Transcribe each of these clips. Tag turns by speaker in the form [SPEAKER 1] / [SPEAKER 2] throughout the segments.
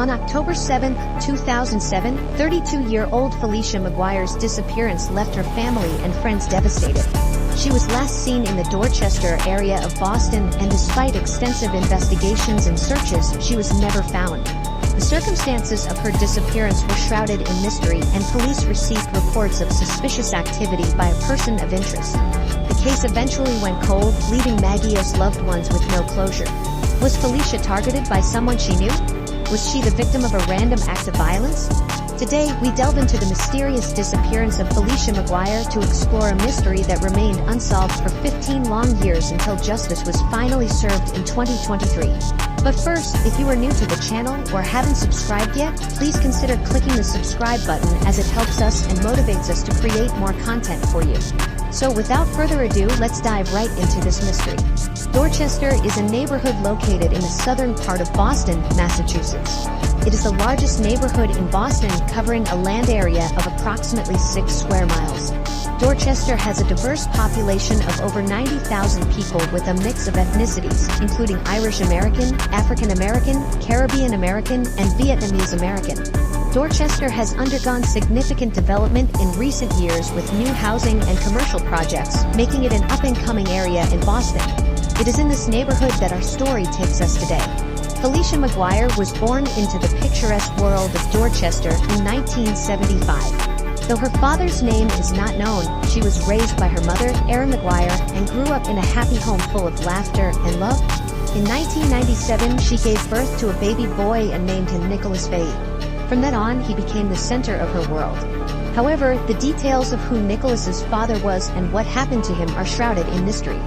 [SPEAKER 1] On October 7, 2007, 32-year-old Felicia McGuire's disappearance left her family and friends devastated. She was last seen in the Dorchester area of Boston, and despite extensive investigations and searches, she was never found. The circumstances of her disappearance were shrouded in mystery, and police received reports of suspicious activity by a person of interest. The case eventually went cold, leaving Maggie's loved ones with no closure. Was Felicia targeted by someone she knew? Was she the victim of a random act of violence? Today, we delve into the mysterious disappearance of Felicia McGuire to explore a mystery that remained unsolved for 15 long years until justice was finally served in 2023. But first, if you are new to the channel or haven't subscribed yet, please consider clicking the subscribe button, as it helps us and motivates us to create more content for you. So without further ado, let's dive right into this mystery. Dorchester is a neighborhood located in the southern part of Boston, Massachusetts. It is the largest neighborhood in Boston, covering a land area of approximately 6 square miles. Dorchester has a diverse population of over 90,000 people with a mix of ethnicities, including Irish American, African American, Caribbean American, and Vietnamese American. Dorchester has undergone significant development in recent years with new housing and commercial projects, making it an up-and-coming area in Boston. It is in this neighborhood that our story takes us today. Felicia McGuire was born into the picturesque world of Dorchester in 1975. Though her father's name is not known, she was raised by her mother, Erin McGuire, and grew up in a happy home full of laughter and love. In 1997, she gave birth to a baby boy and named him Nicholas Faye. From then on, he became the center of her world. However, the details of who Nicholas's father was and what happened to him are shrouded in mystery.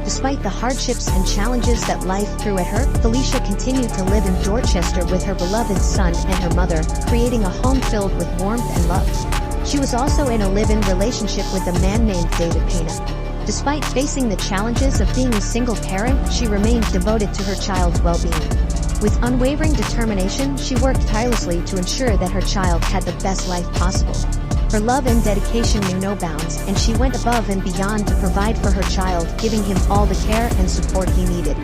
[SPEAKER 1] Despite the hardships and challenges that life threw at her, Felicia continued to live in Dorchester with her beloved son and her mother, creating a home filled with warmth and love. She was also in a live-in relationship with a man named David Pena. Despite facing the challenges of being a single parent, she remained devoted to her child's well-being. With unwavering determination, she worked tirelessly to ensure that her child had the best life possible. Her love and dedication knew no bounds, and she went above and beyond to provide for her child, giving him all the care and support he needed.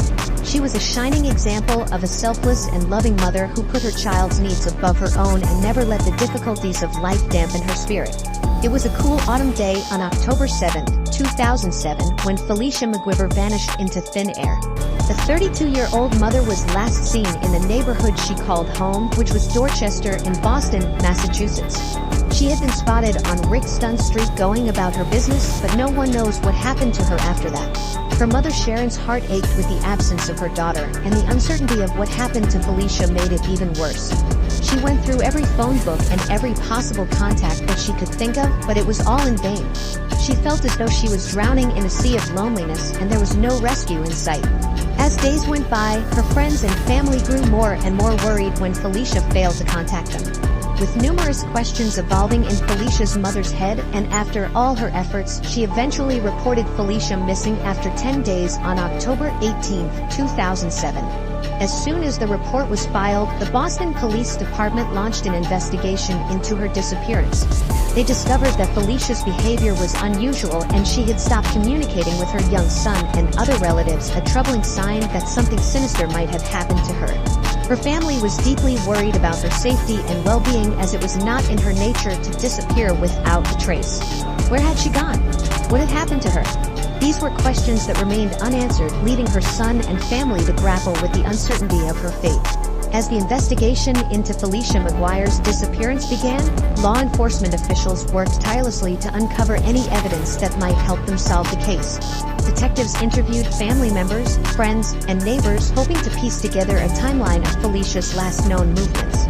[SPEAKER 1] She was a shining example of a selfless and loving mother who put her child's needs above her own and never let the difficulties of life dampen her spirit. It was a cool autumn day on October 7, 2007, when Felicia McGuire vanished into thin air. The 32-year-old mother was last seen in the neighborhood she called home, which was Dorchester in Boston, Massachusetts. She had been spotted on Rickston Street going about her business, but no one knows what happened to her after that. Her mother Sharon's heart ached with the absence of her daughter, and the uncertainty of what happened to Felicia made it even worse. She went through every phone book and every possible contact that she could think of, but it was all in vain. She felt as though she was drowning in a sea of loneliness, and there was no rescue in sight. As days went by, her friends and family grew more and more worried when Felicia failed to contact them. With numerous questions evolving in Felicia's mother's head, and after all her efforts, she eventually reported Felicia missing after 10 days on October 18, 2007. As soon as the report was filed, the Boston Police Department launched an investigation into her disappearance. They discovered that Felicia's behavior was unusual, and she had stopped communicating with her young son and other relatives, a troubling sign that something sinister might have happened to her. Her family was deeply worried about her safety and well-being, as it was not in her nature to disappear without a trace. Where had she gone? What had happened to her? These were questions that remained unanswered, leaving her son and family to grapple with the uncertainty of her fate. As the investigation into Felicia McGuire's disappearance began, law enforcement officials worked tirelessly to uncover any evidence that might help them solve the case. Detectives interviewed family members, friends, and neighbors, hoping to piece together a timeline of Felicia's last known movements.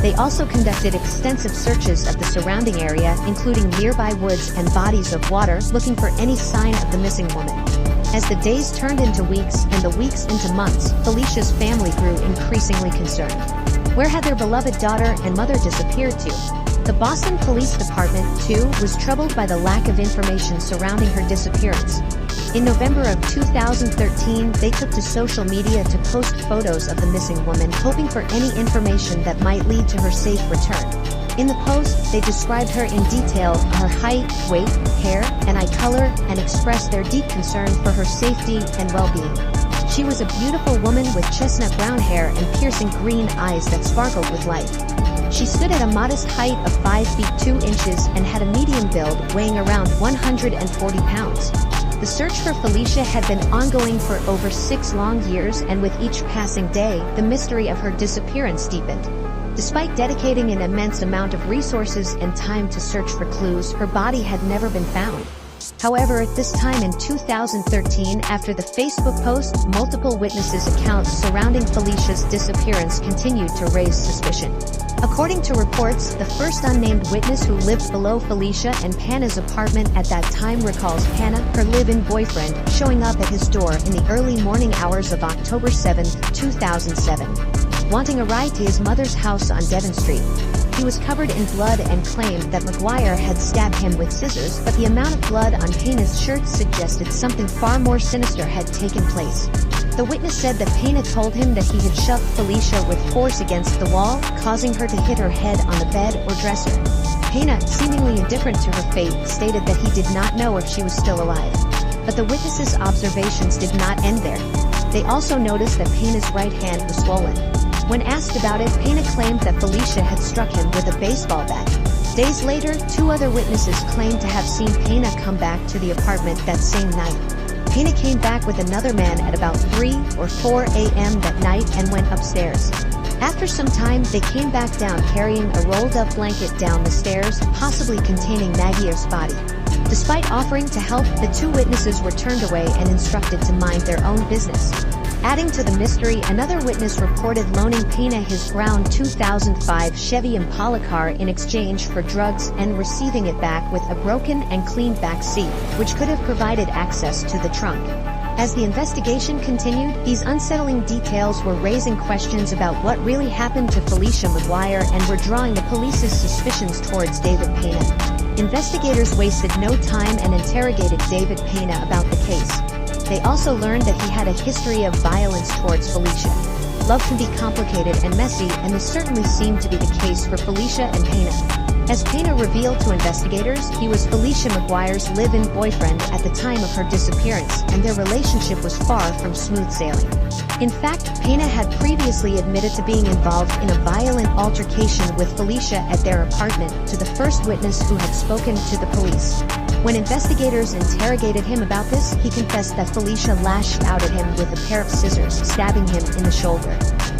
[SPEAKER 1] They also conducted extensive searches of the surrounding area, including nearby woods and bodies of water, looking for any sign of the missing woman. As the days turned into weeks and the weeks into months, Felicia's family grew increasingly concerned. Where had their beloved daughter and mother disappeared to? The Boston Police Department, too, was troubled by the lack of information surrounding her disappearance. In November of 2013, they took to social media to post photos of the missing woman, hoping for any information that might lead to her safe return. In the post, they described her in detail, her height, weight, hair, and eye color, and expressed their deep concern for her safety and well-being. She was a beautiful woman with chestnut brown hair and piercing green eyes that sparkled with life. She stood at a modest height of 5 feet 2 inches and had a medium build, weighing around 140 pounds. The search for Felicia had been ongoing for over 6 long years, and with each passing day, the mystery of her disappearance deepened. Despite dedicating an immense amount of resources and time to search for clues, her body had never been found. However, at this time in 2013, after the Facebook post, multiple witnesses' accounts surrounding Felicia's disappearance continued to raise suspicion. According to reports, the first unnamed witness who lived below Felicia and Pana's apartment at that time recalls Pana, her live-in boyfriend, showing up at his door in the early morning hours of October 7, 2007, wanting a ride to his mother's house on Devon Street. He was covered in blood and claimed that McGuire had stabbed him with scissors, but the amount of blood on Pana's shirt suggested something far more sinister had taken place. The witness said that Pana told him that he had shoved Felicia with force against the wall, causing her to hit her head on the bed or dresser. Pana, seemingly indifferent to her fate, stated that he did not know if she was still alive. But the witness's observations did not end there. They also noticed that Pana's right hand was swollen. When asked about it, Pana claimed that Felicia had struck him with a baseball bat. Days later, 2 other witnesses claimed to have seen Pana come back to the apartment that same night. Pana came back with another man at about 3 or 4 a.m. that night and went upstairs. After some time, they came back down carrying a rolled-up blanket down the stairs, possibly containing Maggie's body. Despite offering to help, the 2 witnesses were turned away and instructed to mind their own business. Adding to the mystery, another witness reported loaning Pana his brown 2005 Chevy Impala car in exchange for drugs and receiving it back with a broken and cleaned back seat, which could have provided access to the trunk. As the investigation continued, these unsettling details were raising questions about what really happened to Felicia McGuire and were drawing the police's suspicions towards David Pana. Investigators wasted no time and interrogated David Pana about the case. They also learned that he had a history of violence towards Felicia. Love can be complicated and messy, and this certainly seemed to be the case for Felicia and Pana. As Pana revealed to investigators, he was Felicia McGuire's live-in boyfriend at the time of her disappearance, and their relationship was far from smooth sailing. In fact, Pana had previously admitted to being involved in a violent altercation with Felicia at their apartment to the first witness who had spoken to the police. When investigators interrogated him about this, he confessed that Felicia lashed out at him with a pair of scissors, stabbing him in the shoulder.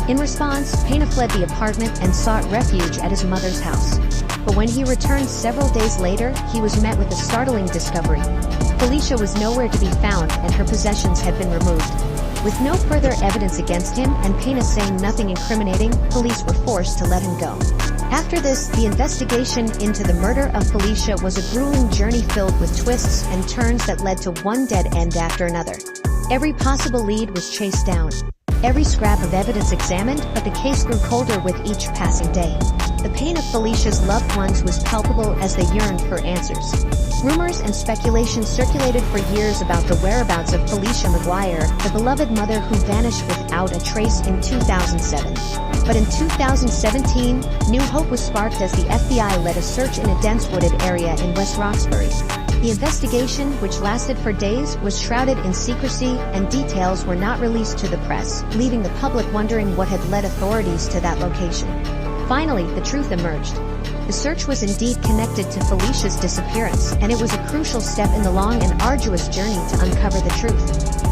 [SPEAKER 1] In response, Pana fled the apartment and sought refuge at his mother's house. But when he returned several days later, he was met with a startling discovery. Felicia was nowhere to be found, and her possessions had been removed. With no further evidence against him, and Pana saying nothing incriminating, police were forced to let him go. After this, the investigation into the murder of Felicia was a grueling journey filled with twists and turns that led to one dead end after another. Every possible lead was chased down. Every scrap of evidence examined, but the case grew colder with each passing day. The pain of Felicia's loved ones was palpable as they yearned for answers. Rumors and speculation circulated for years about the whereabouts of Felicia McGuire, the beloved mother who vanished without a trace in 2007. But in 2017, new hope was sparked as the FBI led a search in a dense wooded area in West Roxbury. The investigation, which lasted for days, was shrouded in secrecy, and details were not released to the press, leaving the public wondering what had led authorities to that location. Finally, the truth emerged. The search was indeed connected to Felicia's disappearance, and it was a crucial step in the long and arduous journey to uncover the truth.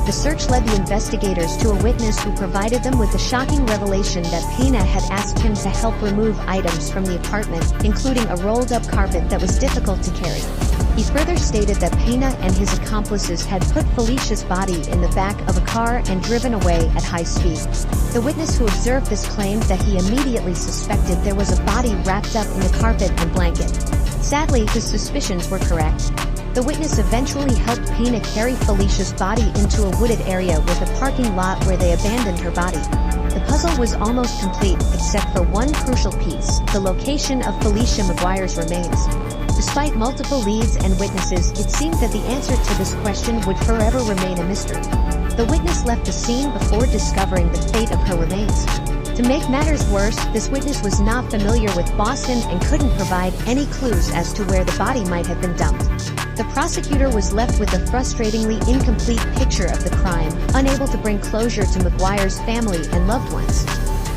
[SPEAKER 1] The search led the investigators to a witness who provided them with the shocking revelation that Pana had asked him to help remove items from the apartment, including a rolled-up carpet that was difficult to carry. He further stated that Pana and his accomplices had put Felicia's body in the back of a car and driven away at high speed. The witness who observed this claimed that he immediately suspected there was a body wrapped up in the carpet and blanket. Sadly, his suspicions were correct. The witness eventually helped Pana carry Felicia's body into a wooded area with a parking lot where they abandoned her body. The puzzle was almost complete, except for one crucial piece: the location of Felicia McGuire's remains. Despite multiple leads and witnesses, it seemed that the answer to this question would forever remain a mystery. The witness left the scene before discovering the fate of her remains. To make matters worse, this witness was not familiar with Boston and couldn't provide any clues as to where the body might have been dumped. The prosecutor was left with a frustratingly incomplete picture of the crime, unable to bring closure to McGuire's family and loved ones.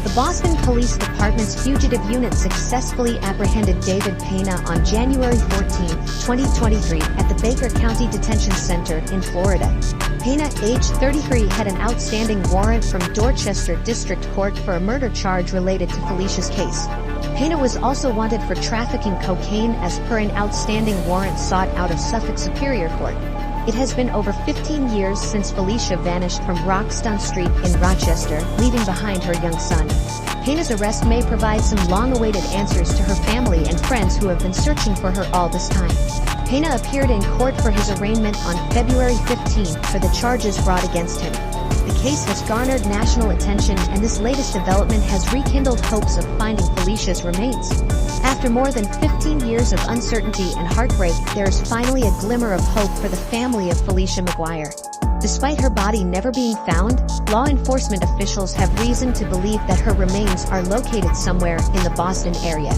[SPEAKER 1] The Boston Police Department's fugitive unit successfully apprehended David Pena on January 14, 2023, at the Baker County Detention Center in Florida. Pena, age 33, had an outstanding warrant from Dorchester District Court for a murder charge related to Felicia's case. Pena was also wanted for trafficking cocaine as per an outstanding warrant sought out of Suffolk Superior Court. It has been over 15 years since Felicia vanished from Roxton Street in Rochester, leaving behind her young son. Pena's arrest may provide some long-awaited answers to her family and friends who have been searching for her all this time. Pena appeared in court for his arraignment on February 15 for the charges brought against him. The case has garnered national attention, and this latest development has rekindled hopes of finding Felicia's remains. After more than 15 years of uncertainty and heartbreak, there is finally a glimmer of hope for the family of Felicia McGuire. Despite her body never being found, law enforcement officials have reason to believe that her remains are located somewhere in the Boston area.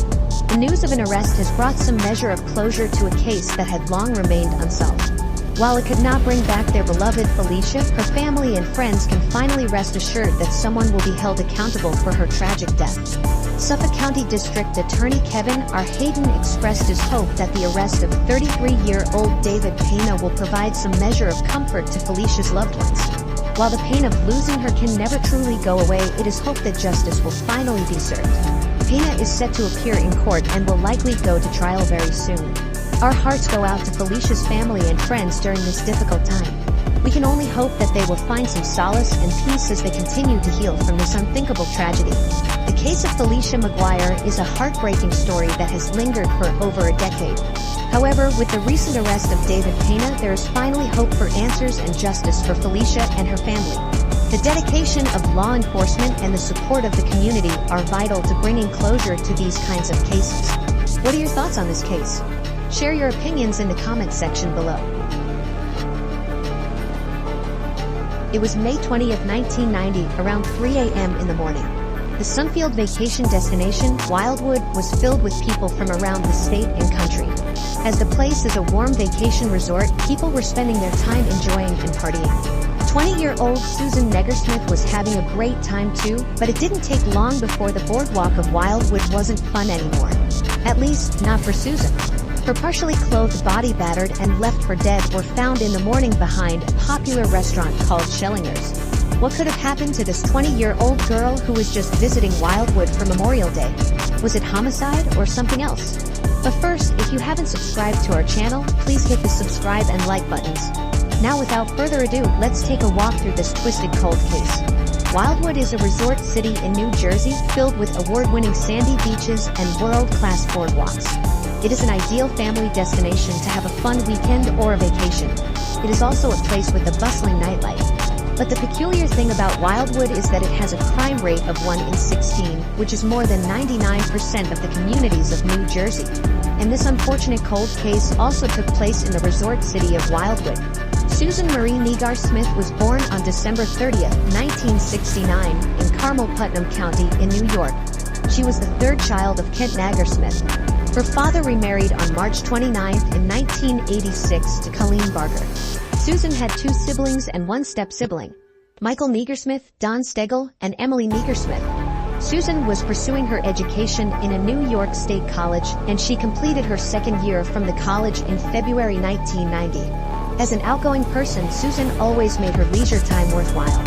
[SPEAKER 1] The news of an arrest has brought some measure of closure to a case that had long remained unsolved. While it could not bring back their beloved Felicia, her family and friends can finally rest assured that someone will be held accountable for her tragic death. Suffolk County District Attorney Kevin R. Hayden expressed his hope that the arrest of 33-year-old David Pena will provide some measure of comfort to Felicia's loved ones. While the pain of losing her can never truly go away, it is hoped that justice will finally be served. Pena is set to appear in court and will likely go to trial very soon. Our hearts go out to Felicia's family and friends during this difficult time. We can only hope that they will find some solace and peace as they continue to heal from this unthinkable tragedy. The case of Felicia McGuire is a heartbreaking story that has lingered for over a decade. However, with the recent arrest of David Pena, there is finally hope for answers and justice for Felicia and her family. The dedication of law enforcement and the support of the community are vital to bringing closure to these kinds of cases. What are your thoughts on this case? Share your opinions in the comments section below. It was May 20, 1990, around 3 a.m. in the morning. The Sunfield vacation destination, Wildwood, was filled with people from around the state and country. As the place is a warm vacation resort, people were spending their time enjoying and partying. 20-year-old Susan Negersmith was having a great time too, but it didn't take long before the boardwalk of Wildwood wasn't fun anymore. At least, not for Susan. Her partially clothed body, battered and left for dead, were found in the morning behind a popular restaurant called Schellinger's. What could have happened to this 20-year-old girl who was just visiting Wildwood for Memorial Day? Was it homicide or something else? But first, if you haven't subscribed to our channel, please hit the subscribe and like buttons. Now without further ado, let's take a walk through this twisted cold case. Wildwood is a resort city in New Jersey filled with award-winning sandy beaches and world-class boardwalks. It is an ideal family destination to have a fun weekend or a vacation. It is also a place with a bustling nightlife. But the peculiar thing about Wildwood is that it has a crime rate of 1 in 16, which is more than 99% of the communities of New Jersey. And this unfortunate cold case also took place in the resort city of Wildwood. Susan Marie Negersmith was born on December 30, 1969, in Carmel, Putnam County in New York. She was the third child of Kent Negersmith. Her father remarried on March 29 in 1986 to Colleen Barger. Susan had 2 siblings and 1 step-sibling, Michael Negersmith, Don Stegel, and Emily Negersmith. Susan was pursuing her education in a New York State college, and she completed her second year from the college in February 1990. As an outgoing person, Susan always made her leisure time worthwhile,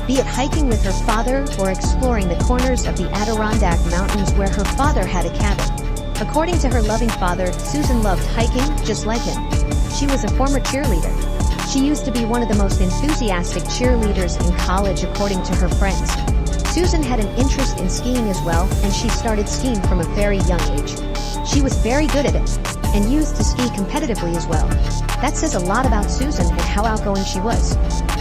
[SPEAKER 1] be it hiking with her father or exploring the corners of the Adirondack Mountains where her father had a cabin. According to her loving father, Susan loved hiking just like him. She was a former cheerleader. She used to be one of the most enthusiastic cheerleaders in college, according to her friends. Susan had an interest in skiing as well, and she started skiing from a very young age. She was very good at it, and used to ski competitively as well. That says a lot about Susan and how outgoing she was.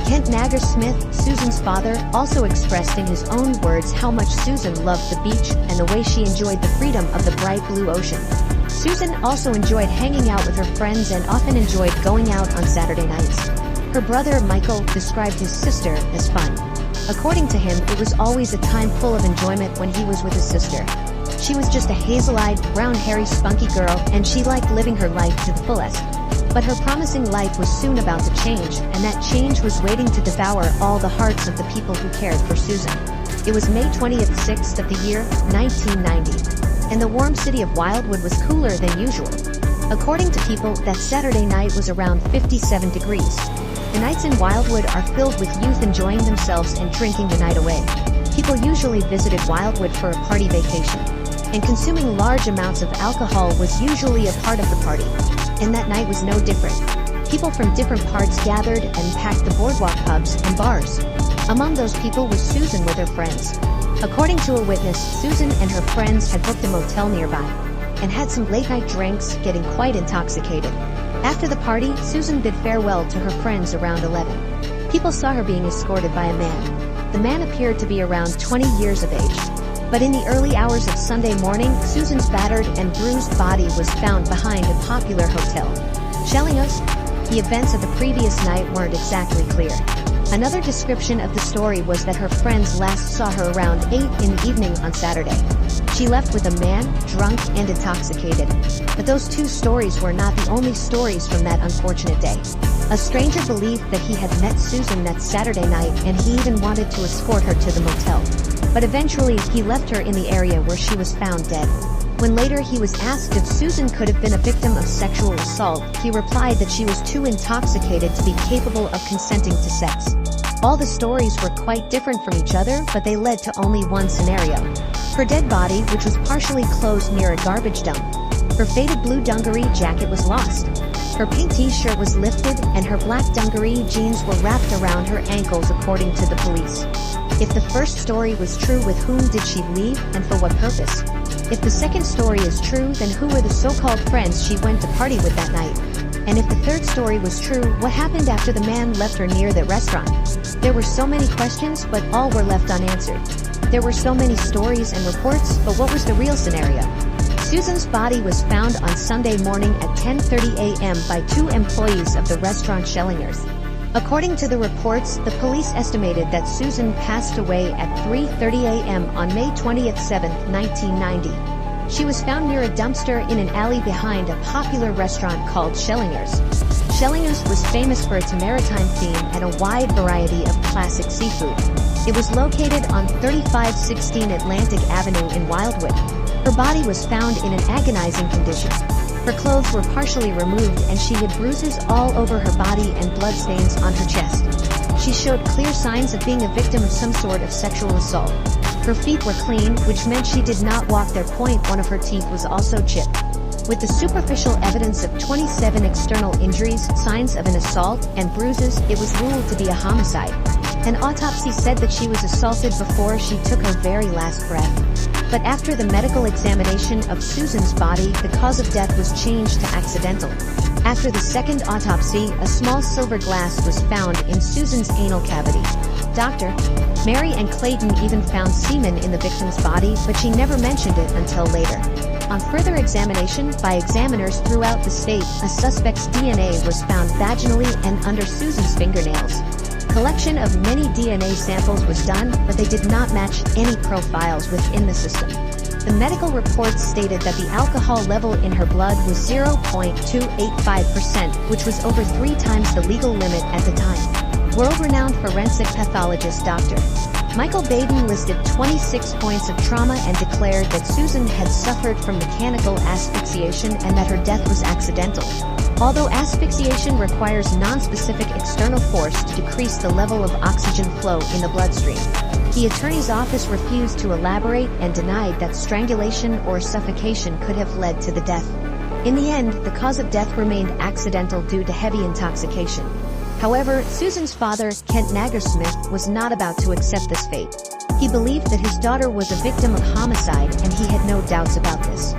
[SPEAKER 1] Kent Negersmith, Susan's father, also expressed in his own words how much Susan loved the beach and the way she enjoyed the freedom of the bright blue ocean. Susan also enjoyed hanging out with her friends and often enjoyed going out on Saturday nights. Her brother Michael described his sister as fun. According to him, it was always a time full of enjoyment when he was with his sister. She was just a hazel-eyed, brown-hairy, spunky girl, and she liked living her life to the fullest. But her promising life was soon about to change, and that change was waiting to devour all the hearts of the people who cared for Susan. It was May 26th of the year, 1990. And the warm city of Wildwood was cooler than usual. According to people, that Saturday night was around 57 degrees. The nights in Wildwood are filled with youth enjoying themselves and drinking the night away. People usually visited Wildwood for a party vacation. And consuming large amounts of alcohol was usually a part of the party. And that night was no different. People from different parts gathered and packed the boardwalk pubs and bars. Among those people was Susan with her friends. According to a witness, Susan and her friends had booked a motel nearby and had some late-night drinks, getting quite intoxicated. After the party, Susan bid farewell to her friends around 11. People saw her being escorted by a man. The man appeared to be around 20 years of age. But in the early hours of Sunday morning, Susan's battered and bruised body was found behind a popular hotel. Shellingos? The events of the previous night weren't exactly clear. Another description of the story was that her friends last saw her around 8 in the evening on Saturday. She left with a man, drunk and intoxicated. But those two stories were not the only stories from that unfortunate day. A stranger believed that he had met Susan that Saturday night, and he even wanted to escort her to the motel. But eventually, he left her in the area where she was found dead. When later he was asked if Susan could have been a victim of sexual assault, he replied that she was too intoxicated to be capable of consenting to sex. All the stories were quite different from each other, but they led to only one scenario. Her dead body, which was partially closed near a garbage dump. Her faded blue dungaree jacket was lost. Her pink t-shirt was lifted, and her black dungaree jeans were wrapped around her ankles, according to the police. If the first story was true, with whom did she leave, and for what purpose? If the second story is true, then who were the so-called friends she went to party with that night? And if the third story was true, what happened after the man left her near that restaurant? There were so many questions, but all were left unanswered. There were so many stories and reports, but what was the real scenario? Susan's body was found on Sunday morning at 10:30 a.m. by two employees of the restaurant Schellingers. According to the reports, the police estimated that Susan passed away at 3:30 a.m. on May 27, 1990. She was found near a dumpster in an alley behind a popular restaurant called Schellingers. Schellingers was famous for its maritime theme and a wide variety of classic seafood. It was located on 3516 Atlantic Avenue in Wildwood. Her body was found in an agonizing condition. Her clothes were partially removed, and she had bruises all over her body and bloodstains on her chest. She showed clear signs of being a victim of some sort of sexual assault. Her feet were clean, which meant she did not walk there. One of her teeth was also chipped. With the superficial evidence of 27 external injuries, signs of an assault, and bruises, it was ruled to be a homicide. An autopsy said that she was assaulted before she took her very last breath. But after the medical examination of Susan's body, the cause of death was changed to accidental. After the second autopsy, a small silver glass was found in Susan's anal cavity. Dr. Mary and Clayton even found semen in the victim's body, but she never mentioned it until later. On further examination by examiners throughout the state, a suspect's DNA was found vaginally and under Susan's fingernails. Collection of many DNA samples was done, but they did not match any profiles within the system. The medical reports stated that the alcohol level in her blood was 0.285%, which was over 3 times the legal limit at the time. World-renowned forensic pathologist Dr. Michael Baden listed 26 points of trauma and declared that Susan had suffered from mechanical asphyxiation and that her death was accidental. Although asphyxiation requires non-specific external force to decrease the level of oxygen flow in the bloodstream, the attorney's office refused to elaborate and denied that strangulation or suffocation could have led to the death. In the end, the cause of death remained accidental due to heavy intoxication. However, Susan's father, Kent Nagersmith, was not about to accept this fate. He believed that his daughter was a victim of homicide, and he had no doubts about this.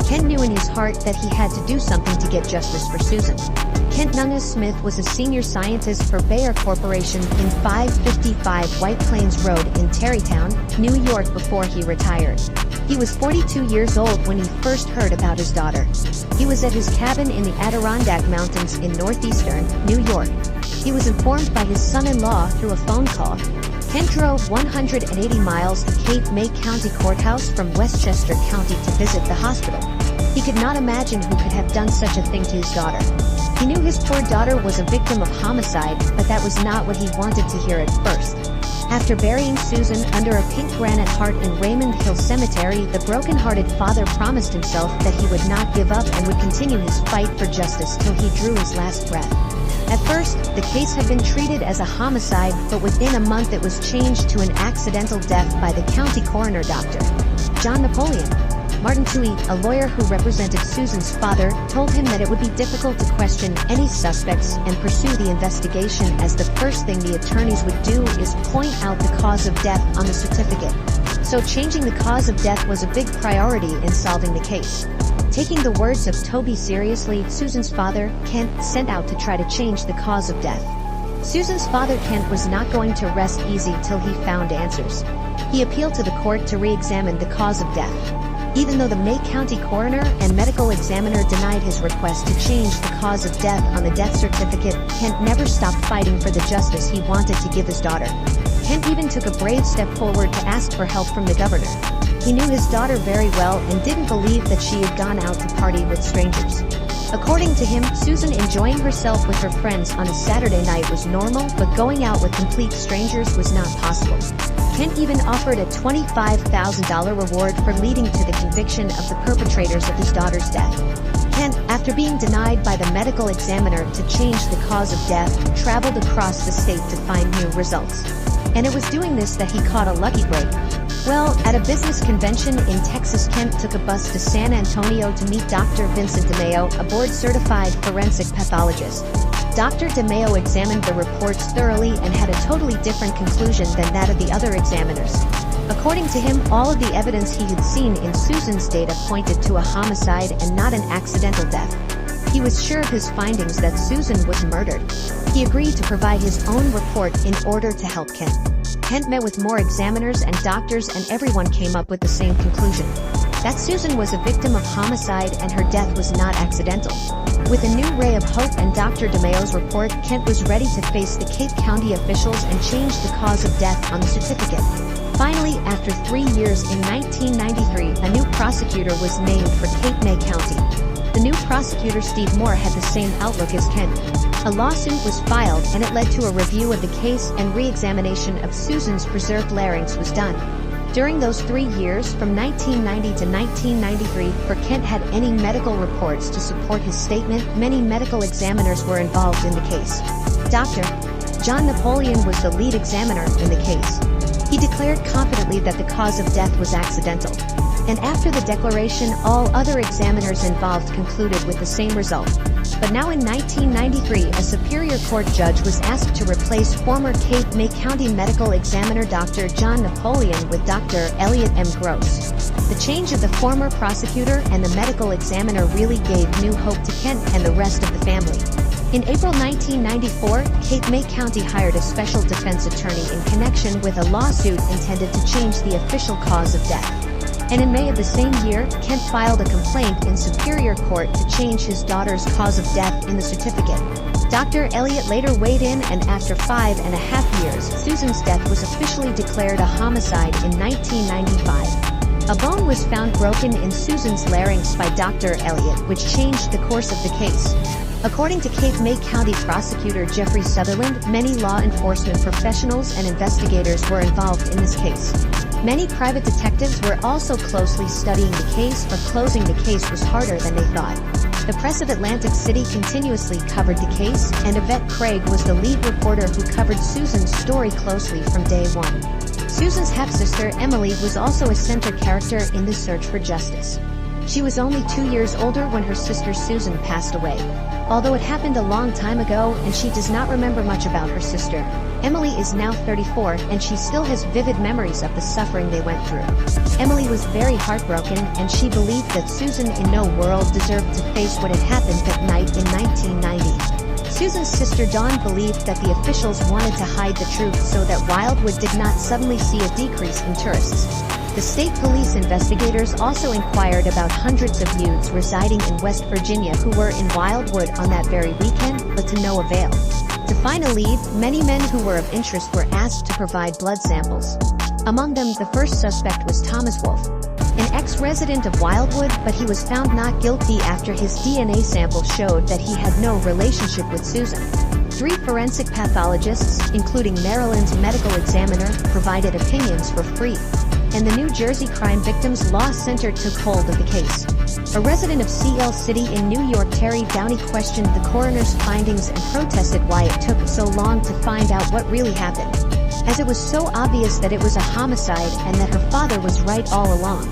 [SPEAKER 1] Kent knew in his heart that he had to do something to get justice for Susan. Kent Nagersmith was a senior scientist for Bayer Corporation in 555 White Plains Road in Tarrytown, New York before he retired. He was 42 years old when he first heard about his daughter. He was at his cabin in the Adirondack Mountains in northeastern New York. He was informed by his son-in-law through a phone call. Kent drove 180 miles to Cape May County Courthouse from Westchester County to visit the hospital. He could not imagine who could have done such a thing to his daughter. He knew his poor daughter was a victim of homicide, but that was not what he wanted to hear at first. After burying Susan under a pink granite heart in Raymond Hill Cemetery, the broken-hearted father promised himself that he would not give up and would continue his fight for justice till he drew his last breath. At first, the case had been treated as a homicide, but within a month it was changed to an accidental death by the county coroner Dr. John Napoleon. Martin Toohey, a lawyer who represented Susan's father, told him that it would be difficult to question any suspects and pursue the investigation, as the first thing the attorneys would do is point out the cause of death on the certificate. So changing the cause of death was a big priority in solving the case. Taking the words of Toby seriously, Susan's father, Kent, set out to try to change the cause of death. Susan's father, Kent, was not going to rest easy till he found answers. He appealed to the court to re-examine the cause of death. Even though the May County coroner and medical examiner denied his request to change the cause of death on the death certificate, Kent never stopped fighting for the justice he wanted to give his daughter. Kent even took a brave step forward to ask for help from the governor. He knew his daughter very well and didn't believe that she had gone out to party with strangers. According to him, Susan enjoying herself with her friends on a Saturday night was normal, but going out with complete strangers was not possible. Kent even offered a $25,000 reward for leading to the conviction of the perpetrators of his daughter's death. Kent, after being denied by the medical examiner to change the cause of death, traveled across the state to find new results. And it was doing this that he caught a lucky break. Well, at a business convention in Texas, Kent took a bus to San Antonio to meet Dr. Vincent DeMayo, a board-certified forensic pathologist. Dr. DeMayo examined the reports thoroughly and had a totally different conclusion than that of the other examiners. According to him, all of the evidence he had seen in Susan's data pointed to a homicide and not an accidental death. He was sure of his findings that Susan was murdered. He agreed to provide his own report in order to help Kent. Kent met with more examiners and doctors, and everyone came up with the same conclusion: that Susan was a victim of homicide and her death was not accidental. With a new ray of hope and Dr. DeMayo's report, Kent was ready to face the Cape County officials and change the cause of death on the certificate. Finally, after 3 years in 1993, a new prosecutor was named for Cape May County. The new prosecutor, Steve Moore, had the same outlook as Kent. A lawsuit was filed, and it led to a review of the case, and re-examination of Susan's preserved larynx was done. During those 3 years, from 1990 to 1993, for Kent had any medical reports to support his statement, many medical examiners were involved in the case. Dr. John Napoleon was the lead examiner in the case. He declared confidently that the cause of death was accidental. And after the declaration, all other examiners involved concluded with the same result. But now in 1993, a Superior Court judge was asked to replace former Cape May County medical examiner Dr. John Napoleon with Dr. Elliot M. Gross. The change of the former prosecutor and the medical examiner really gave new hope to Kent and the rest of the family. In April 1994, Cape May County hired a special defense attorney in connection with a lawsuit intended to change the official cause of death. And in May of the same year, Kent filed a complaint in Superior Court to change his daughter's cause of death in the certificate. Dr. Elliot later weighed in, and after 5.5 years, Susan's death was officially declared a homicide in 1995. A bone was found broken in Susan's larynx by Dr. Elliot, which changed the course of the case. According to Cape May County Prosecutor Jeffrey Sutherland, many law enforcement professionals and investigators were involved in this case. Many private detectives were also closely studying the case, but closing the case was harder than they thought. The press of Atlantic City continuously covered the case, and Yvette Craig was the lead reporter who covered Susan's story closely from day one. Susan's half-sister, Emily, was also a center character in the search for justice. She was only 2 years older when her sister Susan passed away. Although it happened a long time ago and she does not remember much about her sister, Emily is now 34 and she still has vivid memories of the suffering they went through. Emily was very heartbroken and she believed that Susan in no world deserved to face what had happened that night in 1990. Susan's sister Dawn believed that the officials wanted to hide the truth so that Wildwood did not suddenly see a decrease in tourists. The state police investigators also inquired about hundreds of youths residing in West Virginia who were in Wildwood on that very weekend, but to no avail. To find a lead, many men who were of interest were asked to provide blood samples. Among them, the first suspect was Thomas Wolfe. an ex-resident of Wildwood, but he was found not guilty after his DNA sample showed that he had no relationship with Susan. 3 forensic pathologists, including Maryland's medical examiner, provided opinions for free, and the New Jersey Crime Victims Law Center took hold of the case. A resident of CL City in New York, Terry Downey, questioned the coroner's findings and protested why it took so long to find out what really happened, as it was so obvious that it was a homicide and that her father was right all along.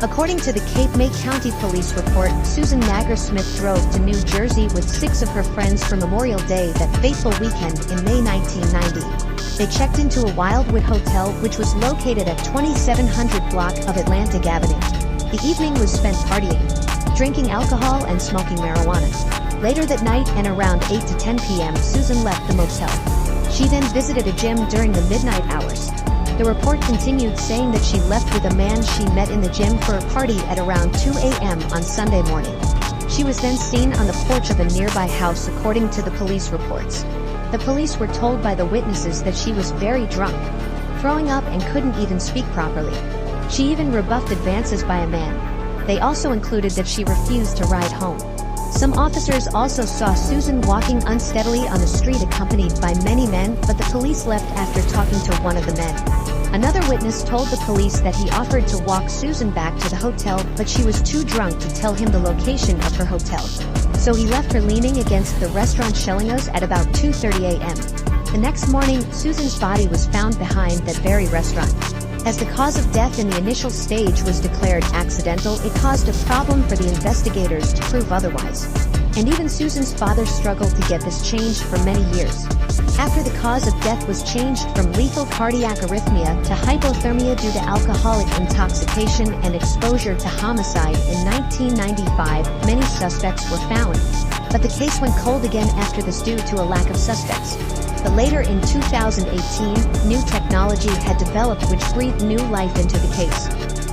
[SPEAKER 1] According to the Cape May County Police report, Susan Nager-Smith drove to New Jersey with 6 of her friends for Memorial Day that fateful weekend in May 1990. They checked into a Wildwood hotel which was located at 2700 block of Atlantic Avenue. The evening was spent partying, drinking alcohol and smoking marijuana. Later that night and around 8 to 10 p.m. Susan left the motel. She then visited a gym during the midnight hours. The report continued, saying that she left with a man she met in the gym for a party at around 2 a.m. on Sunday morning. She was then seen on the porch of a nearby house, according to the police reports. The police were told by the witnesses that she was very drunk, throwing up and couldn't even speak properly. She even rebuffed advances by a man. They also included that she refused to ride home. Some officers also saw Susan walking unsteadily on the street accompanied by many men, but the police left after talking to one of the men. Another witness told the police that he offered to walk Susan back to the hotel, but she was too drunk to tell him the location of her hotel. So he left her leaning against the restaurant Schellingos at about 2:30 a.m. The next morning, Susan's body was found behind that very restaurant. As the cause of death in the initial stage was declared accidental, it caused a problem for the investigators to prove otherwise. And even Susan's father struggled to get this changed for many years. After the cause of death was changed from lethal cardiac arrhythmia to hypothermia due to alcoholic intoxication and exposure to homicide in 1995, many suspects were found. But the case went cold again after this due to a lack of suspects. But later in 2018, new technology had developed which breathed new life into the case.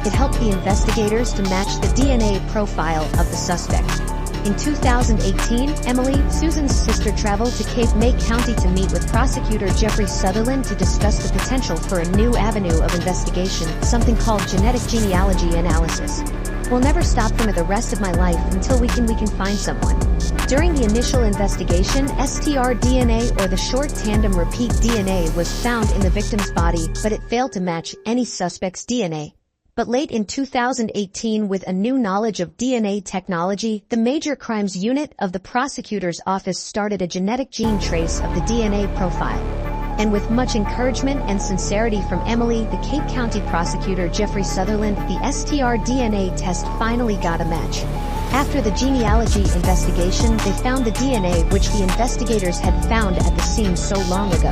[SPEAKER 1] It helped the investigators to match the DNA profile of the suspect. In 2018, Emily, Susan's sister, traveled to Cape May County to meet with prosecutor Jeffrey Sutherland to discuss the potential for a new avenue of investigation, something called genetic genealogy analysis. We'll never stop them for the rest of my life until we can find someone. During the initial investigation, STR DNA, or the short tandem repeat DNA, was found in the victim's body, but it failed to match any suspect's DNA. But late in 2018, with a new knowledge of DNA technology, the Major Crimes Unit of the prosecutor's office started a genetic gene trace of the DNA profile. And with much encouragement and sincerity from Emily, the Cape County prosecutor Jeffrey Sutherland, the STR DNA test finally got a match. After the genealogy investigation, they found the DNA which the investigators had found at the scene so long ago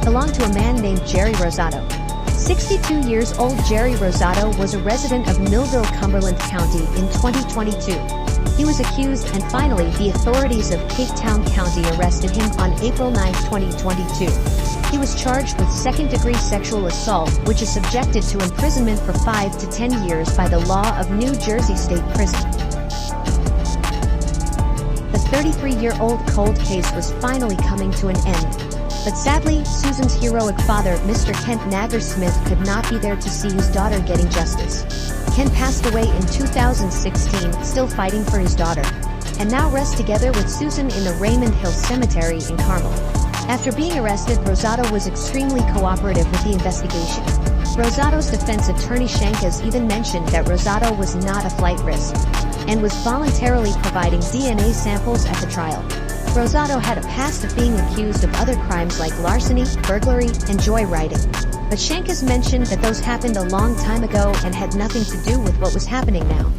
[SPEAKER 1] belonged to a man named Jerry Rosato. 62 years old Jerry Rosato was a resident of Millville, Cumberland County in 2022. He was accused, and finally the authorities of Cape Town County arrested him on April 9, 2022. He was charged with second-degree sexual assault, which is subjected to imprisonment for 5 to 10 years by the law of New Jersey State Prison. The 33-year-old cold case was finally coming to an end. But sadly, Susan's heroic father, Mr. Kent Nager-Smith, could not be there to see his daughter getting justice. Ken passed away in 2016, still fighting for his daughter, and now rests together with Susan in the Raymond Hill Cemetery in Carmel. After being arrested, Rosato was extremely cooperative with the investigation. Rosato's defense attorney Shankas even mentioned that Rosato was not a flight risk and was voluntarily providing DNA samples at the trial. Rosato had a past of being accused of other crimes like larceny, burglary, and joyriding. But Shankas mentioned that those happened a long time ago and had nothing to do with what was happening now.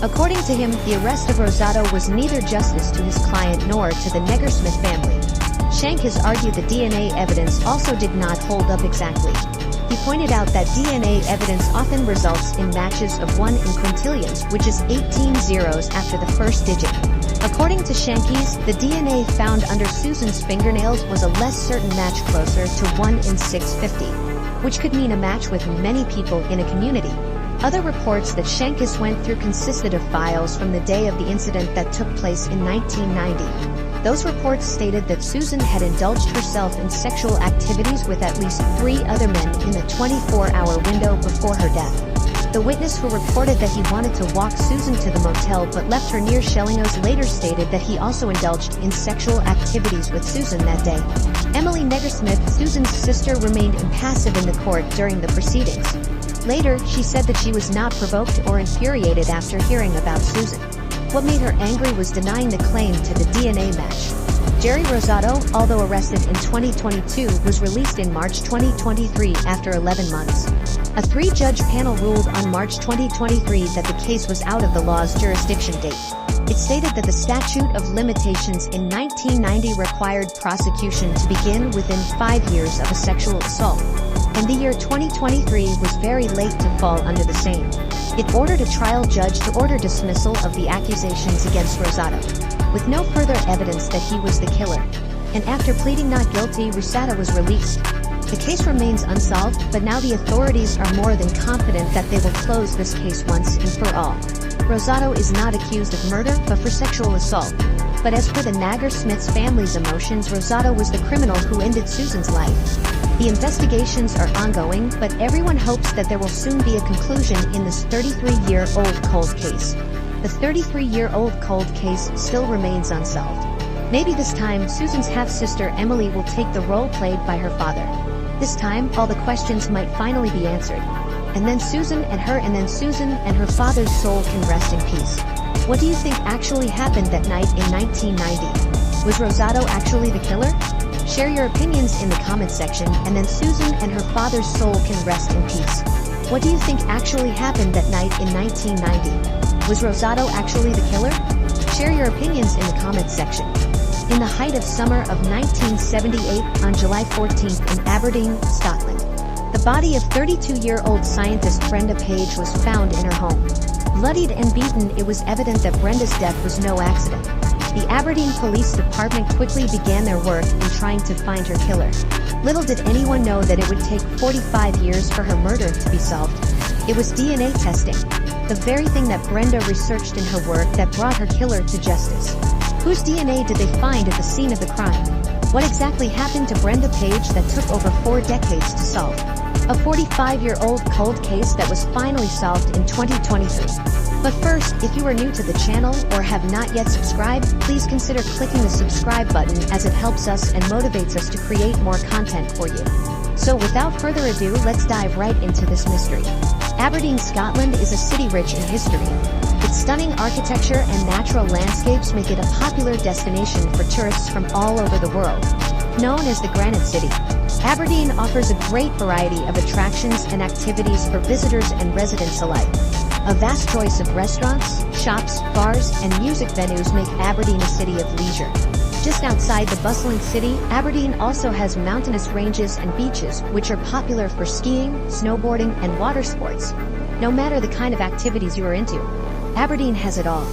[SPEAKER 1] According to him, the arrest of Rosato was neither justice to his client nor to the Nager-Smith family. Shankas argued the DNA evidence also did not hold up exactly. He pointed out that DNA evidence often results in matches of 1 in quintillions, which is 18 zeros after the first digit. According to Shankies, the DNA found under Susan's fingernails was a less certain match, closer to 1 in 650, which could mean a match with many people in a community. Other reports that Shankas went through consisted of files from the day of the incident that took place in 1990. Those reports stated that Susan had indulged herself in sexual activities with at least 3 other men in the 24-hour window before her death. The witness who reported that he wanted to walk Susan to the motel but left her near Shellingos later stated that he also indulged in sexual activities with Susan that day. Emily Negersmith, Susan's sister, remained impassive in the court during the proceedings. Later, she said that she was not provoked or infuriated after hearing about Susan. What made her angry was denying the claim to the DNA match. Jerry Rosado, although arrested in 2022, was released in March 2023 after 11 months. A three-judge panel ruled on March 2023 that the case was out of the law's jurisdiction date. It stated that the statute of limitations in 1990 required prosecution to begin within 5 years of a sexual assault, and the year 2023 was very late to fall under the same. It ordered a trial judge to order dismissal of the accusations against Rosado, with no further evidence that he was the killer. And after pleading not guilty, Rosado was released. The case remains unsolved, but now the authorities are more than confident that they will close this case once and for all. Rosado is not accused of murder, but for sexual assault. But as per the Negersmith's family's emotions, Rosado was the criminal who ended Susan's life. The investigations are ongoing, but everyone hopes that there will soon be a conclusion in this 33-year-old cold case. The 33-year-old cold case still remains unsolved. Maybe this time, Susan's half-sister Emily will take the role played by her father. This time, all the questions might finally be answered. And then Susan and her father's soul can rest in peace. What do you think actually happened that night in 1990? Was Rosado actually the killer? Share your opinions in the comment section, and then Susan and her father's soul can rest in peace. What do you think actually happened that night in 1990? Was Rosado actually the killer? Share your opinions in the comment section. In the height of summer of 1978, on July 14th in Aberdeen, Scotland, the body of 32-year-old scientist Brenda Page was found in her home. Bloodied and beaten, it was evident that Brenda's death was no accident. The Aberdeen Police Department quickly began their work in trying to find her killer. Little did anyone know that it would take 45 years for her murder to be solved. It was DNA testing, the very thing that Brenda researched in her work, that brought her killer to justice. Whose DNA did they find at the scene of the crime? What exactly happened to Brenda Page that took over 4 decades to solve? A 45-year-old cold case that was finally solved in 2023. But first, if you are new to the channel or have not yet subscribed, please consider clicking the subscribe button, as it helps us and motivates us to create more content for you. So without further ado, let's dive right into this mystery. Aberdeen, Scotland is a city rich in history. Its stunning architecture and natural landscapes make it a popular destination for tourists from all over the world. Known as the Granite City, Aberdeen offers a great variety of attractions and activities for visitors and residents alike. A vast choice of restaurants, shops, bars, and music venues make Aberdeen a city of leisure. Just outside the bustling city, Aberdeen also has mountainous ranges and beaches, which are popular for skiing, snowboarding, and water sports. No matter the kind of activities you are into, Aberdeen has it all.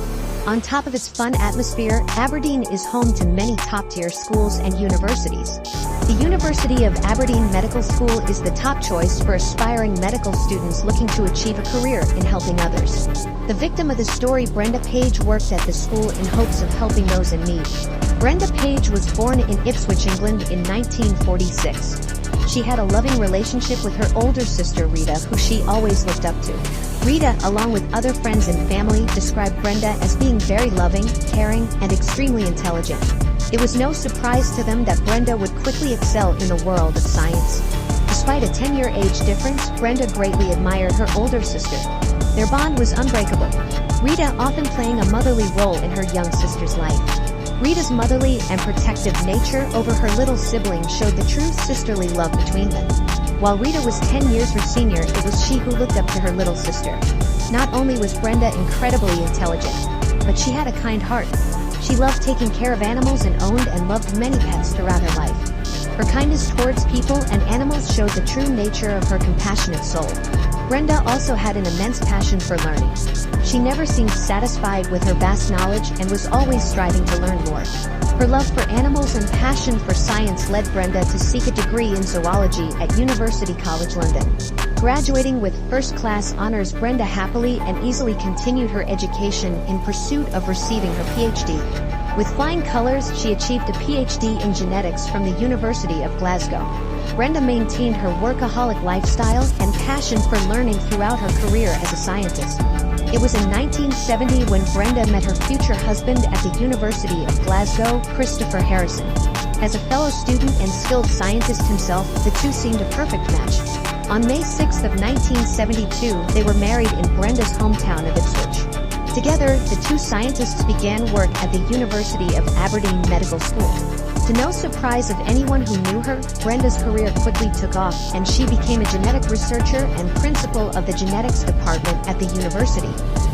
[SPEAKER 1] On top of its fun atmosphere, Aberdeen is home to many top-tier schools and universities. The University of Aberdeen Medical School is the top choice for aspiring medical students looking to achieve a career in helping others. The victim of the story, Brenda Page, worked at the school in hopes of helping those in need. Brenda Page was born in Ipswich, England in 1946. She had a loving relationship with her older sister Rita, who she always looked up to. Rita, along with other friends and family, described Brenda as being very loving, caring, and extremely intelligent. It was no surprise to them that Brenda would quickly excel in the world of science. Despite a 10-year age difference, Brenda greatly admired her older sister. Their bond was unbreakable, Rita often playing a motherly role in her young sister's life. Rita's motherly and protective nature over her little sibling showed the true sisterly love between them. While Rita was 10 years her senior, it was she who looked up to her little sister. Not only was Brenda incredibly intelligent, but she had a kind heart. She loved taking care of animals and owned and loved many pets throughout her life. Her kindness towards people and animals showed the true nature of her compassionate soul. Brenda also had an immense passion for learning. She never seemed satisfied with her vast knowledge and was always striving to learn more. Her love for animals and passion for science led Brenda to seek a degree in zoology at University College London. Graduating with first-class honors, Brenda happily and easily continued her education in pursuit of receiving her PhD. With flying colors, she achieved a PhD in genetics from the University of Glasgow. Brenda maintained her workaholic lifestyle and passion for learning throughout her career as a scientist. It was in 1970 when Brenda met her future husband at the University of Glasgow, Christopher Harrison. As a fellow student and skilled scientist himself, the two seemed a perfect match. On May 6 of 1972, they were married in Brenda's hometown of Ipswich. Together, the two scientists began work at the University of Aberdeen Medical School. To no surprise of anyone who knew her, Brenda's career quickly took off, and she became a genetic researcher and principal of the genetics department at the university.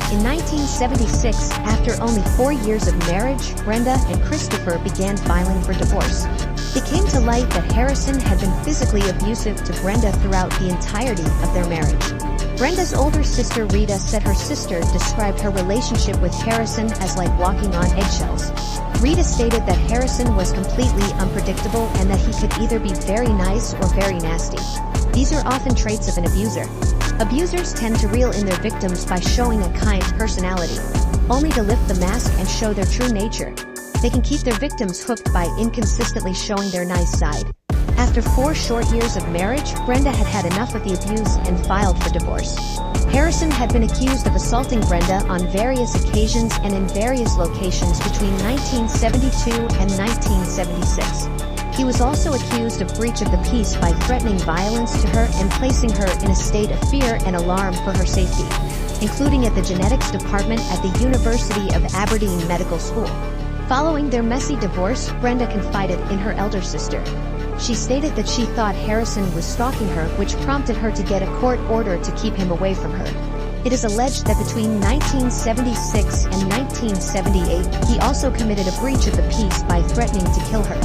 [SPEAKER 1] In 1976, after only 4 years of marriage, Brenda and Christopher began filing for divorce. It came to light that Harrison had been physically abusive to Brenda throughout the entirety of their marriage. Brenda's older sister Rita said her sister described her relationship with Harrison as like walking on eggshells. Rita stated that Harrison was completely unpredictable and that he could either be very nice or very nasty. These are often traits of an abuser. Abusers tend to reel in their victims by showing a kind personality, only to lift the mask and show their true nature. They can keep their victims hooked by inconsistently showing their nice side. After 4 short years of marriage, Brenda had had enough of the abuse and filed for divorce. Harrison had been accused of assaulting Brenda on various occasions and in various locations between 1972 and 1976. He was also accused of breach of the peace by threatening violence to her and placing her in a state of fear and alarm for her safety, including at the genetics department at the University of Aberdeen Medical School. Following their messy divorce, Brenda confided in her elder sister. She stated that she thought Harrison was stalking her, which prompted her to get a court order to keep him away from her. It is alleged that between 1976 and 1978, he also committed a breach of the peace by threatening to kill her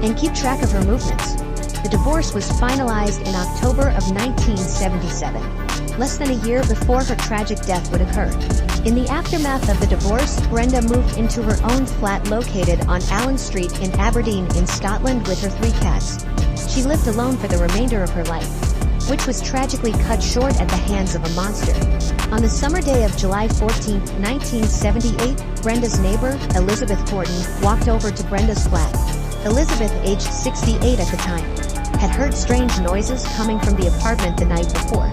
[SPEAKER 1] and keep track of her movements. The divorce was finalized in October of 1977, less than a year before her tragic death would occur. In the aftermath of the divorce, Brenda moved into her own flat located on Allen Street in Aberdeen in Scotland with her 3 cats. She lived alone for the remainder of her life, which was tragically cut short at the hands of a monster. On the summer day of July 14, 1978, Brenda's neighbor, Elizabeth Gordon, walked over to Brenda's flat. Elizabeth, aged 68 at the time, had heard strange noises coming from the apartment the night before.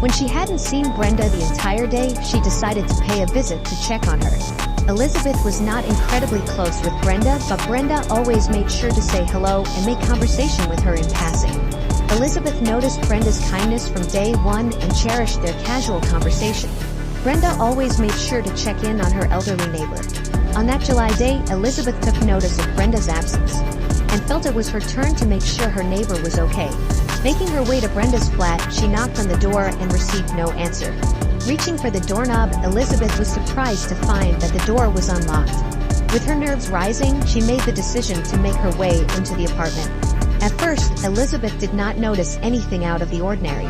[SPEAKER 1] When she hadn't seen Brenda the entire day, she decided to pay a visit to check on her. Elizabeth was not incredibly close with Brenda, but Brenda always made sure to say hello and make conversation with her in passing. Elizabeth noticed Brenda's kindness from day one and cherished their casual conversation. Brenda always made sure to check in on her elderly neighbor. On that July day, Elizabeth took notice of Brenda's absence and felt it was her turn to make sure her neighbor was okay. Making her way to Brenda's flat, she knocked on the door and received no answer. Reaching for the doorknob, Elizabeth was surprised to find that the door was unlocked. With her nerves rising, she made the decision to make her way into the apartment. At first, Elizabeth did not notice anything out of the ordinary.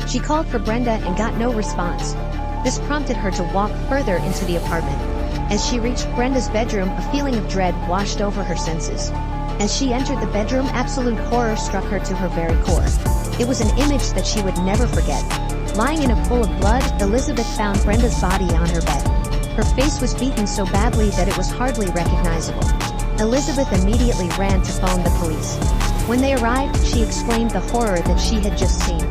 [SPEAKER 1] She called for Brenda and got no response. This prompted her to walk further into the apartment. As she reached Brenda's bedroom, a feeling of dread washed over her senses. As she entered the bedroom, absolute horror struck her to her very core. It was an image that she would never forget. Lying in a pool of blood, Elizabeth found Brenda's body on her bed. Her face was beaten so badly that it was hardly recognizable. Elizabeth immediately ran to phone the police. When they arrived, she explained the horror that she had just seen.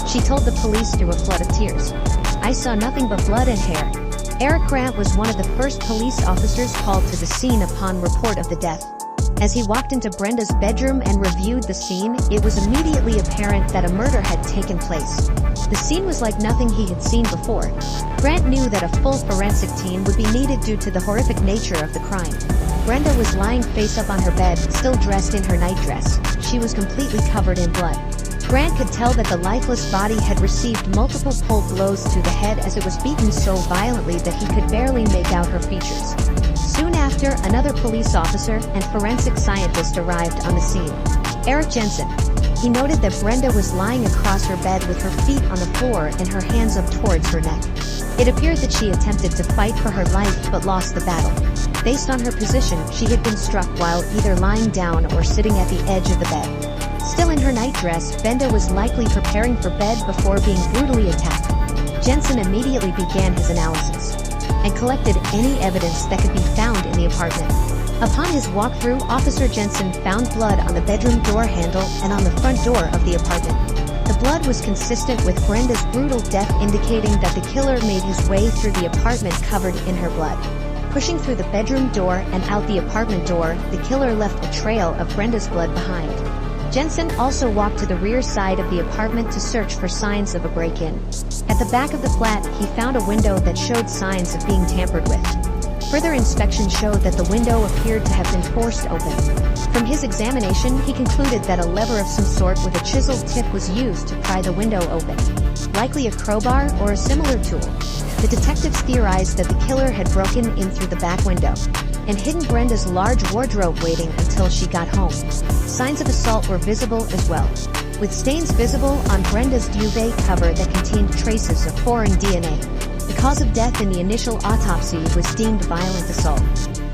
[SPEAKER 1] She told the police through a flood of tears, "I saw nothing but blood and hair." Eric Grant was one of the first police officers called to the scene upon report of the death. As he walked into Brenda's bedroom and reviewed the scene, it was immediately apparent that a murder had taken place. The scene was like nothing he had seen before. Grant knew that a full forensic team would be needed due to the horrific nature of the crime. Brenda was lying face up on her bed, still dressed in her nightdress. She was completely covered in blood. Grant could tell that the lifeless body had received multiple pole blows to the head as it was beaten so violently that he could barely make out her features. Soon after, another police officer and forensic scientist arrived on the scene. Eric Jensen. He noted that Brenda was lying across her bed with her feet on the floor and her hands up towards her neck. It appeared that she attempted to fight for her life but lost the battle. Based on her position, she had been struck while either lying down or sitting at the edge of the bed. Still in her nightdress, Brenda was likely preparing for bed before being brutally attacked. Jensen immediately began his analysis and collected any evidence that could be found in the apartment. Upon his walkthrough, Officer Jensen found blood on the bedroom door handle and on the front door of the apartment. The blood was consistent with Brenda's brutal death, indicating that the killer made his way through the apartment covered in her blood. Pushing through the bedroom door and out the apartment door, the killer left a trail of Brenda's blood behind. Jensen also walked to the rear side of the apartment to search for signs of a break-in. At the back of the flat, he found a window that showed signs of being tampered with. Further inspection showed that the window appeared to have been forced open. From his examination, he concluded that a lever of some sort with a chiseled tip was used to pry the window open. Likely a crowbar or a similar tool. The detectives theorized that the killer had broken in through the back window and hidden Brenda's large wardrobe, waiting until she got home. Signs of assault were visible as well, with stains visible on Brenda's duvet cover that contained traces of foreign DNA. The cause of death in the initial autopsy was deemed violent assault.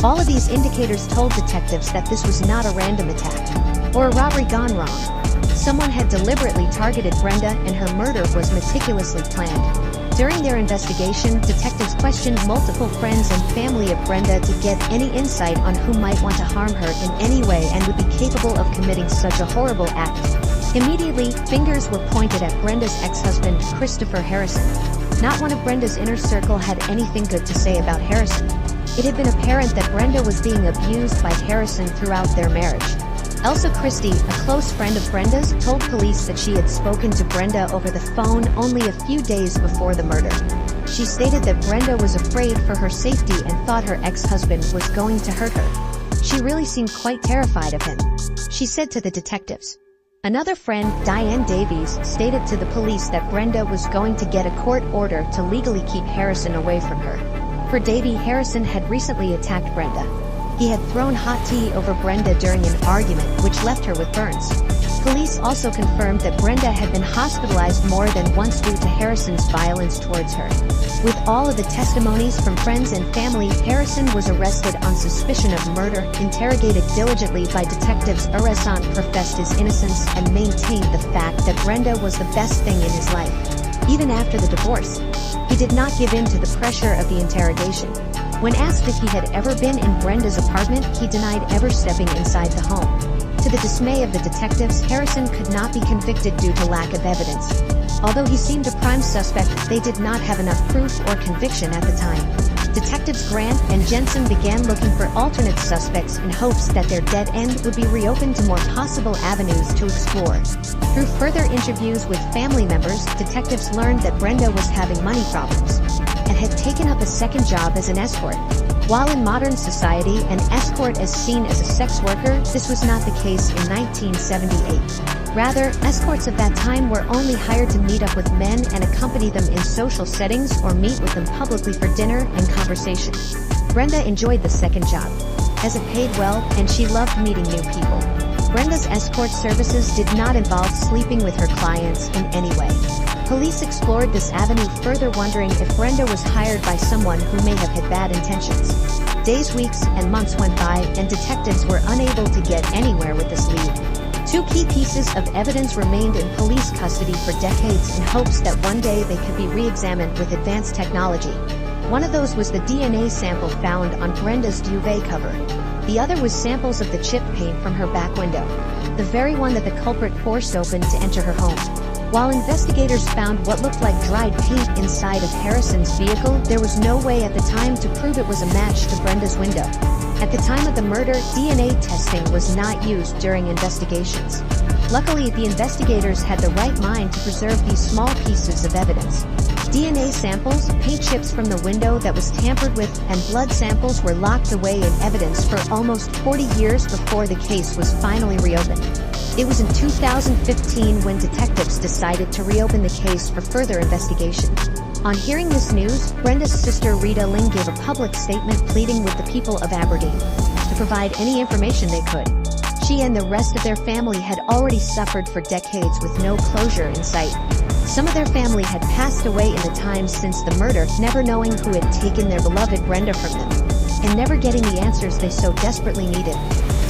[SPEAKER 1] All of these indicators told detectives that this was not a random attack or a robbery gone wrong. Someone had deliberately targeted Brenda, and her murder was meticulously planned. During their investigation, detectives questioned multiple friends and family of Brenda to get any insight on who might want to harm her in any way and would be capable of committing such a horrible act. Immediately, fingers were pointed at Brenda's ex-husband, Christopher Harrison. Not one of Brenda's inner circle had anything good to say about Harrison. It had been apparent that Brenda was being abused by Harrison throughout their marriage. Elsa Christie, a close friend of Brenda's, told police that she had spoken to Brenda over the phone only a few days before the murder. She stated that Brenda was afraid for her safety and thought her ex-husband was going to hurt her. She really seemed quite terrified of him, she said to the detectives. Another friend, Diane Davies, stated to the police that Brenda was going to get a court order to legally keep Harrison away from her. For Davy, Harrison had recently attacked Brenda. He had thrown hot tea over Brenda during an argument, which left her with burns. Police also confirmed that Brenda had been hospitalized more than once due to Harrison's violence towards her. With all of the testimonies from friends and family, Harrison was arrested on suspicion of murder. Interrogated diligently by detectives, Harrison professed his innocence and maintained the fact that Brenda was the best thing in his life. Even after the divorce, he did not give in to the pressure of the interrogation. When asked if he had ever been in Brenda's apartment, he denied ever stepping inside the home. To the dismay of the detectives, Harrison could not be convicted due to lack of evidence. Although he seemed a prime suspect, they did not have enough proof or conviction at the time. Detectives Grant and Jensen began looking for alternate suspects in hopes that their dead end would be reopened to more possible avenues to explore. Through further interviews with family members, detectives learned that Brenda was having money problems and had taken up a second job as an escort. While in modern society, an escort is seen as a sex worker, this was not the case in 1978. Rather, escorts of that time were only hired to meet up with men and accompany them in social settings or meet with them publicly for dinner and conversation. Brenda enjoyed the second job, as it paid well, and she loved meeting new people. Brenda's escort services did not involve sleeping with her clients in any way. Police explored this avenue further, wondering if Brenda was hired by someone who may have had bad intentions. Days, weeks, and months went by, and detectives were unable to get anywhere with this lead. Two key pieces of evidence remained in police custody for decades in hopes that one day they could be re-examined with advanced technology. One of those was the DNA sample found on Brenda's duvet cover. The other was samples of the chip paint from her back window, the very one that the culprit forced open to enter her home. While investigators found what looked like dried paint inside of Harrison's vehicle, there was no way at the time to prove it was a match to Brenda's window. At the time of the murder, DNA testing was not used during investigations. Luckily, the investigators had the right mind to preserve these small pieces of evidence. DNA samples, paint chips from the window that was tampered with, and blood samples were locked away in evidence for almost 40 years before the case was finally reopened. It was in 2015 when detectives decided to reopen the case for further investigation. On hearing this news, Brenda's sister Rita Ling gave a public statement pleading with the people of Aberdeen to provide any information they could. She and the rest of their family had already suffered for decades with no closure in sight. Some of their family had passed away in the time since the murder, never knowing who had taken their beloved Brenda from them, and never getting the answers they so desperately needed.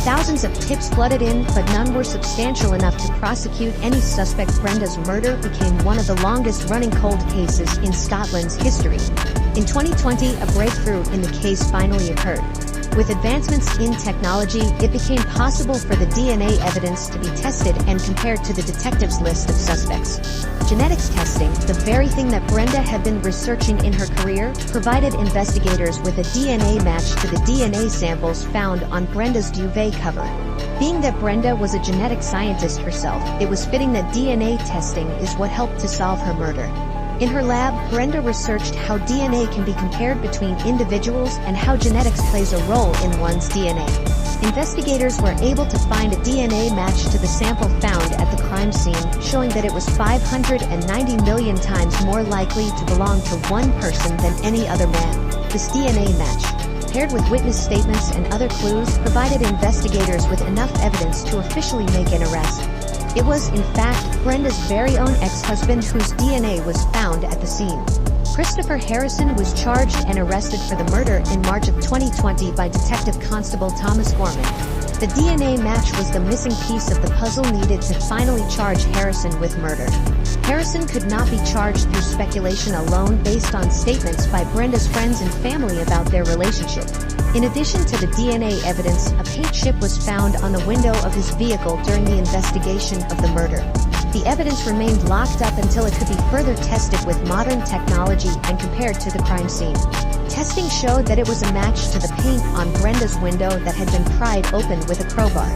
[SPEAKER 1] Thousands of tips flooded in, but none were substantial enough to prosecute any suspect. Brenda's murder became one of the longest-running cold cases in Scotland's history. In 2020, a breakthrough in the case finally occurred. With advancements in technology, it became possible for the DNA evidence to be tested and compared to the detective's list of suspects. Genetics testing, the very thing that Brenda had been researching in her career, provided investigators with a DNA match to the DNA samples found on Brenda's duvet cover. Being that Brenda was a genetic scientist herself, it was fitting that DNA testing is what helped to solve her murder. In her lab, Brenda researched how DNA can be compared between individuals and how genetics plays a role in one's DNA. Investigators were able to find a DNA match to the sample found at the crime scene, showing that it was 590 million times more likely to belong to one person than any other man. This DNA match, paired with witness statements and other clues, provided investigators with enough evidence to officially make an arrest. It was, in fact, Brenda's very own ex-husband whose DNA was found at the scene. Christopher Harrison was charged and arrested for the murder in March of 2020 by Detective Constable Thomas Gorman. The DNA match was the missing piece of the puzzle needed to finally charge Harrison with murder. Harrison could not be charged through speculation alone based on statements by Brenda's friends and family about their relationship. In addition to the DNA evidence, a paint chip was found on the window of his vehicle during the investigation of the murder. The evidence remained locked up until it could be further tested with modern technology and compared to the crime scene. Testing showed that it was a match to the paint on Brenda's window that had been pried open with a crowbar.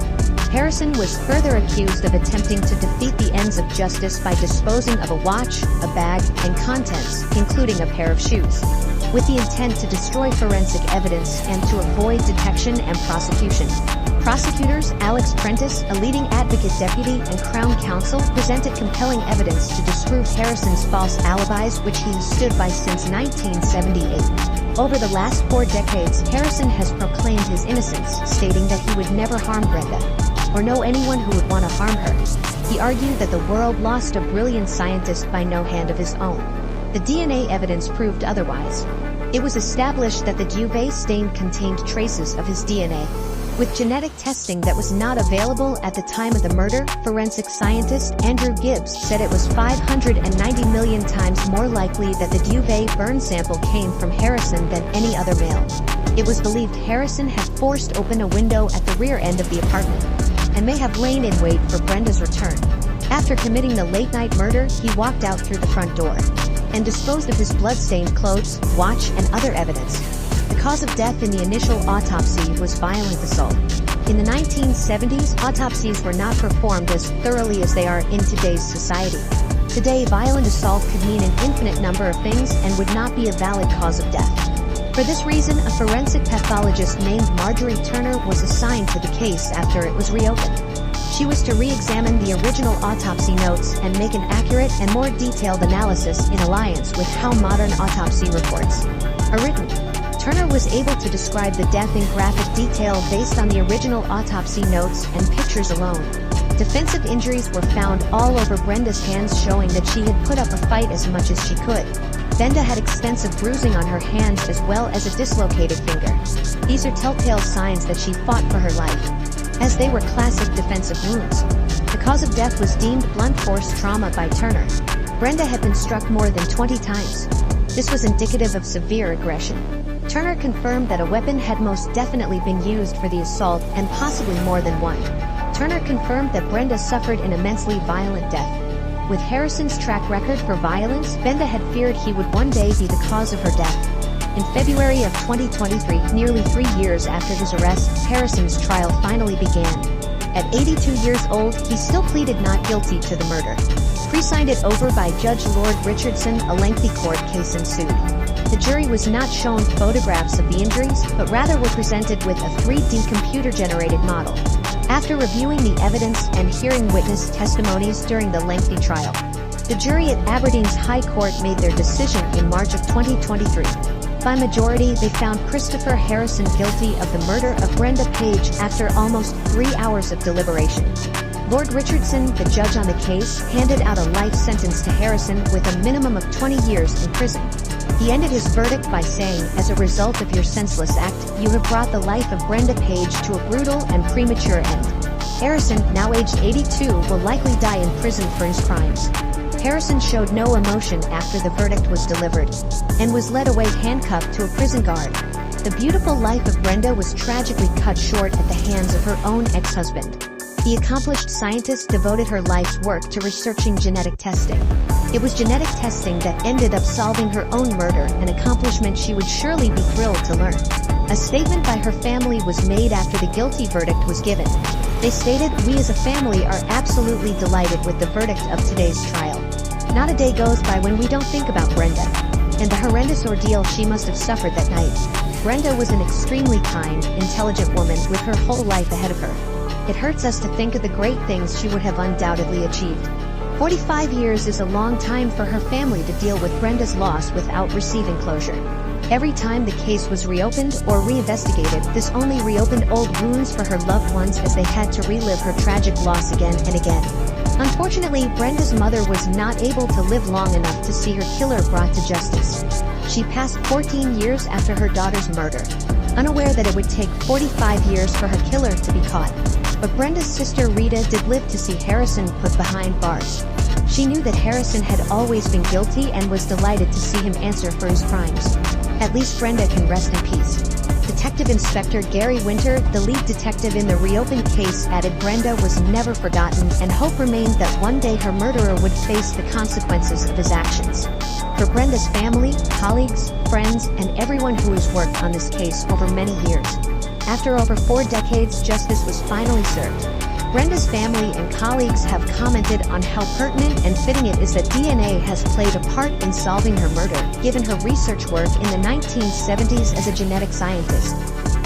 [SPEAKER 1] Harrison was further accused of attempting to defeat the ends of justice by disposing of a watch, a bag, and contents, including a pair of shoes, with the intent to destroy forensic evidence and to avoid detection and prosecution. Prosecutors, Alex Prentice, a leading advocate deputy, and Crown Counsel, presented compelling evidence to disprove Harrison's false alibis, which he has stood by since 1978. Over the last 4 decades, Harrison has proclaimed his innocence, stating that he would never harm Brenda, or know anyone who would want to harm her. He argued that the world lost a brilliant scientist by no hand of his own. The DNA evidence proved otherwise. It was established that the duvet stain contained traces of his DNA. With genetic testing that was not available at the time of the murder, forensic scientist Andrew Gibbs said it was 590 million times more likely that the duvet burn sample came from Harrison than any other male. It was believed Harrison had forced open a window at the rear end of the apartment, and may have lain in wait for Brenda's return. After committing the late-night murder, he walked out through the front door and disposed of his blood-stained clothes, watch, and other evidence. The cause of death in the initial autopsy was violent assault. In the 1970s, autopsies were not performed as thoroughly as they are in today's society. Today, violent assault could mean an infinite number of things and would not be a valid cause of death. For this reason, a forensic pathologist named Marjorie Turner was assigned to the case after it was reopened. She was to re-examine the original autopsy notes and make an accurate and more detailed analysis in alliance with how modern autopsy reports are written. Turner was able to describe the death in graphic detail based on the original autopsy notes and pictures alone. Defensive injuries were found all over Brenda's hands, showing that she had put up a fight as much as she could. Brenda had extensive bruising on her hands as well as a dislocated finger. These are telltale signs that she fought for her life, as they were classic defensive wounds. The cause of death was deemed blunt force trauma by Turner. Brenda had been struck more than 20 times. This was indicative of severe aggression. Turner confirmed that a weapon had most definitely been used for the assault, and possibly more than one. Turner confirmed that Brenda suffered an immensely violent death. With Harrison's track record for violence, Brenda had feared he would one day be the cause of her death. In February of 2023, nearly 3 years after his arrest, Harrison's trial finally began. At 82 years old, he still pleaded not guilty to the murder. Presided over by Judge Lord Richardson, a lengthy court case ensued. The jury was not shown photographs of the injuries, but rather were presented with a 3D computer-generated model. After reviewing the evidence and hearing witness testimonies during the lengthy trial, the jury at Aberdeen's High Court made their decision in March of 2023. By majority, they found Christopher Harrison guilty of the murder of Brenda Page after almost 3 hours of deliberation. Lord Richardson, the judge on the case, handed out a life sentence to Harrison with a minimum of 20 years in prison. He ended his verdict by saying, "As a result of your senseless act, you have brought the life of Brenda Page to a brutal and premature end." Harrison, now aged 82, will likely die in prison for his crimes. Harrison showed no emotion after the verdict was delivered, and was led away handcuffed to a prison guard. The beautiful life of Brenda was tragically cut short at the hands of her own ex-husband. The accomplished scientist devoted her life's work to researching genetic testing. It was genetic testing that ended up solving her own murder, an accomplishment she would surely be thrilled to learn. A statement by her family was made after the guilty verdict was given. They stated, "We as a family are absolutely delighted with the verdict of today's trial. Not a day goes by when we don't think about Brenda and the horrendous ordeal she must have suffered that night." Brenda was an extremely kind, intelligent woman with her whole life ahead of her. It hurts us to think of the great things she would have undoubtedly achieved. 45 years is a long time for her family to deal with Brenda's loss without receiving closure. Every time the case was reopened or reinvestigated, this only reopened old wounds for her loved ones as they had to relive her tragic loss again and again. Unfortunately, Brenda's mother was not able to live long enough to see her killer brought to justice. She passed 14 years after her daughter's murder, unaware that it would take 45 years for her killer to be caught. But Brenda's sister Rita did live to see Harrison put behind bars. She knew that Harrison had always been guilty and was delighted to see him answer for his crimes. At least Brenda can rest in peace. Detective Inspector Gary Winter, the lead detective in the reopened case, added Brenda was never forgotten and hope remained that one day her murderer would face the consequences of his actions. For Brenda's family, colleagues, friends, and everyone who has worked on this case over many years, after over 4 decades, justice was finally served. Brenda's family and colleagues have commented on how pertinent and fitting it is that DNA has played a part in solving her murder, given her research work in the 1970s as a genetic scientist.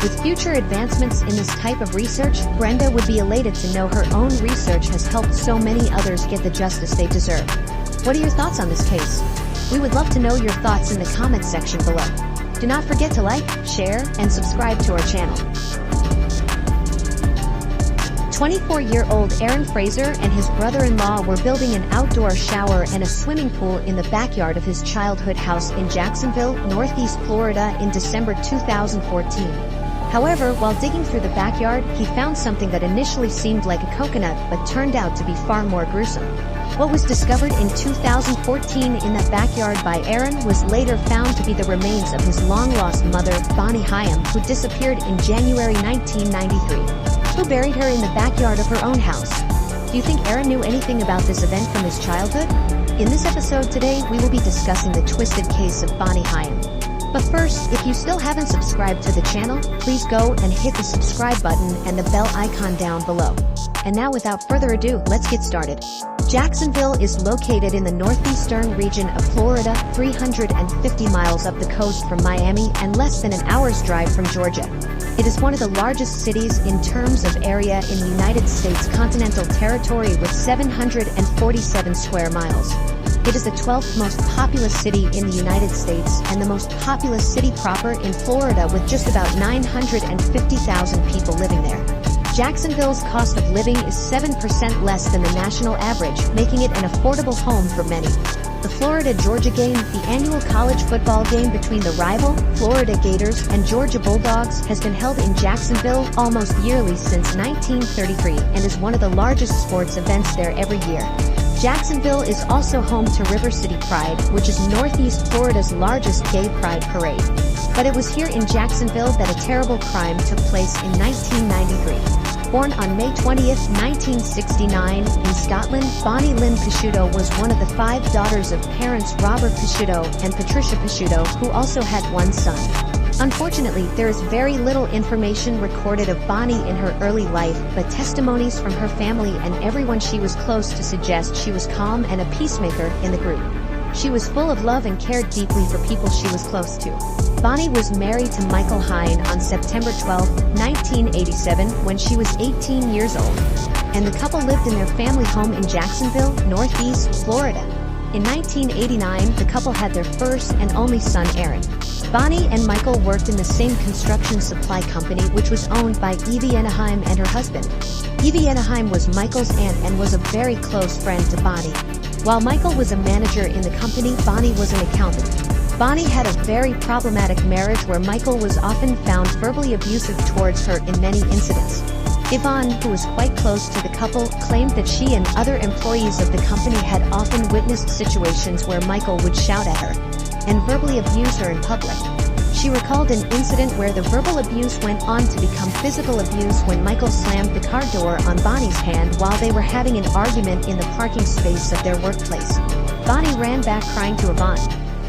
[SPEAKER 1] With future advancements in this type of research, Brenda would be elated to know her own research has helped so many others get the justice they deserve. What are your thoughts on this case? We would love to know your thoughts in the comments section below. Do not forget to like, share, and subscribe to our channel. 24-year-old Aaron Fraser and his brother-in-law were building an outdoor shower and a swimming pool in the backyard of his childhood house in Jacksonville, Northeast Florida in December 2014. However, while digging through the backyard, he found something that initially seemed like a coconut but turned out to be far more gruesome. What was discovered in 2014 in that backyard by Aaron was later found to be the remains of his long-lost mother, Bonnie Hyam, who disappeared in January 1993. Who buried her in the backyard of her own house? Do you think Aaron knew anything about this event from his childhood? In this episode today, we will be discussing the twisted case of Bonnie Hyam. But first, if you still haven't subscribed to the channel, please go and hit the subscribe button and the bell icon down below. And now without further ado, let's get started. Jacksonville is located in the northeastern region of Florida, 350 miles up the coast from Miami and less than an hour's drive from Georgia. It is one of the largest cities in terms of area in the United States continental territory with 747 square miles. It is the 12th most populous city in the United States and the most populous city proper in Florida with just about 950,000 people living there. Jacksonville's cost of living is 7% less than the national average, making it an affordable home for many. The Florida-Georgia game, the annual college football game between the rival, Florida Gators, and Georgia Bulldogs, has been held in Jacksonville almost yearly since 1933 and is one of the largest sports events there every year. Jacksonville is also home to River City Pride, which is Northeast Florida's largest gay pride parade. But it was here in Jacksonville that a terrible crime took place in 1993. Born on May 20, 1969, in Scotland, Bonnie Lynn Picciuto was one of the 5 daughters of parents Robert Picciuto and Patricia Picciuto, who also had one son. Unfortunately, there is very little information recorded of Bonnie in her early life, but testimonies from her family and everyone she was close to suggest she was calm and a peacemaker in the group. She was full of love and cared deeply for people she was close to. Bonnie was married to Michael Hine on September 12, 1987, when she was 18 years old, and the couple lived in their family home in Jacksonville, Northeast Florida. In 1989, the couple had their first and only son, Aaron. Bonnie and Michael worked in the same construction supply company, which was owned by Evie Anaheim and her husband. Evie Anaheim was Michael's aunt and was a very close friend to Bonnie. While Michael was a manager in the company, Bonnie was an accountant. Bonnie had a very problematic marriage where Michael was often found verbally abusive towards her in many incidents. Yvonne, who was quite close to the couple, claimed that she and other employees of the company had often witnessed situations where Michael would shout at her and verbally abuse her in public. She recalled an incident where the verbal abuse went on to become physical abuse when Michael slammed the car door on Bonnie's hand while they were having an argument in the parking space of their workplace. Bonnie ran back crying to Yvonne.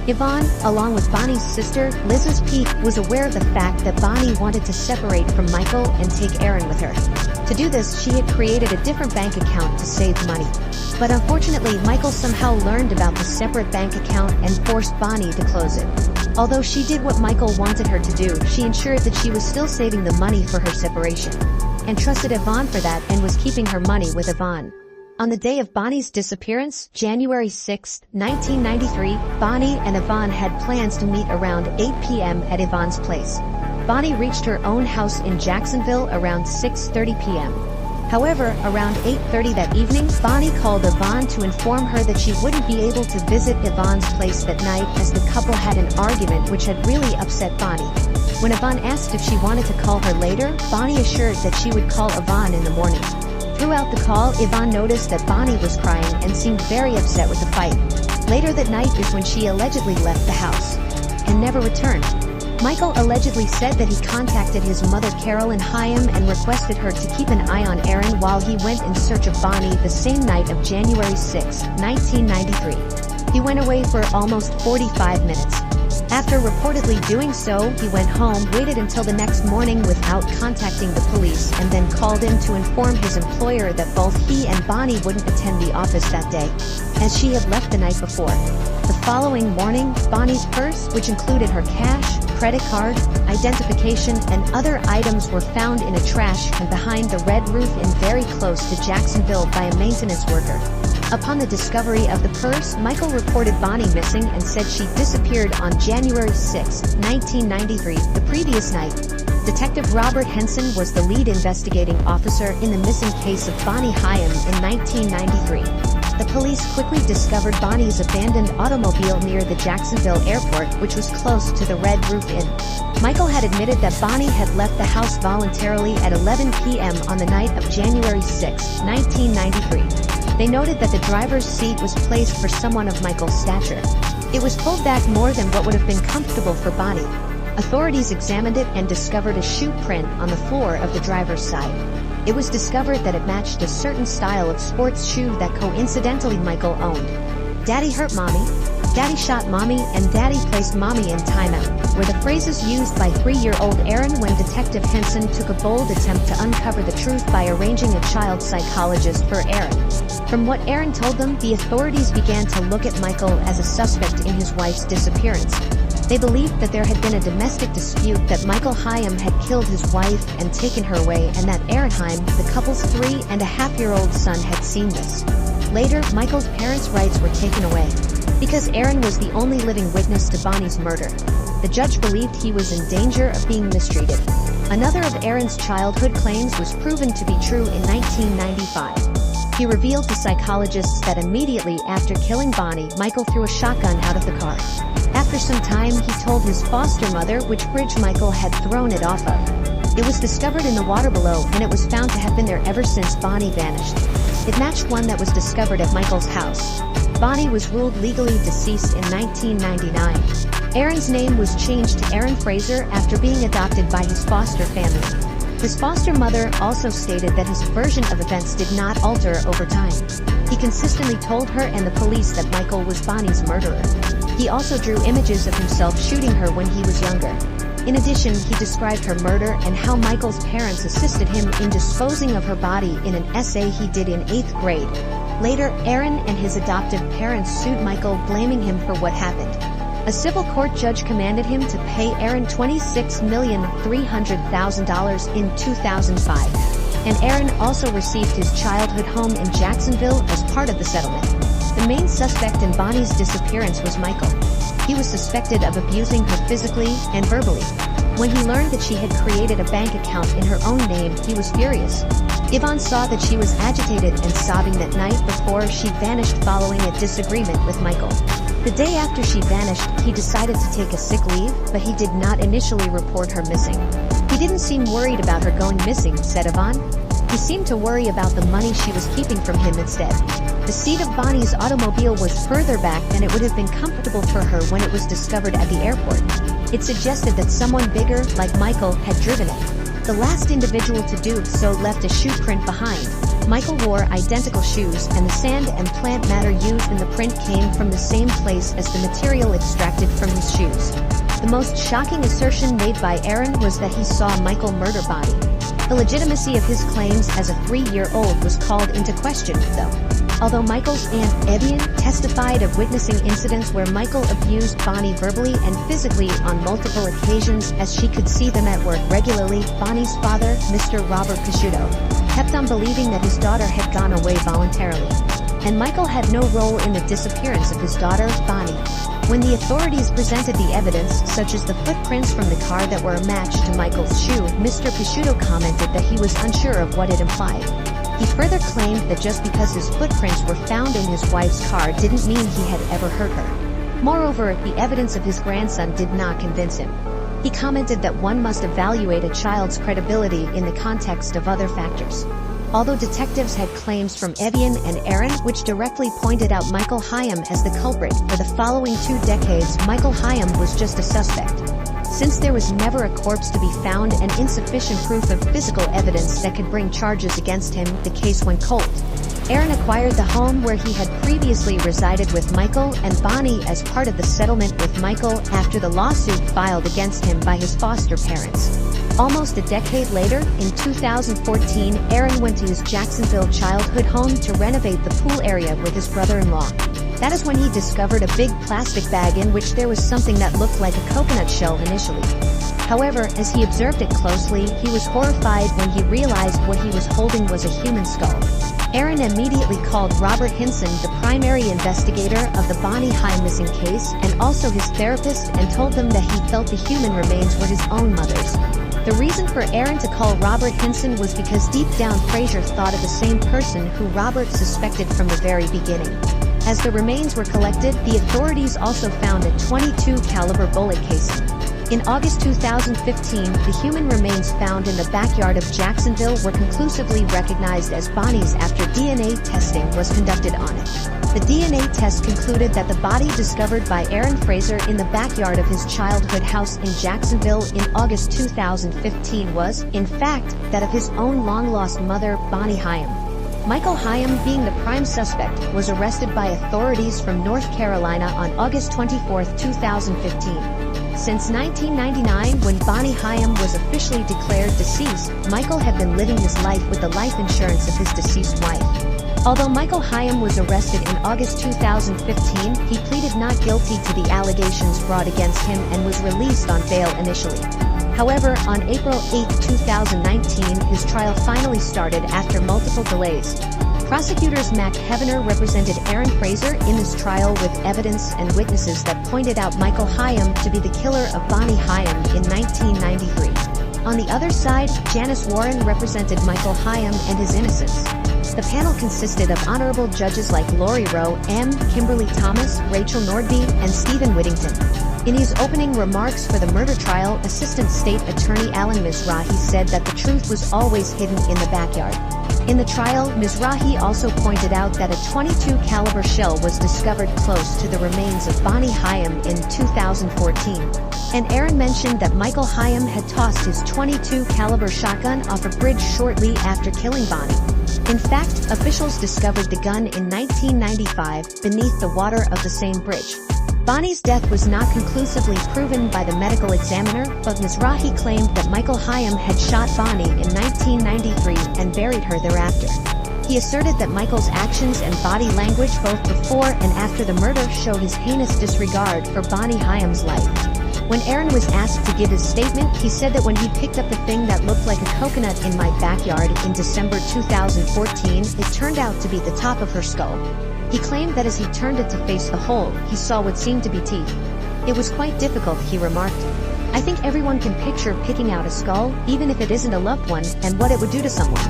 [SPEAKER 1] Yvonne, along with Bonnie's sister, Liz's Pete, was aware of the fact that Bonnie wanted to separate from Michael and take Aaron with her. To do this, she had created a different bank account to save money. But unfortunately, Michael somehow learned about the separate bank account and forced Bonnie to close it. Although she did what Michael wanted her to do, she ensured that she was still saving the money for her separation. And trusted Yvonne for that and was keeping her money with Yvonne. On the day of Bonnie's disappearance, January 6, 1993, Bonnie and Yvonne had plans to meet around 8 p.m. at Yvonne's place. Bonnie reached her own house in Jacksonville around 6:30 p.m. However, around 8:30 that evening, Bonnie called Yvonne to inform her that she wouldn't be able to visit Yvonne's place that night as the couple had an argument which had really upset Bonnie. When Yvonne asked if she wanted to call her later, Bonnie assured that she would call Yvonne in the morning. Throughout the call, Yvonne noticed that Bonnie was crying and seemed very upset with the fight. Later that night is when she allegedly left the house and never returned. Michael allegedly said that he contacted his mother Carolyn Hyam and requested her to keep an eye on Aaron while he went in search of Bonnie the same night of January 6, 1993. He went away for almost 45 minutes. After reportedly doing so, he went home, waited until the next morning without contacting the police, and then called in to inform his employer that both he and Bonnie wouldn't attend the office that day, as she had left the night before. The following morning, Bonnie's purse, which included her cash, credit card, identification, and other items were found in a trash can behind the red roof in very close to Jacksonville by a maintenance worker. Upon the discovery of the purse, Michael reported Bonnie missing and said she disappeared on January 6, 1993, the previous night. Detective Robert Henson was the lead investigating officer in the missing case of Bonnie Hyam in 1993. The police quickly discovered Bonnie's abandoned automobile near the Jacksonville airport, which was close to the Red Roof Inn. Michael had admitted that Bonnie had left the house voluntarily at 11 p.m. on the night of January 6, 1993. They noted that the driver's seat was placed for someone of Michael's stature. It was pulled back more than what would have been comfortable for Bonnie. Authorities examined it and discovered a shoe print on the floor of the driver's side. It was discovered that it matched a certain style of sports shoe that coincidentally Michael owned. "Daddy hurt Mommy," "Daddy shot Mommy," and "Daddy placed Mommy in timeout" were the phrases used by 3-year-old Aaron when Detective Henson took a bold attempt to uncover the truth by arranging a child psychologist for Aaron. From what Aaron told them, the authorities began to look at Michael as a suspect in his wife's disappearance. They believed that there had been a domestic dispute, that Michael Hyam had killed his wife and taken her away, and that Aaron Hyam, the couple's 3.5-year-old son, had seen this. Later, Michael's parents' rights were taken away. Because Aaron was the only living witness to Bonnie's murder, the judge believed he was in danger of being mistreated. Another of Aaron's childhood claims was proven to be true in 1995. He revealed to psychologists that immediately after killing Bonnie, Michael threw a shotgun out of the car. After some time, he told his foster mother which bridge Michael had thrown it off of. It was discovered in the water below, and it was found to have been there ever since Bonnie vanished. It matched one that was discovered at Michael's house. Bonnie was ruled legally deceased in 1999. Aaron's name was changed to Aaron Fraser after being adopted by his foster family. His foster mother also stated that his version of events did not alter over time. He consistently told her and the police that Michael was Bonnie's murderer. He also drew images of himself shooting her when he was younger. In addition, he described her murder and how Michael's parents assisted him in disposing of her body in an essay he did in 8th grade. Later, Aaron and his adoptive parents sued Michael, blaming him for what happened. A civil court judge commanded him to pay Aaron $26,300,000 in 2005. And Aaron also received his childhood home in Jacksonville as part of the settlement. The main suspect in Bonnie's disappearance was Michael. He was suspected of abusing her physically and verbally. When he learned that she had created a bank account in her own name, he was furious. Yvonne saw that she was agitated and sobbing that night before she vanished following a disagreement with Michael. The day after she vanished, he decided to take a sick leave, but he did not initially report her missing. He didn't seem worried about her going missing, said Yvonne. He seemed to worry about the money she was keeping from him instead. The seat of Bonnie's automobile was further back than it would have been comfortable for her when it was discovered at the airport. It suggested that someone bigger, like Michael, had driven it. The last individual to do so left a shoe print behind. Michael wore identical shoes, and the sand and plant matter used in the print came from the same place as the material extracted from his shoes. The most shocking assertion made by Aaron was that he saw Michael murder Bonnie. The legitimacy of his claims as a 3-year-old was called into question, though. Although Michael's aunt, Evian, testified of witnessing incidents where Michael abused Bonnie verbally and physically on multiple occasions as she could see them at work regularly, Bonnie's father, Mr. Robert Pisciuto, kept on believing that his daughter had gone away voluntarily. And Michael had no role in the disappearance of his daughter, Bonnie. When the authorities presented the evidence, such as the footprints from the car that were a match to Michael's shoe, Mr. Pisciuto commented that he was unsure of what it implied. He further claimed that just because his footprints were found in his wife's car didn't mean he had ever hurt her. Moreover, the evidence of his grandson did not convince him. He commented that one must evaluate a child's credibility in the context of other factors. Although detectives had claims from Evian and Aaron which directly pointed out Michael Hyam as the culprit, for the following 2 decades Michael Hyam was just a suspect. Since there was never a corpse to be found and insufficient proof of physical evidence that could bring charges against him, the case went cold. Aaron acquired the home where he had previously resided with Michael and Bonnie as part of the settlement with Michael after the lawsuit filed against him by his foster parents. Almost a decade later, in 2014, Aaron went to his Jacksonville childhood home to renovate the pool area with his brother-in-law. That is when he discovered a big plastic bag in which there was something that looked like a coconut shell initially. However, as he observed it closely, he was horrified when he realized what he was holding was a human skull. Aaron immediately called Robert Hinson, the primary investigator of the Bonnie Hyam missing case, and also his therapist, and told them that he felt the human remains were his own mother's. The reason for Aaron to call Robert Hinson was because deep down Fraser thought of the same person who Robert suspected from the very beginning. As the remains were collected, the authorities also found a .22 caliber bullet casing. In August 2015, the human remains found in the backyard of Jacksonville were conclusively recognized as Bonnie's after DNA testing was conducted on it. The DNA test concluded that the body discovered by Aaron Fraser in the backyard of his childhood house in Jacksonville in August 2015 was, in fact, that of his own long-lost mother, Bonnie Hyam. Michael Hyam, being the prime suspect, was arrested by authorities from North Carolina on August 24, 2015. Since 1999, when Bonnie Hyam was officially declared deceased, Michael had been living his life with the life insurance of his deceased wife. Although Michael Hyam was arrested in August 2015, he pleaded not guilty to the allegations brought against him and was released on bail initially. However, on April 8, 2019, his trial finally started after multiple delays. Prosecutors Mac Hevener represented Aaron Fraser in this trial with evidence and witnesses that pointed out Michael Hyam to be the killer of Bonnie Hyam in 1993. On the other side, Janice Warren represented Michael Hyam and his innocence. The panel consisted of honorable judges like Lori Rowe, M. Kimberly Thomas, Rachel Nordby, and Stephen Whittington. In his opening remarks for the murder trial, Assistant State Attorney Alan Mizrahi said that the truth was always hidden in the backyard. In the trial, Mizrahi also pointed out that a .22 caliber shell was discovered close to the remains of Bonnie Hyam in 2014. And Aaron mentioned that Michael Hyam had tossed his .22 caliber shotgun off a bridge shortly after killing Bonnie. In fact, officials discovered the gun in 1995 beneath the water of the same bridge. Bonnie's death was not conclusively proven by the medical examiner, but Mizrahi claimed that Michael Hyam had shot Bonnie in 1993 and buried her thereafter. He asserted that Michael's actions and body language both before and after the murder show his heinous disregard for Bonnie Hyam's life. When Aaron was asked to give his statement, he said that when he picked up the thing that looked like a coconut in my backyard in December 2014, it turned out to be the top of her skull. He claimed that as he turned it to face the hole, he saw what seemed to be teeth. It was quite difficult, he remarked. I think everyone can picture picking out a skull, even if it isn't a loved one, and what it would do to someone.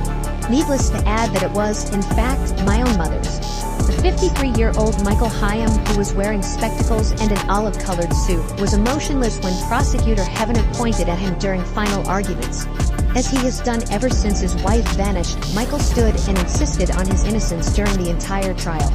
[SPEAKER 1] Needless to add that it was, in fact, my own mother's. The 53-year-old Michael Hyam, who was wearing spectacles and an olive-colored suit, was emotionless when prosecutor Hevener pointed at him during final arguments. As he has done ever since his wife vanished, Michael stood and insisted on his innocence during the entire trial.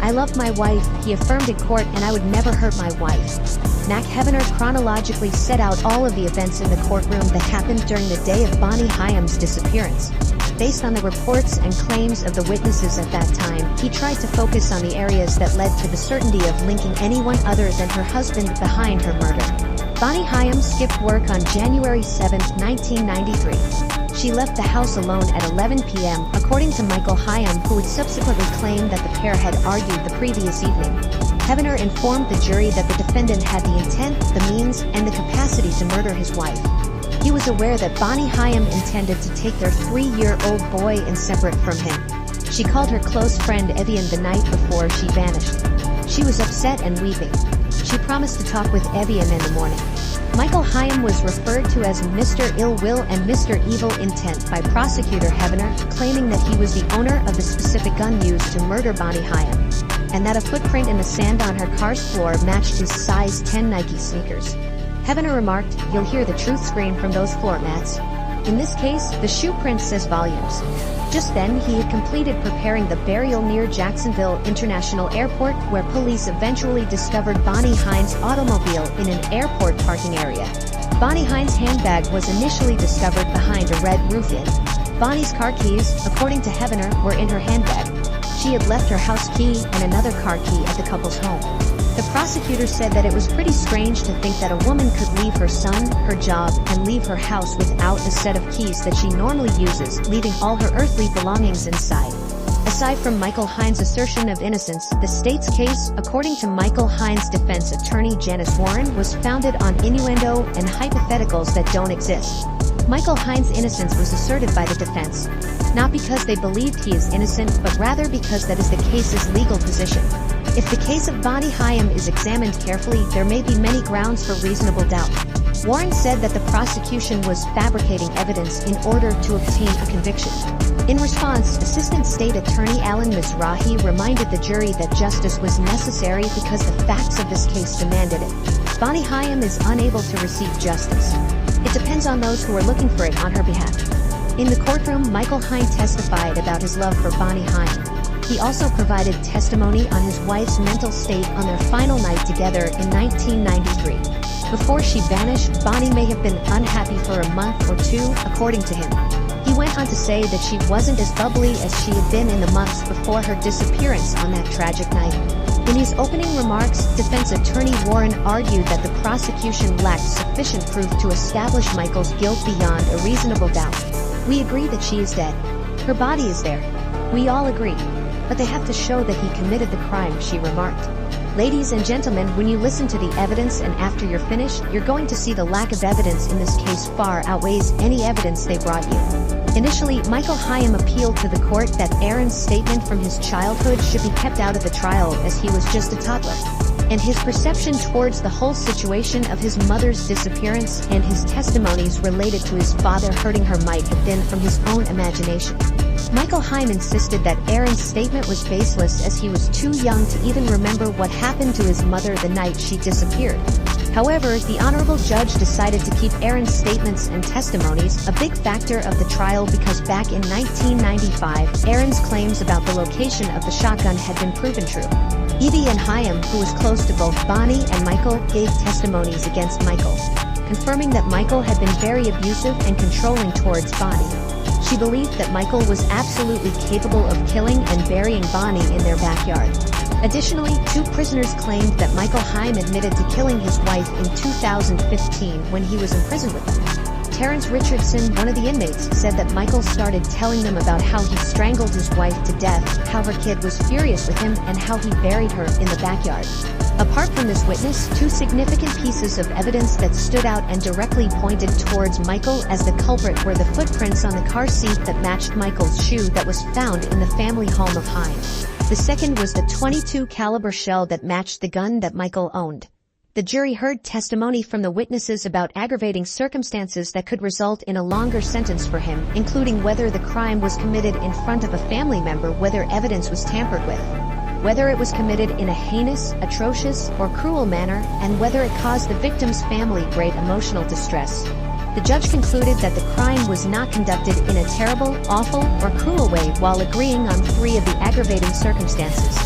[SPEAKER 1] "I love my wife," he affirmed in court, "and I would never hurt my wife." Mac Heavener chronologically set out all of the events in the courtroom that happened during the day of Bonnie Hyam's disappearance. Based on the reports and claims of the witnesses at that time, he tried to focus on the areas that led to the certainty of linking anyone other than her husband behind her murder. Bonnie Hyam skipped work on January 7, 1993. She left the house alone at 11 p.m., according to Michael Hyam, who would subsequently claim that the pair had argued the previous evening. Heavener informed the jury that the defendant had the intent, the means, and the capacity to murder his wife. He was aware that Bonnie Hyam intended to take their 3-year-old boy in separate from him. She called her close friend Evian the night before she vanished. She was upset and weeping. She promised to talk with Evian in the morning. Michael Hyam was referred to as Mr. Ill Will and Mr. Evil Intent by prosecutor Heavener, claiming that he was the owner of the specific gun used to murder Bonnie Hyam, and that a footprint in the sand on her car's floor matched his size 10 Nike sneakers. Heavener remarked, "You'll hear the truth scream from those floor mats." In this case, the shoe print says volumes. Just then, he had completed preparing the burial near Jacksonville International Airport, where police eventually discovered Bonnie Hines' automobile in an airport parking area. Bonnie Hines' handbag was initially discovered behind a red roof inn. Bonnie's car keys, according to Heavener, were in her handbag. She had left her house key and another car key at the couple's home. The prosecutor said that it was pretty strange to think that a woman could leave her son, her job, and leave her house without a set of keys that she normally uses, leaving all her earthly belongings inside. Aside from Michael Hines' assertion of innocence, the state's case, according to Michael Hines' defense attorney Janice Warren, was founded on innuendo and hypotheticals that don't exist. Michael Hines' innocence was asserted by the defense, not because they believed he is innocent, but rather because that is the case's legal position. If the case of Bonnie Hyam is examined carefully, there may be many grounds for reasonable doubt. Warren said that the prosecution was fabricating evidence in order to obtain a conviction. In response, Assistant State Attorney Alan Mizrahi reminded the jury that justice was necessary because the facts of this case demanded it. Bonnie Hyam is unable to receive justice. It depends on those who are looking for it on her behalf. In the courtroom, Michael Hyam testified about his love for Bonnie Hyam. He also provided testimony on his wife's mental state on their final night together in 1993. Before she vanished, Bonnie may have been unhappy for a month or two, according to him. He went on to say that she wasn't as bubbly as she had been in the months before her disappearance on that tragic night. In his opening remarks, defense attorney Warren argued that the prosecution lacked sufficient proof to establish Michael's guilt beyond a reasonable doubt. "We agree that she is dead. Her body is there. We all agree. But they have to show that he committed the crime," she remarked. Ladies and gentlemen, when you listen to the evidence and after you're finished, you're going to see the lack of evidence in this case far outweighs any evidence they brought you. Initially, Michael Hyam appealed to the court that Aaron's statement from his childhood should be kept out of the trial as he was just a toddler, and his perception towards the whole situation of his mother's disappearance and his testimonies related to his father hurting her might have been from his own imagination. Michael Hyam insisted that Aaron's statement was baseless as he was too young to even remember what happened to his mother the night she disappeared. However, the honorable judge decided to keep Aaron's statements and testimonies, a big factor of the trial because back in 1995, Aaron's claims about the location of the shotgun had been proven true. Evie and Hyam, who was close to both Bonnie and Michael, gave testimonies against Michael, confirming that Michael had been very abusive and controlling towards Bonnie. She believed that Michael was absolutely capable of killing and burying Bonnie in their backyard. Additionally, 2 prisoners claimed that Michael Hyam admitted to killing his wife in 2015 when he was in prison with them. Terrence Richardson, one of the inmates, said that Michael started telling them about how he strangled his wife to death, how her kid was furious with him, and how he buried her in the backyard. Apart from this witness, 2 significant pieces of evidence that stood out and directly pointed towards Michael as the culprit were the footprints on the car seat that matched Michael's shoe that was found in the family home of Hyam. The second was the .22 caliber shell that matched the gun that Michael owned. The jury heard testimony from the witnesses about aggravating circumstances that could result in a longer sentence for him, including whether the crime was committed in front of a family member, whether evidence was tampered with, whether it was committed in a heinous, atrocious, or cruel manner, and whether it caused the victim's family great emotional distress. The judge concluded that the crime was not conducted in a terrible, awful, or cruel way while agreeing on 3 of the aggravating circumstances.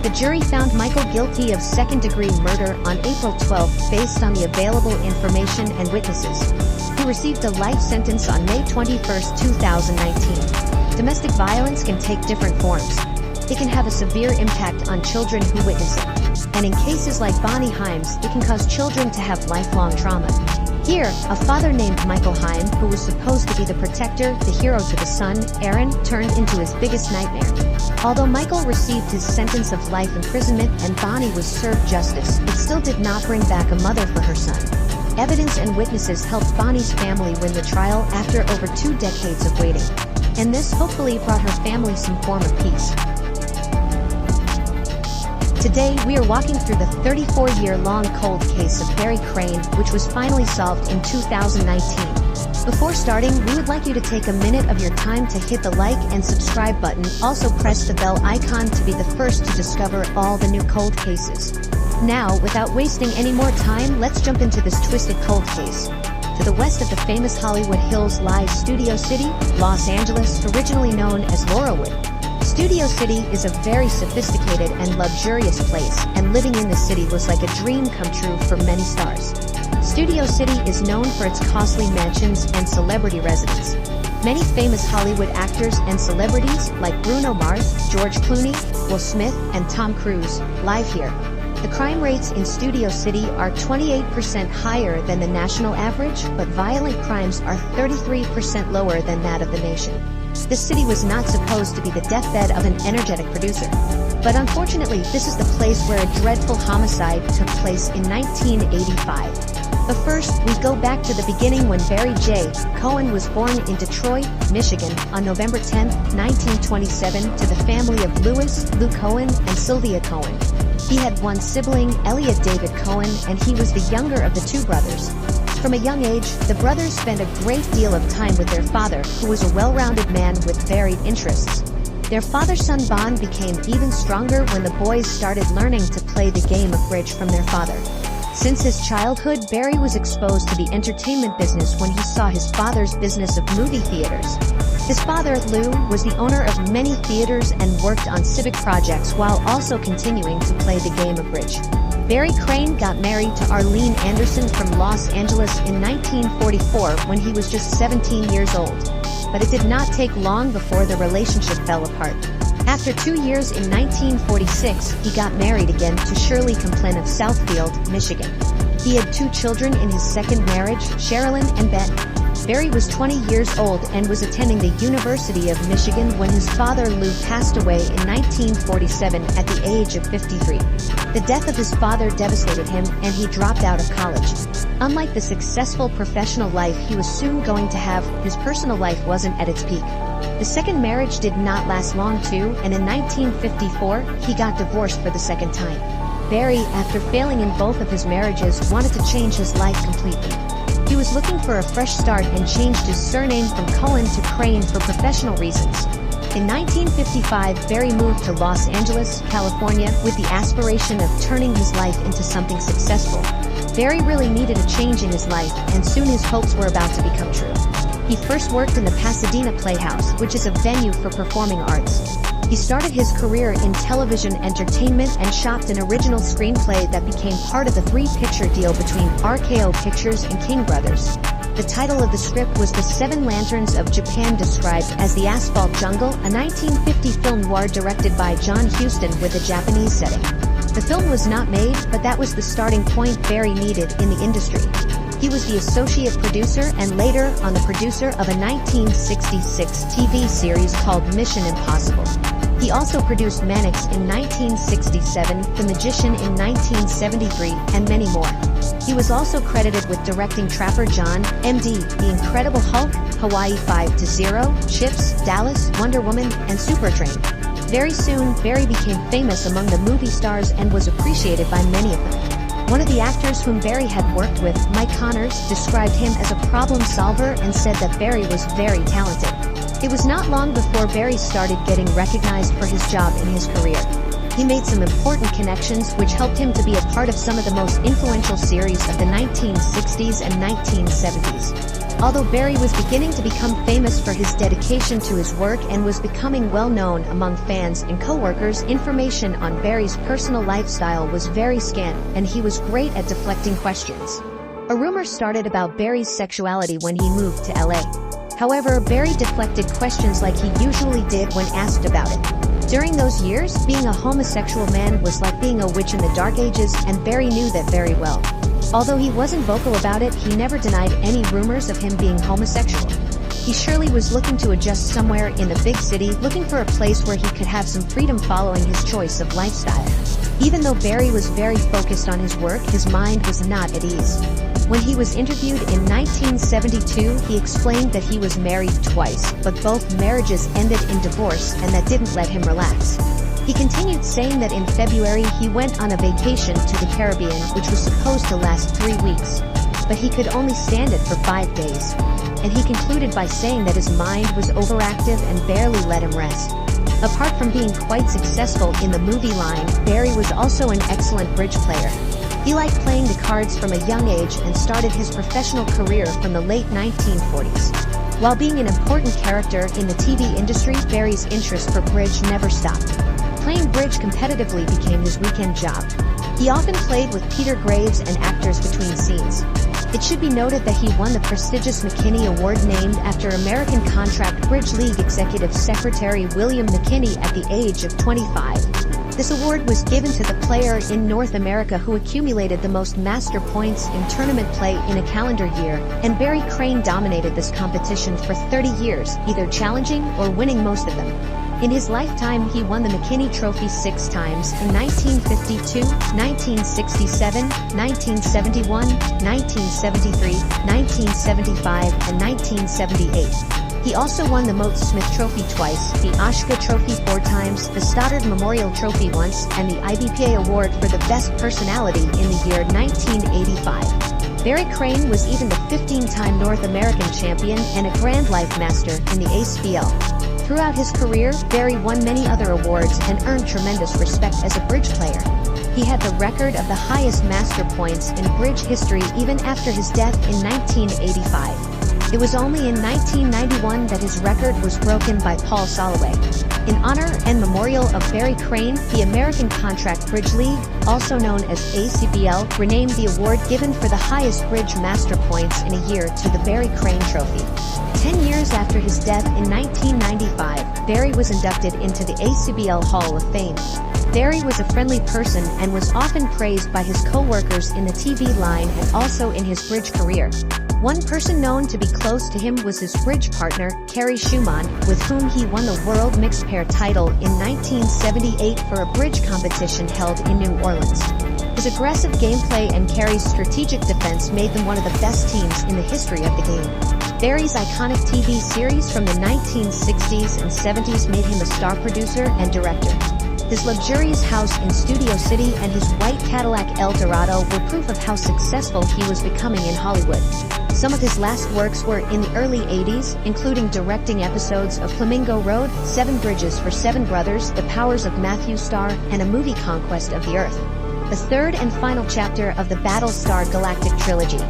[SPEAKER 1] The jury found Michael guilty of second-degree murder on April 12 based on the available information and witnesses. He received a life sentence on May 21, 2019. Domestic violence can take different forms. It can have a severe impact on children who witness it. And in cases like Bonnie Himes, it can cause children to have lifelong trauma. Here, a father named Michael Heim, who was supposed to be the protector, the hero to the son, Aaron, turned into his biggest nightmare. Although Michael received his sentence of life imprisonment and Bonnie was served justice, it still did not bring back a mother for her son. Evidence and witnesses helped Bonnie's family win the trial after over 2 decades of waiting. And this hopefully brought her family some form of peace. Today, we are walking through the 34-year-long cold case of Barry Crane, which was finally solved in 2019. Before starting, we would like you to take a minute of your time to hit the like and subscribe button. Also press the bell icon to be the first to discover all the new cold cases. Now, without wasting any more time, let's jump into this twisted cold case. To the west of the famous Hollywood Hills lies Studio City, Los Angeles, originally known as Laurelwood. Studio City is a very sophisticated and luxurious place, and living in the city was like a dream come true for many stars. Studio City is known for its costly mansions and celebrity residence. Many famous Hollywood actors and celebrities like Bruno Mars, George Clooney, Will Smith, and Tom Cruise live here. The crime rates in Studio City are 28% higher than the national average, but violent crimes are 33% lower than that of the nation. This city was not supposed to be the deathbed of an energetic producer. But unfortunately, this is the place where a dreadful homicide took place in 1985. But first, we go back to the beginning when Barry J. Cohen was born in Detroit, Michigan, on November 10, 1927, to the family of Louis, Lou Cohen, and Sylvia Cohen. He had one sibling, Elliot David Cohen, and he was the younger of the 2 brothers. From a young age, the brothers spent a great deal of time with their father, who was a well-rounded man with varied interests. Their father-son bond became even stronger when the boys started learning to play the game of bridge from their father. Since his childhood, Barry was exposed to the entertainment business when he saw his father's business of movie theaters. His father, Lou, was the owner of many theaters and worked on civic projects while also continuing to play the game of bridge. Barry Crane got married to Arlene Anderson from Los Angeles in 1944 when he was just 17 years old. But it did not take long before the relationship fell apart. After 2 years in 1946, he got married again to Shirley Complin of Southfield, Michigan. He had 2 children in his second marriage, Sherilyn and Ben. Barry was 20 years old and was attending the University of Michigan when his father Lou passed away in 1947 at the age of 53. The death of his father devastated him, and he dropped out of college. Unlike the successful professional life he was soon going to have, his personal life wasn't at its peak. The second marriage did not last long too, and in 1954, he got divorced for the second time. Barry, after failing in both of his marriages, wanted to change his life completely. He was looking for a fresh start and changed his surname from Cohen to Crane for professional reasons. In 1955, Barry moved to Los Angeles, California, with the aspiration of turning his life into something successful. Barry really needed a change in his life, and soon his hopes were about to become true. He first worked in the Pasadena Playhouse, which is a venue for performing arts. He started his career in television entertainment and shopped an original screenplay that became part of the 3-picture deal between RKO Pictures and King Brothers. The title of the script was The 7 Lanterns of Japan, described as The Asphalt Jungle, a 1950 film noir directed by John Huston with a Japanese setting. The film was not made, but that was the starting point Barry needed in the industry. He was the associate producer and later on the producer of a 1966 TV series called Mission Impossible. He also produced Mannix in 1967, The Magician in 1973, and many more. He was also credited with directing Trapper John, MD, The Incredible Hulk, Hawaii 5-0, Chips, Dallas, Wonder Woman, and Supertrain. Very soon, Barry became famous among the movie stars and was appreciated by many of them. One of the actors whom Barry had worked with, Mike Connors, described him as a problem solver and said that Barry was very talented. It was not long before Barry started getting recognized for his job in his career. He made some important connections which helped him to be a part of some of the most influential series of the 1960s and 1970s. Although Barry was beginning to become famous for his dedication to his work and was becoming well known among fans and co-workers, information on Barry's personal lifestyle was very scant, and he was great at deflecting questions. A rumor started about Barry's sexuality when he moved to LA. However, Barry deflected questions like he usually did when asked about it. During those years, being a homosexual man was like being a witch in the dark ages, and Barry knew that very well. Although he wasn't vocal about it, he never denied any rumors of him being homosexual. He surely was looking to adjust somewhere in the big city, looking for a place where he could have some freedom following his choice of lifestyle. Even though Barry was very focused on his work, his mind was not at ease. When he was interviewed in 1972, he explained that he was married twice, but both marriages ended in divorce, and that didn't let him relax. He continued saying that in February he went on a vacation to the Caribbean, which was supposed to last 3 weeks. But he could only stand it for 5 days. And he concluded by saying that his mind was overactive and barely let him rest. Apart from being quite successful in the movie line, Barry was also an excellent bridge player. He liked playing the cards from a young age and started his professional career from the late 1940s. While being an important character in the TV industry, Barry's interest for bridge never stopped. Playing bridge competitively became his weekend job. He often played with Peter Graves and actors between scenes. It should be noted that he won the prestigious McKinney Award named after American Contract Bridge League Executive Secretary William McKinney at the age of 25. This award was given to the player in North America who accumulated the most master points in tournament play in a calendar year, and Barry Crane dominated this competition for 30 years, either challenging or winning most of them. In his lifetime, he won the McKinney Trophy 6 times in 1952, 1967, 1971, 1973, 1975, and 1978. He also won the Moat Smith Trophy twice, the Oshka Trophy 4 times, the Stoddard Memorial Trophy once, and the IBPA Award for the Best Personality in the year 1985. Barry Crane was even the 15-time North American champion and a Grand Life Master in the ACBL. Throughout his career, Barry won many other awards and earned tremendous respect as a bridge player. He had the record of the highest master points in bridge history even after his death in 1985. It was only in 1991 that his record was broken by Paul Soloway. In honor and memorial of Barry Crane, the American Contract Bridge League, also known as ACBL, renamed the award given for the highest bridge master points in a year to the Barry Crane Trophy. 10 years after his death in 1995, Barry was inducted into the ACBL Hall of Fame. Barry was a friendly person and was often praised by his co-workers in the TV line and also in his bridge career. One person known to be close to him was his bridge partner, Carrie Schumann, with whom he won the World Mixed Pair title in 1978 for a bridge competition held in New Orleans. His aggressive gameplay and Carrie's strategic defense made them one of the best teams in the history of the game. Barry's iconic TV series from the 1960s and 70s made him a star producer and director. His luxurious house in Studio City and his white Cadillac Eldorado were proof of how successful he was becoming in Hollywood. Some of his last works were in the early 80s, including directing episodes of Flamingo Road, 7 Bridges for 7 Brothers, The Powers of Matthew Starr, and a movie Conquest of the Earth, the third and final chapter of the Battlestar Galactic trilogy.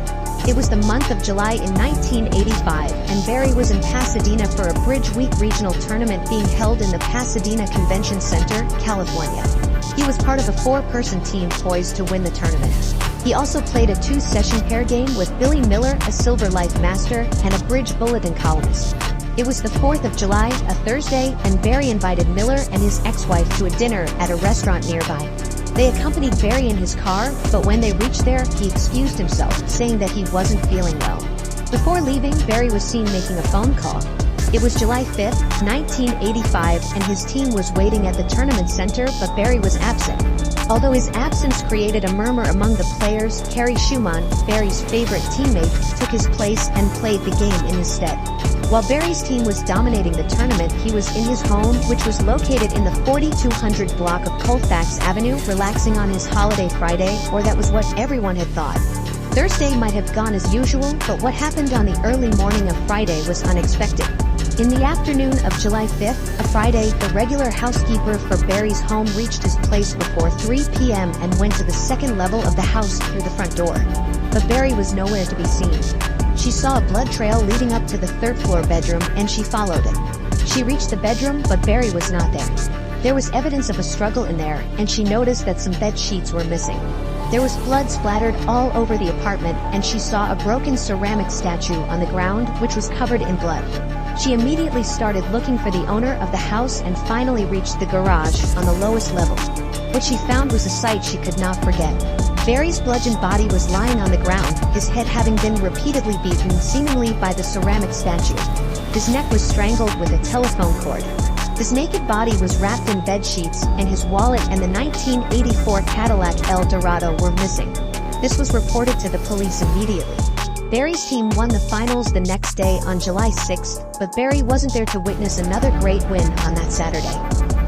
[SPEAKER 1] It was the month of July in 1985, and Barry was in Pasadena for a Bridge Week regional tournament being held in the Pasadena Convention Center, California. He was part of a 4-person team poised to win the tournament. He also played a 2-session pair game with Billy Miller, a Silver Life Master, and a Bridge Bulletin columnist. It was the 4th of July, a Thursday, and Barry invited Miller and his ex-wife to a dinner at a restaurant nearby. They accompanied Barry in his car, but when they reached there, he excused himself, saying that he wasn't feeling well. Before leaving, Barry was seen making a phone call. It was July 5, 1985, and his team was waiting at the tournament center, but Barry was absent. Although his absence created a murmur among the players, Carrie Schumann, Barry's favorite teammate, took his place and played the game in his stead. While Barry's team was dominating the tournament, he was in his home, which was located in the 4200 block of Colfax Avenue, relaxing on his holiday Friday, or that was what everyone had thought. Thursday might have gone as usual, but what happened on the early morning of Friday was unexpected. In the afternoon of July 5th, a Friday, the regular housekeeper for Barry's home reached his place before 3 p.m. and went to the second level of the house through the front door. But Barry was nowhere to be seen. She saw a blood trail leading up to the third-floor bedroom and she followed it. She reached the bedroom, but Barry was not there. There was evidence of a struggle in there, and she noticed that some bed sheets were missing. There was blood splattered all over the apartment, and she saw a broken ceramic statue on the ground which was covered in blood. She immediately started looking for the owner of the house and finally reached the garage on the lowest level. What she found was a sight she could not forget. Barry's bludgeoned body was lying on the ground, his head having been repeatedly beaten, seemingly by the ceramic statue. His neck was strangled with a telephone cord. His naked body was wrapped in bed sheets, and his wallet and the 1984 Cadillac El Dorado were missing. This was reported to the police immediately. Barry's team won the finals the next day on July 6th, but Barry wasn't there to witness another great win on that Saturday.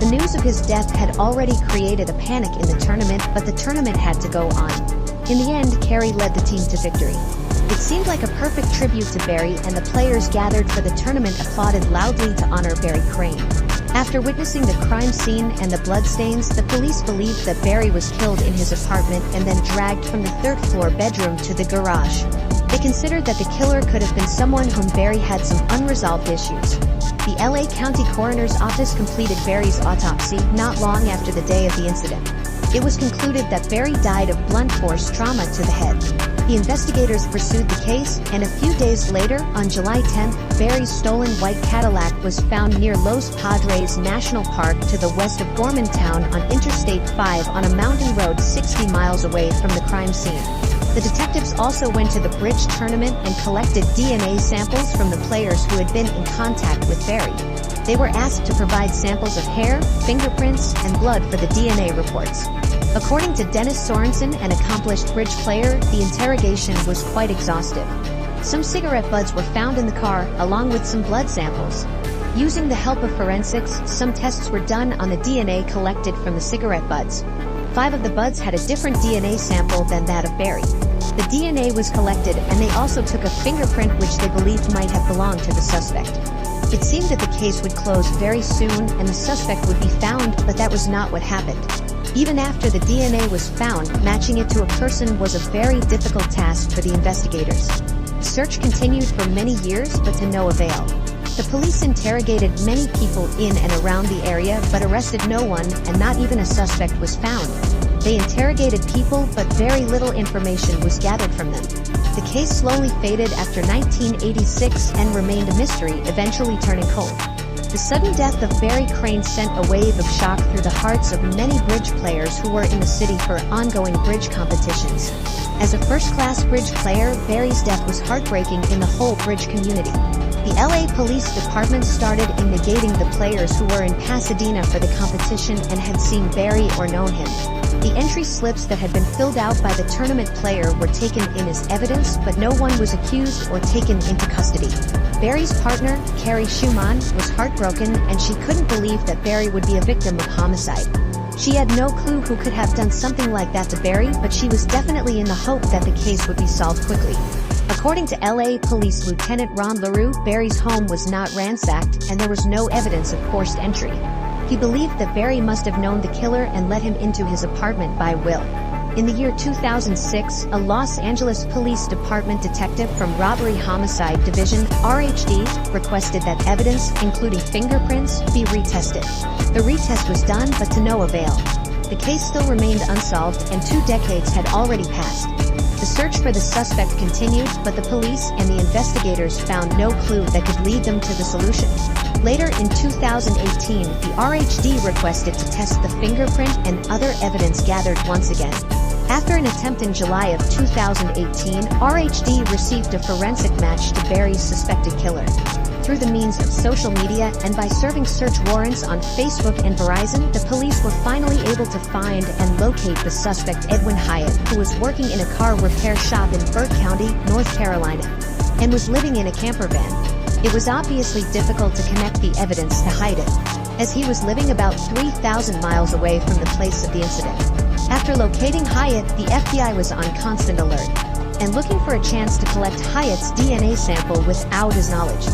[SPEAKER 1] The news of his death had already created a panic in the tournament, but the tournament had to go on. In the end, Carey led the team to victory. It seemed like a perfect tribute to Barry, and the players gathered for the tournament applauded loudly to honor Barry Crane. After witnessing the crime scene and the bloodstains, the police believed that Barry was killed in his apartment and then dragged from the third-floor bedroom to the garage. They considered that the killer could have been someone whom Barry had some unresolved issues. The LA County Coroner's Office completed Barry's autopsy not long after the day of the incident. It was concluded that Barry died of blunt force trauma to the head. The investigators pursued the case, and a few days later, on July 10th, Barry's stolen white Cadillac was found near Los Padres National Park to the west of Gormantown on Interstate 5 on a mountain road 60 miles away from the crime scene. The detectives also went to the bridge tournament and collected DNA samples from the players who had been in contact with Barry. They were asked to provide samples of hair, fingerprints, and blood for the DNA reports. According to Dennis Sorensen, an accomplished bridge player, the interrogation was quite exhaustive. Some cigarette butts were found in the car, along with some blood samples. Using the help of forensics, some tests were done on the DNA collected from the cigarette butts. 5 of the buds had a different DNA sample than that of Barry. The DNA was collected, and they also took a fingerprint which they believed might have belonged to the suspect. It seemed that the case would close very soon and the suspect would be found, but that was not what happened. Even after the DNA was found, matching it to a person was a very difficult task for the investigators. The search continued for many years, but to no avail. The police interrogated many people in and around the area, but arrested no one, and not even a suspect was found. They interrogated people, but very little information was gathered from them. The case slowly faded after 1986 and remained a mystery, eventually turning cold. The sudden death of Barry Crane sent a wave of shock through the hearts of many bridge players who were in the city for ongoing bridge competitions. As a first-class bridge player, Barry's death was heartbreaking in the whole bridge community. The LA Police Department started investigating the players who were in Pasadena for the competition and had seen Barry or known him. The entry slips that had been filled out by the tournament player were taken in as evidence, but no one was accused or taken into custody. Barry's partner, Carrie Schumann, was heartbroken, and she couldn't believe that Barry would be a victim of homicide. She had no clue who could have done something like that to Barry, but she was definitely in the hope that the case would be solved quickly. According to LA Police Lieutenant Ron LaRue, Barry's home was not ransacked, and there was no evidence of forced entry. He believed that Barry must have known the killer and let him into his apartment by will. In the year 2006, a Los Angeles Police Department detective from Robbery Homicide Division, RHD, requested that evidence, including fingerprints, be retested. The retest was done, but to no avail. The case still remained unsolved, and 2 decades had already passed. The search for the suspect continued, but the police and the investigators found no clue that could lead them to the solution. Later in 2018, the RHD requested to test the fingerprint and other evidence gathered once again. After an attempt in July of 2018, RHD received a forensic match to Barry's suspected killer. Through the means of social media and by serving search warrants on Facebook and Verizon, the police were finally able to find and locate the suspect Edwin Hyatt, who was working in a car repair shop in Burke County, North Carolina, and was living in a camper van. It was obviously difficult to connect the evidence to Hyatt, as he was living about 3,000 miles away from the place of the incident. After locating Hyatt, the FBI was on constant alert, and looking for a chance to collect Hyatt's DNA sample without his knowledge.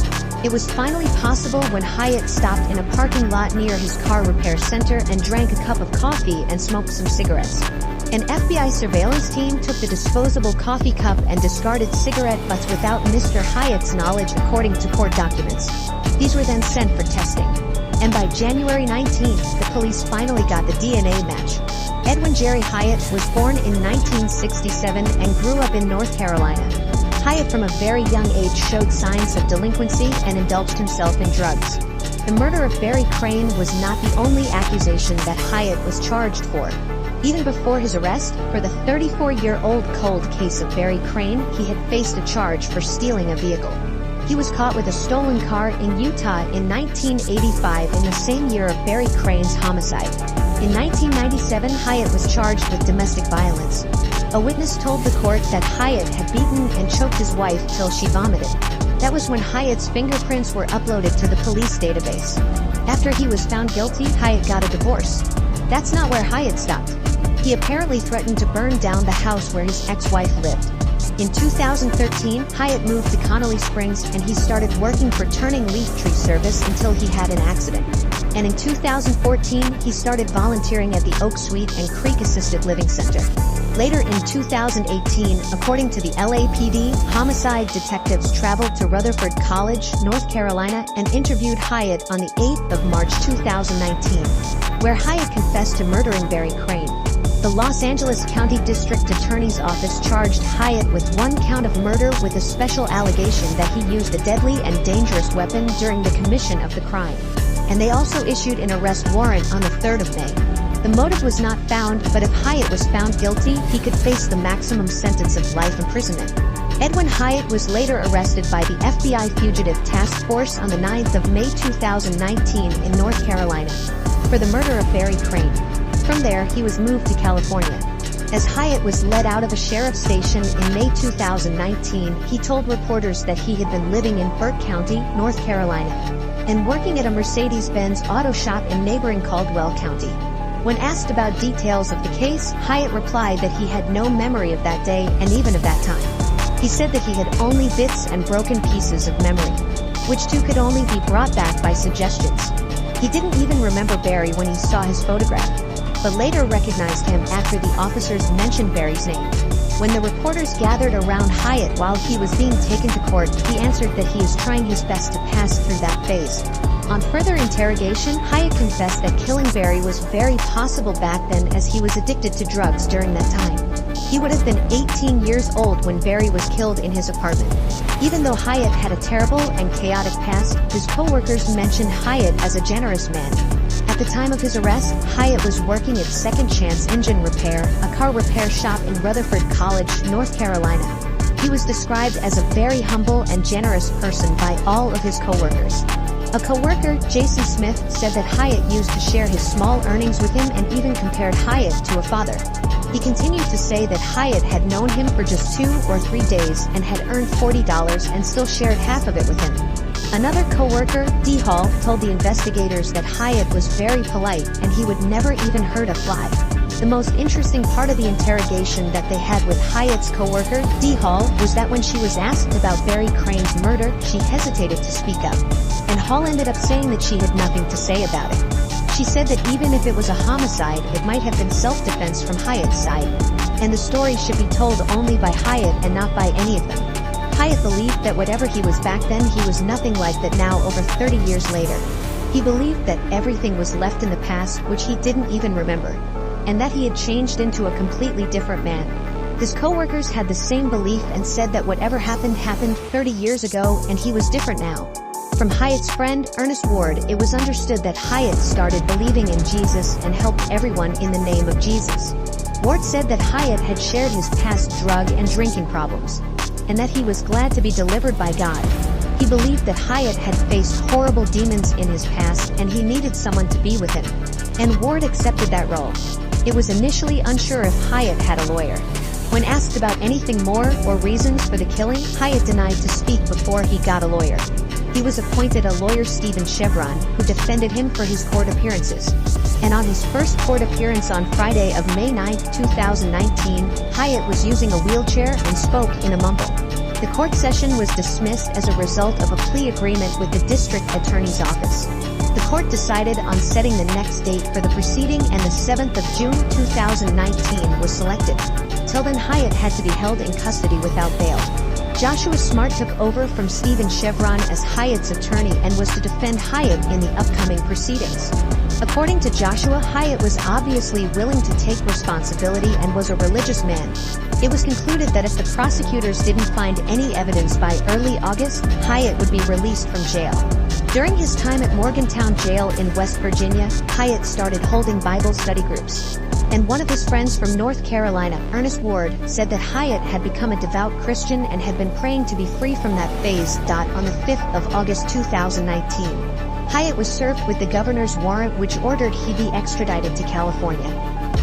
[SPEAKER 1] It was finally possible when Hyatt stopped in a parking lot near his car repair center and drank a cup of coffee and smoked some cigarettes. An FBI surveillance team took the disposable coffee cup and discarded cigarette butts without Mr. Hyatt's knowledge, according to court documents. These were then sent for testing. And by January 19th, the police finally got the DNA match. Edwin Jerry Hyatt was born in 1967 and grew up in North Carolina. Hyatt from a very young age showed signs of delinquency and indulged himself in drugs. The murder of Barry Crane was not the only accusation that Hyatt was charged for. Even before his arrest, for the 34-year-old cold case of Barry Crane, he had faced a charge for stealing a vehicle. He was caught with a stolen car in Utah in 1985, in the same year of Barry Crane's homicide. In 1997, Hyatt was charged with domestic violence. A witness told the court that Hyatt had beaten and choked his wife till she vomited. That was when Hyatt's fingerprints were uploaded to the police database. After he was found guilty, Hyatt got a divorce. That's not where Hyatt stopped. He apparently threatened to burn down the house where his ex-wife lived. In 2013, Hyatt moved to Connolly Springs and he started working for Turning Leaf Tree Service until he had an accident. And in 2014, he started volunteering at the Oak Suite and Creek Assisted Living Center. Later in 2018, according to the LAPD, homicide detectives traveled to Rutherford College, North Carolina, and interviewed Hyatt on the 8th of March 2019, where Hyatt confessed to murdering Barry Crane. The Los Angeles County District Attorney's Office charged Hyatt with one count of murder with a special allegation that he used a deadly and dangerous weapon during the commission of the crime. And they also issued an arrest warrant on the 3rd of May. The motive was not found, but if Hyatt was found guilty, he could face the maximum sentence of life imprisonment. Edwin Hyatt was later arrested by the FBI Fugitive Task Force on the 9th of May 2019 in North Carolina for the murder of Barry Crane. From there, he was moved to California. As Hyatt was let out of a sheriff's station in May 2019, he told reporters that he had been living in Burke County, North Carolina, and working at a Mercedes-Benz auto shop in neighboring Caldwell County. When asked about details of the case, Hyatt replied that he had no memory of that day and even of that time. He said that he had only bits and broken pieces of memory, which too could only be brought back by suggestions. He didn't even remember Barry when he saw his photograph, but later recognized him after the officers mentioned Barry's name. When the reporters gathered around Hyatt while he was being taken to court, he answered that he is trying his best to pass through that phase. On further interrogation, Hyatt confessed that killing Barry was very possible back then as he was addicted to drugs during that time. He would have been 18 years old when Barry was killed in his apartment. Even though Hyatt had a terrible and chaotic past, his co-workers mentioned Hyatt as a generous man. At the time of his arrest, Hyatt was working at Second Chance Engine Repair, a car repair shop in Rutherford College, North Carolina. He was described as a very humble and generous person by all of his co-workers. A co-worker, Jason Smith, said that Hyatt used to share his small earnings with him and even compared Hyatt to a father. He continued to say that Hyatt had known him for just 2 or 3 days and had earned $40 and still shared half of it with him. Another co-worker, D. Hall, told the investigators that Hyatt was very polite and he would never even hurt a fly. The most interesting part of the interrogation that they had with Hyatt's co-worker, D. Hall, was that when she was asked about Barry Crane's murder, she hesitated to speak up. And Hall ended up saying that she had nothing to say about it. She said that even if it was a homicide, it might have been self-defense from Hyatt's side. And the story should be told only by Hyatt and not by any of them. Hyatt believed that whatever he was back then, he was nothing like that now over 30 years later. He believed that everything was left in the past, which he didn't even remember, and that he had changed into a completely different man. His co-workers had the same belief and said that whatever happened 30 years ago and he was different now. From Hyatt's friend, Ernest Ward, it was understood that Hyatt started believing in Jesus and helped everyone in the name of Jesus. Ward said that Hyatt had shared his past drug and drinking problems, and that he was glad to be delivered by God. He believed that Hyatt had faced horrible demons in his past and he needed someone to be with him. And Ward accepted that role. It was initially unsure if Hyatt had a lawyer. When asked about anything more or reasons for the killing, Hyatt denied to speak before he got a lawyer. He was appointed a lawyer, Stephen Chevron, who defended him for his court appearances. And on his first court appearance on Friday of May 9, 2019, Hyatt was using a wheelchair and spoke in a mumble. The court session was dismissed as a result of a plea agreement with the district attorney's office. The court decided on setting the next date for the proceeding, and the 7th of June 2019 was selected. Till then, Hyatt had to be held in custody without bail. Joshua Smart took over from Stephen Chevron as Hyatt's attorney and was to defend Hyatt in the upcoming proceedings. According to Joshua, Hyatt was obviously willing to take responsibility and was a religious man. It was concluded that if the prosecutors didn't find any evidence by early August, Hyatt would be released from jail. During his time at Morgantown Jail in West Virginia, Hyatt started holding Bible study groups. And one of his friends from North Carolina, Ernest Ward, said that Hyatt had become a devout Christian and had been praying to be free from that phase. On the 5th of August 2019, Hyatt was served with the governor's warrant, which ordered he be extradited to California.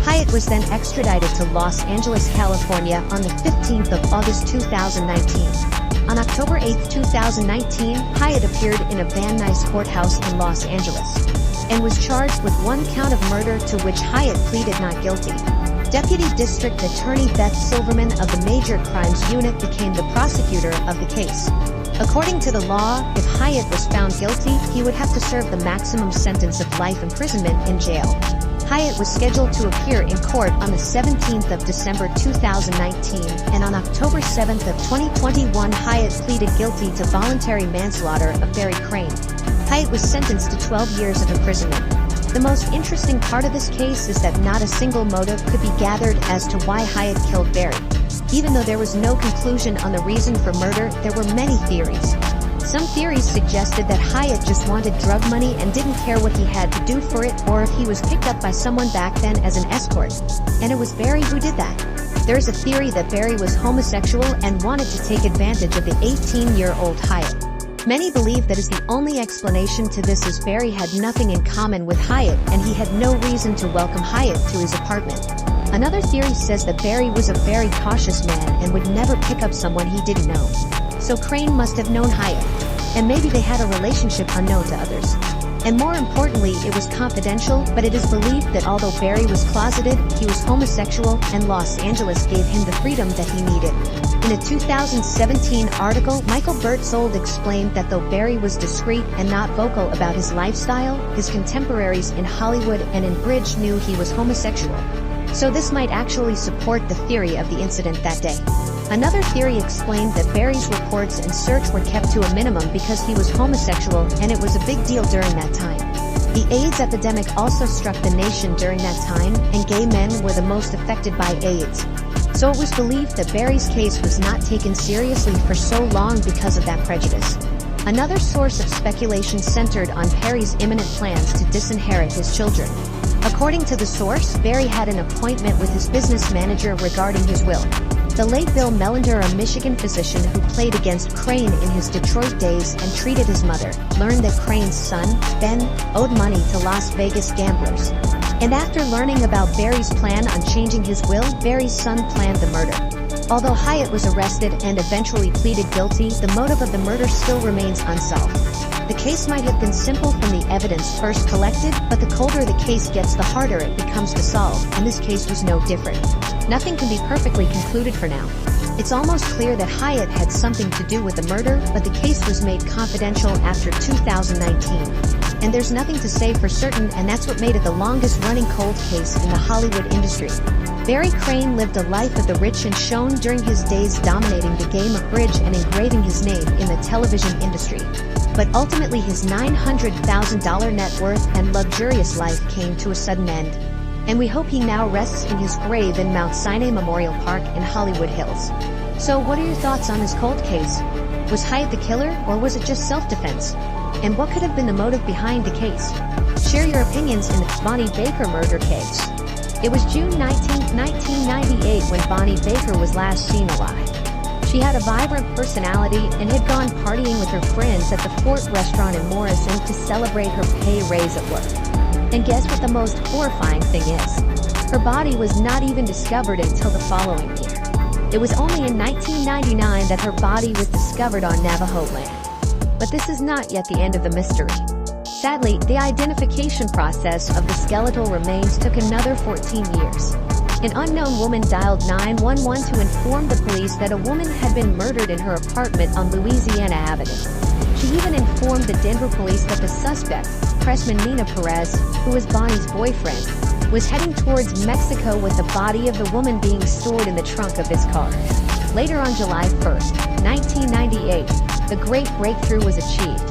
[SPEAKER 1] Hyatt was then extradited to Los Angeles, California on the 15th of August 2019. On October 8, 2019, Hyatt appeared in a Van Nuys courthouse in Los Angeles and was charged with 1 count of murder, to which Hyatt pleaded not guilty. Deputy District Attorney Beth Silverman of the Major Crimes Unit became the prosecutor of the case. According to the law, if Hyatt was found guilty, he would have to serve the maximum sentence of life imprisonment in jail. Hyatt was scheduled to appear in court on the 17th of December 2019, and on October 7th of 2021, Hyatt pleaded guilty to voluntary manslaughter of Barry Crane. Hyatt was sentenced to 12 years of imprisonment. The most interesting part of this case is that not a single motive could be gathered as to why Hyatt killed Barry. Even though there was no conclusion on the reason for murder, there were many theories. Some theories suggested that Hyatt just wanted drug money and didn't care what he had to do for it, or if he was picked up by someone back then as an escort. And it was Barry who did that. There is a theory that Barry was homosexual and wanted to take advantage of the 18-year-old Hyatt. Many believe that is the only explanation to this, as Barry had nothing in common with Hyatt and he had no reason to welcome Hyatt to his apartment. Another theory says that Barry was a very cautious man and would never pick up someone he didn't know. So Crane must have known Hyatt. And maybe they had a relationship unknown to others. And more importantly, it was confidential, but it is believed that although Barry was closeted, he was homosexual, and Los Angeles gave him the freedom that he needed. In a 2017 article, Michael Bertzold explained that though Barry was discreet and not vocal about his lifestyle, his contemporaries in Hollywood and in Bridge knew he was homosexual. So this might actually support the theory of the incident that day. Another theory explained that Barry's reports and search were kept to a minimum because he was homosexual, and it was a big deal during that time. The AIDS epidemic also struck the nation during that time, and gay men were the most affected by AIDS. So it was believed that Barry's case was not taken seriously for so long because of that prejudice. Another source of speculation centered on Barry's imminent plans to disinherit his children. According to the source, Barry had an appointment with his business manager regarding his will. The late Bill Melander, a Michigan physician who played against Crane in his Detroit days and treated his mother, learned that Crane's son, Ben, owed money to Las Vegas gamblers. And after learning about Barry's plan on changing his will, Barry's son planned the murder. Although Hyatt was arrested and eventually pleaded guilty, the motive of the murder still remains unsolved. The case might have been simple from the evidence first collected, but the colder the case gets, the harder it becomes to solve, and this case was no different. Nothing can be perfectly concluded for now. It's almost clear that Hyatt had something to do with the murder, but the case was made confidential after 2019. And there's nothing to say for certain, and that's what made it the longest-running cold case in the Hollywood industry. Barry Crane lived a life of the rich and shone during his days dominating the game of bridge and engraving his name in the television industry. But ultimately his $900,000 net worth and luxurious life came to a sudden end. And we hope he now rests in his grave in Mount Sinai Memorial Park in Hollywood Hills. So what are your thoughts on this cold case? Was Hyatt the killer, or was it just self-defense? And what could have been the motive behind the case? Share your opinions in the Bonnie Baker murder case. It was June 19, 1998 when Bonnie Baker was last seen alive. She had a vibrant personality and had gone partying with her friends at the Fort restaurant in Morrison to celebrate her pay raise at work. And guess what the most horrifying thing is? Her body was not even discovered until the following year. It was only in 1999 that her body was discovered on Navajo land. But this is not yet the end of the mystery. Sadly, the identification process of the skeletal remains took another 14 years. An unknown woman dialed 911 to inform the police that a woman had been murdered in her apartment on Louisiana Avenue. She even informed the Denver police that the suspect, Pressman Nina Perez, who was Bonnie's boyfriend, was heading towards Mexico with the body of the woman being stored in the trunk of his car. Later on July 1, 1998, the great breakthrough was achieved.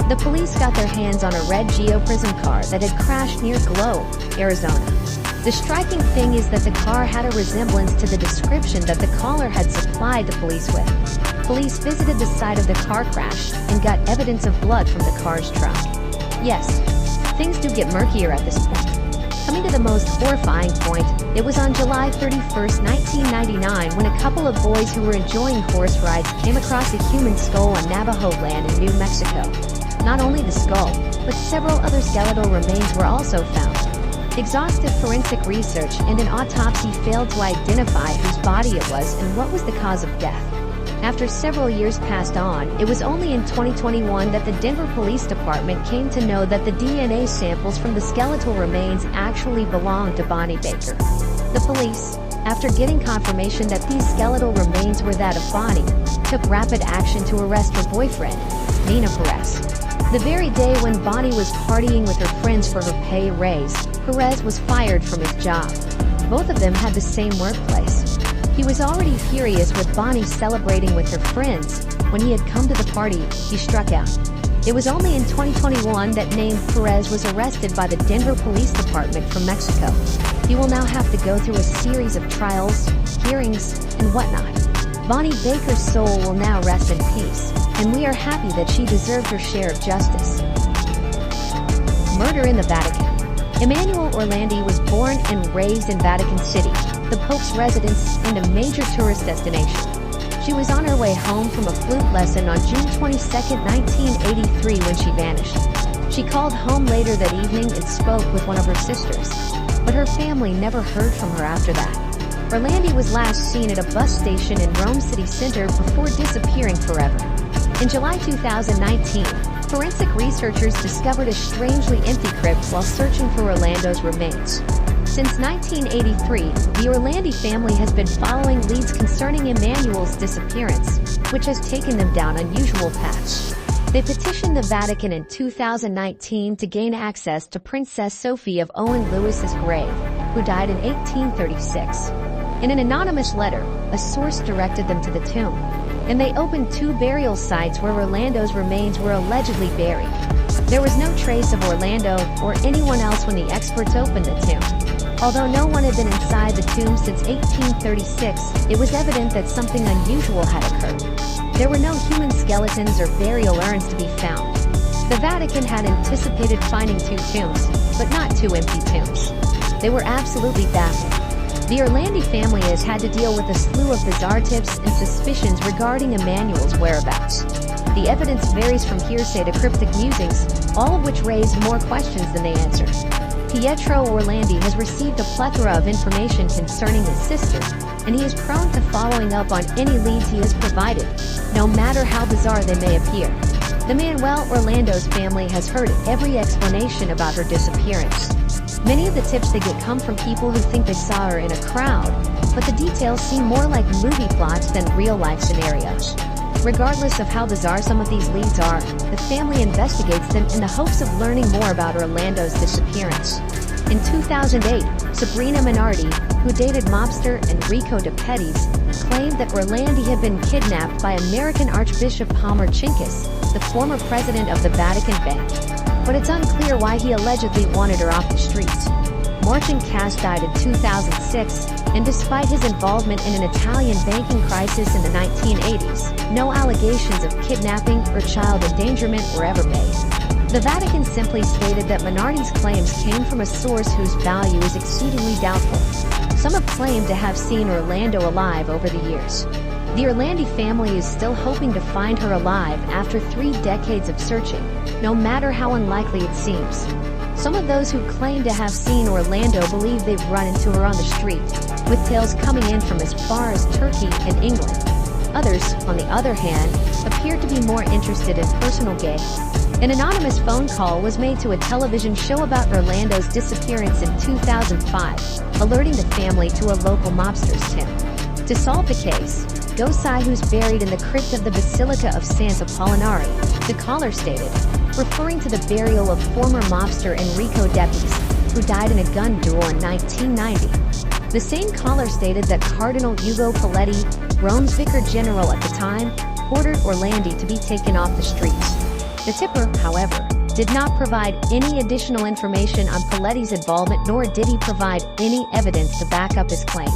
[SPEAKER 1] The police got their hands on a red Geo Prism car that had crashed near Globe, Arizona. The striking thing is that the car had a resemblance to the description that the caller had supplied the police with. Police visited the site of the car crash and got evidence of blood from the car's trunk. Yes, things do get murkier at this point. Coming to the most horrifying point, it was on July 31, 1999 when a couple of boys who were enjoying horse rides came across a human skull on Navajo land in New Mexico. Not only the skull, but several other skeletal remains were also found. Exhaustive forensic research and an autopsy failed to identify whose body it was and what was the cause of death. After several years passed on, it was only in 2021 that the Denver Police Department came to know that the DNA samples from the skeletal remains actually belonged to Bonnie Baker. The police, after getting confirmation that these skeletal remains were that of Bonnie, took rapid action to arrest her boyfriend, Nina Perez. The very day when Bonnie was partying with her friends for her pay raise, Perez was fired from his job. Both of them had the same workplace. He was already furious with Bonnie celebrating with her friends. When he had come to the party, he struck out. It was only in 2021 that named Perez was arrested by the Denver Police Department from Mexico. He will now have to go through a series of trials, hearings, and whatnot. Bonnie Baker's soul will now rest in peace, and we are happy that she deserved her share of justice. Murder in the Vatican. Emmanuel Orlandi was born and raised in Vatican City, the Pope's residence and a major tourist destination. She was on her way home from a flute lesson on June 22, 1983 when she vanished. She called home later that evening and spoke with one of her sisters, but her family never heard from her after that. Orlandi was last seen at a bus station in Rome city center before disappearing forever. In July 2019, forensic researchers discovered a strangely empty crypt while searching for Orlando's remains. Since 1983, the Orlandi family has been following leads concerning Emmanuel's disappearance, which has taken them down unusual paths. They petitioned the Vatican in 2019 to gain access to Princess Sophie of Owen-Lewis's grave, who died in 1836. In an anonymous letter, a source directed them to the tomb, and they opened 2 burial sites where Orlando's remains were allegedly buried. There was no trace of Orlando or anyone else when the experts opened the tomb. Although no one had been inside the tomb since 1836, it was evident that something unusual had occurred. There were no human skeletons or burial urns to be found. The Vatican had anticipated finding 2 tombs, but not 2 empty tombs. They were absolutely baffled. The Orlandi family has had to deal with a slew of bizarre tips and suspicions regarding Emmanuel's whereabouts. The evidence varies from hearsay to cryptic musings, all of which raise more questions than they answer. Pietro Orlandi has received a plethora of information concerning his sister, and he is prone to following up on any leads he has provided, no matter how bizarre they may appear. The Manuel Orlando's family has heard every explanation about her disappearance. Many of the tips they get come from people who think they saw her in a crowd, but the details seem more like movie plots than real-life scenarios. Regardless of how bizarre some of these leads are, the family investigates them in the hopes of learning more about Orlando's disappearance. In 2008, Sabrina Minardi, who dated mobster Enrico De Pettis, claimed that Orlandi had been kidnapped by American Archbishop Palmer Chinkis, the former president of the Vatican Bank. But it's unclear why he allegedly wanted her off the streets. Morton Cass died in 2006, and despite his involvement in an Italian banking crisis in the 1980s, no allegations of kidnapping or child endangerment were ever made. The Vatican simply stated that Minardi's claims came from a source whose value is exceedingly doubtful. Some have claimed to have seen Orlando alive over the years. The Orlandi family is still hoping to find her alive after 3 decades of searching, no matter how unlikely it seems. Some of those who claim to have seen Orlando believe they've run into her on the street, with tales coming in from as far as Turkey and England. Others, on the other hand, appear to be more interested in personal gain. An anonymous phone call was made to a television show about Orlando's disappearance in 2005, alerting the family to a local mobster's tip. To solve the case, Gosai, who's buried in the crypt of the Basilica of Santa Apollinare, the caller stated, referring to the burial of former mobster Enrico Depis, who died in a gun duel in 1990. The same caller stated that Cardinal Ugo Paletti, Rome's vicar general at the time, ordered Orlandi to be taken off the streets. The tipper, however, did not provide any additional information on Paletti's involvement, nor did he provide any evidence to back up his claim.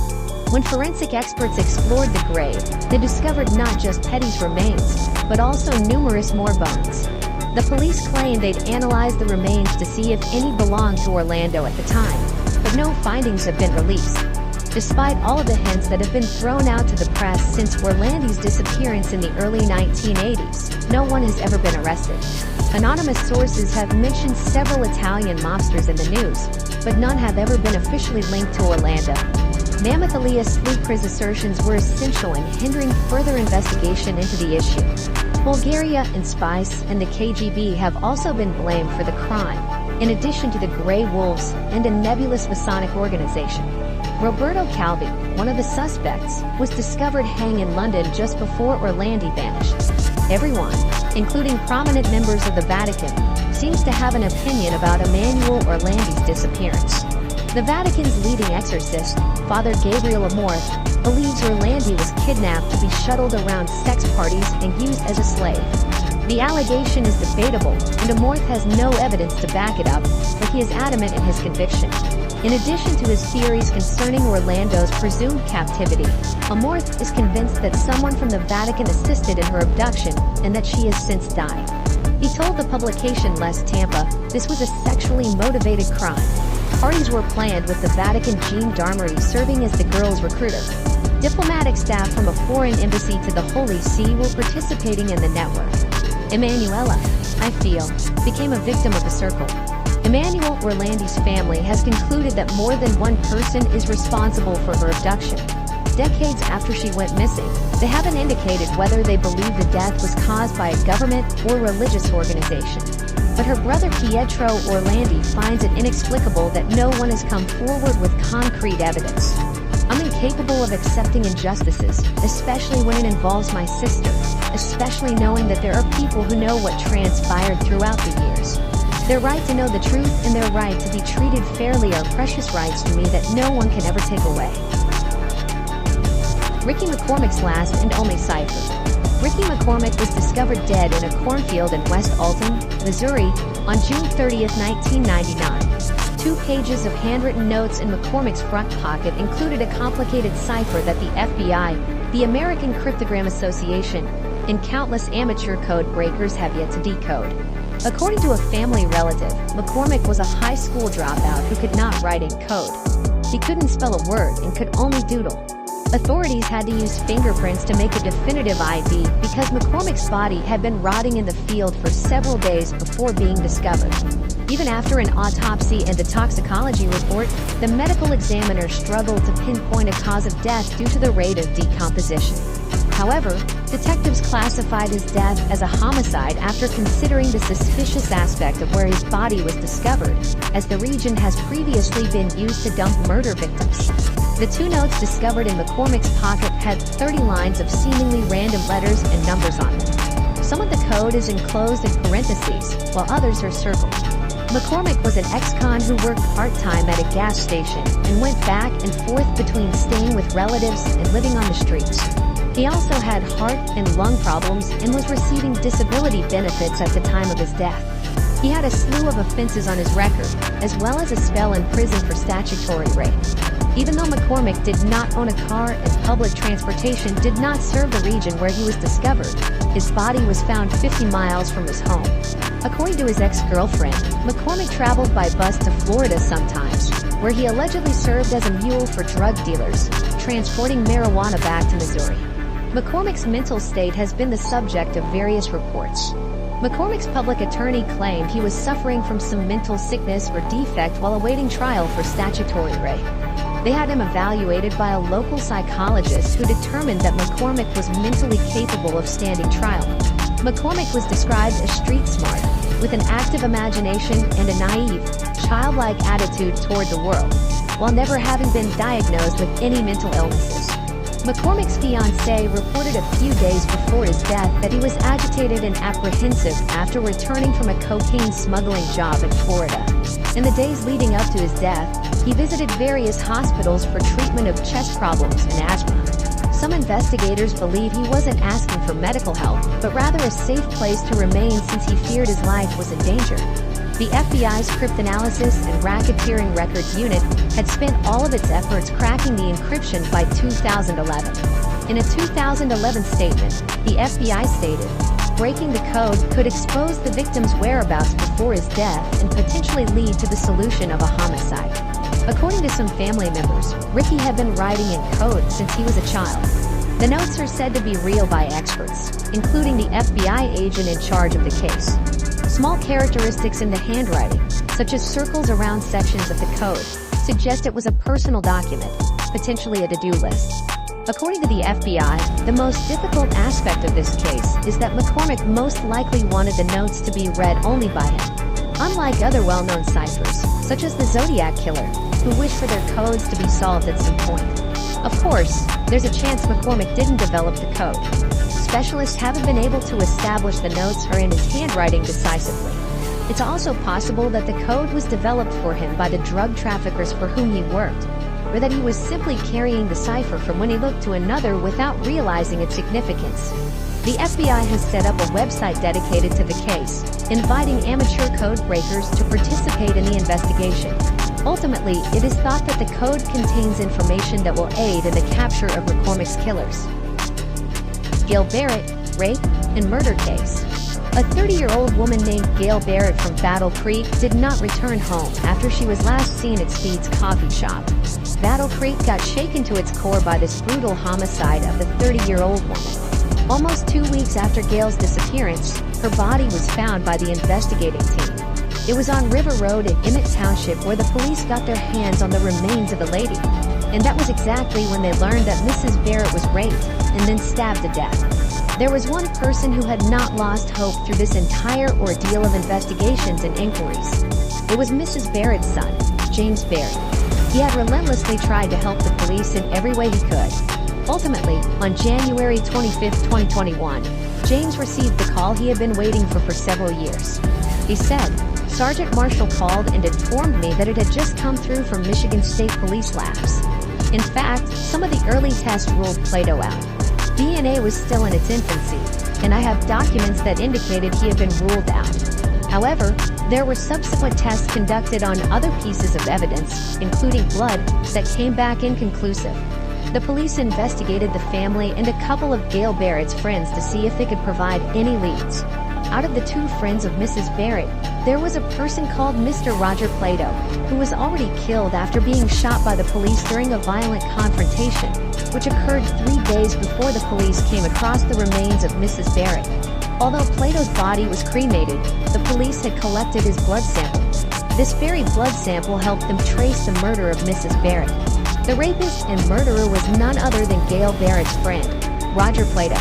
[SPEAKER 1] When forensic experts explored the grave, they discovered not just Petty's remains, but also numerous more bones. The police claimed they'd analyzed the remains to see if any belonged to Orlando at the time, but no findings have been released. Despite all of the hints that have been thrown out to the press since Orlandi's disappearance in the early 1980s, no one has ever been arrested. Anonymous sources have mentioned several Italian mobsters in the news, but none have ever been officially linked to Orlando. Mammoth Elias Fleekker's assertions were essential in hindering further investigation into the issue. Bulgaria and Spice and the KGB have also been blamed for the crime, in addition to the Grey Wolves and a nebulous Masonic organization. Roberto Calvi, one of the suspects, was discovered hanging in London just before Orlandi vanished. Everyone, including prominent members of the Vatican, seems to have an opinion about Emanuele Orlandi's disappearance. The Vatican's leading exorcist, Father Gabriel Amorth, believes Orlandi was kidnapped to be shuttled around sex parties and used as a slave. The allegation is debatable, and Amorth has no evidence to back it up, but he is adamant in his conviction. In addition to his theories concerning Orlando's presumed captivity, Amorth is convinced that someone from the Vatican assisted in her abduction and that she has since died. He told the publication Les Tampa this was a sexually motivated crime. Parties were planned with the Vatican gendarmerie serving as the girl's recruiter. Diplomatic staff from a foreign embassy to the Holy See were participating in the network. Emanuela, I feel, became a victim of the circle. Emanuele Orlandi's family has concluded that more than one person is responsible for her abduction. Decades after she went missing, they haven't indicated whether they believe the death was caused by a government or religious organization. But her brother Pietro Orlandi finds it inexplicable that no one has come forward with concrete evidence. I'm incapable of accepting injustices, especially when it involves my sister, especially knowing that there are people who know what transpired throughout the years. Their right to know the truth and their right to be treated fairly are precious rights to me that no one can ever take away. Ricky McCormick's last and only cipher. Ricky McCormick was discovered dead in a cornfield in West Alton, Missouri, on June 30, 1999. 2 pages of handwritten notes in McCormick's front pocket included a complicated cipher that the FBI, the American Cryptogram Association, and countless amateur code breakers have yet to decode. According to a family relative, McCormick was a high school dropout who could not write in code. He couldn't spell a word and could only doodle. Authorities had to use fingerprints to make a definitive ID because McCormick's body had been rotting in the field for several days before being discovered. Even after an autopsy and a toxicology report, the medical examiner struggled to pinpoint a cause of death due to the rate of decomposition. However, detectives classified his death as a homicide after considering the suspicious aspect of where his body was discovered, as the region has previously been used to dump murder victims. The 2 notes discovered in McCormick's pocket had 30 lines of seemingly random letters and numbers on them. Some of the code is enclosed in parentheses, while others are circled. McCormick was an ex-con who worked part-time at a gas station and went back and forth between staying with relatives and living on the streets. He also had heart and lung problems and was receiving disability benefits at the time of his death. He had a slew of offenses on his record, as well as a spell in prison for statutory rape. Even though McCormick did not own a car and public transportation did not serve the region where he was discovered, his body was found 50 miles from his home. According to his ex-girlfriend, McCormick traveled by bus to Florida sometimes, where he allegedly served as a mule for drug dealers, transporting marijuana back to Missouri. McCormick's mental state has been the subject of various reports. McCormick's public attorney claimed he was suffering from some mental sickness or defect while awaiting trial for statutory rape. They had him evaluated by a local psychologist who determined that McCormick was mentally capable of standing trial. McCormick was described as street smart, with an active imagination and a naive, childlike attitude toward the world, while never having been diagnosed with any mental illnesses. McCormick's fiancée reported a few days before his death that he was agitated and apprehensive after returning from a cocaine smuggling job in Florida. In the days leading up to his death, he visited various hospitals for treatment of chest problems and asthma. Some investigators believe he wasn't asking for medical help, but rather a safe place to remain since he feared his life was in danger. The FBI's Cryptanalysis and Racketeering Records Unit had spent all of its efforts cracking the encryption by 2011. In a 2011 statement, the FBI stated, "Breaking the code could expose the victim's whereabouts before his death and potentially lead to the solution of a homicide." According to some family members, Ricky had been writing in code since he was a child. The notes are said to be real by experts, including the FBI agent in charge of the case. Small characteristics in the handwriting, such as circles around sections of the code, suggest it was a personal document, potentially a to-do list. According to the FBI, the most difficult aspect of this case is that McCormick most likely wanted the notes to be read only by him. Unlike other well-known ciphers, such as the Zodiac Killer, who wish for their codes to be solved at some point. Of course, there's a chance McCormick didn't develop the code. Specialists haven't been able to establish the notes are in his handwriting decisively. It's also possible that the code was developed for him by the drug traffickers for whom he worked, or that he was simply carrying the cipher from one look to another without realizing its significance. The FBI has set up a website dedicated to the case, inviting amateur code breakers to participate in the investigation. Ultimately, it is thought that the code contains information that will aid in the capture of McCormick's killers. Gail Barrett, rape and murder case. A 30-year-old woman named Gail Barrett from Battle Creek did not return home after she was last seen at Speed's coffee shop. Battle Creek got shaken to its core by this brutal homicide of the 30-year-old woman. Almost 2 weeks after Gail's disappearance, her body was found by the investigating team. It was on River Road in Emmett Township where the police got their hands on the remains of the lady. And that was exactly when they learned that Mrs. Barrett was raped and then stabbed to death. There was one person who had not lost hope through this entire ordeal of investigations and inquiries. It was Mrs. Barrett's son, James Barrett. He had relentlessly tried to help the police in every way he could. Ultimately, on January 25, 2021, James received the call he had been waiting for several years. He said, "Sergeant Marshall called and informed me that it had just come through from Michigan State Police labs. In fact, some of the early tests ruled Plato out. DNA was still in its infancy, and I have documents that indicated he had been ruled out. However, there were subsequent tests conducted on other pieces of evidence, including blood, that came back inconclusive." The police investigated the family and a couple of Gail Barrett's friends to see if they could provide any leads. Out of the two friends of Mrs. Barrett, there was a person called Mr. Roger Plato, who was already killed after being shot by the police during a violent confrontation, which occurred 3 days before the police came across the remains of Mrs. Barrett. Although Plato's body was cremated, the police had collected his blood sample. This very blood sample helped them trace the murder of Mrs. Barrett. The rapist and murderer was none other than Gail Barrett's friend, Roger Plato.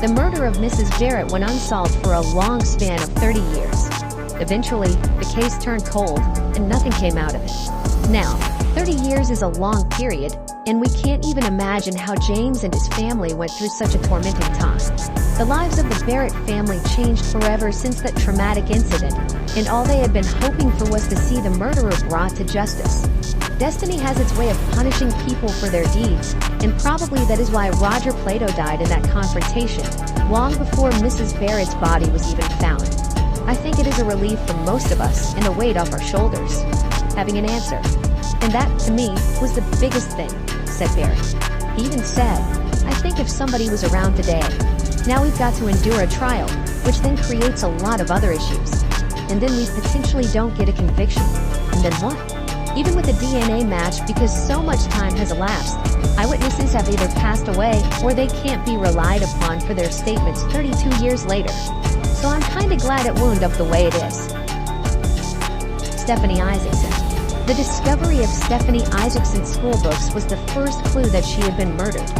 [SPEAKER 1] The murder of Mrs. Barrett went unsolved for a long span of 30 years. Eventually, the case turned cold, and nothing came out of it. Now, 30 years is a long period, and we can't even imagine how James and his family went through such a tormenting time. The lives of the Barrett family changed forever since that traumatic incident, and all they had been hoping for was to see the murderer brought to justice. Destiny has its way of punishing people for their deeds, and probably that is why Roger Plato died in that confrontation, long before Mrs. Barrett's body was even found. I think it is a relief for most of us and a weight off our shoulders, having an answer. And that, to me, was the biggest thing, said Barrett. He even said, "I think if somebody was around today, now we've got to endure a trial, which then creates a lot of other issues. And then we potentially don't get a conviction. And then what? Even with a DNA match, because so much time has elapsed, eyewitnesses have either passed away or they can't be relied upon for their statements 32 years later. So I'm kinda glad it wound up the way it is." Stephanie Isaacson. The discovery of Stephanie Isaacson's school books was the first clue that she had been murdered.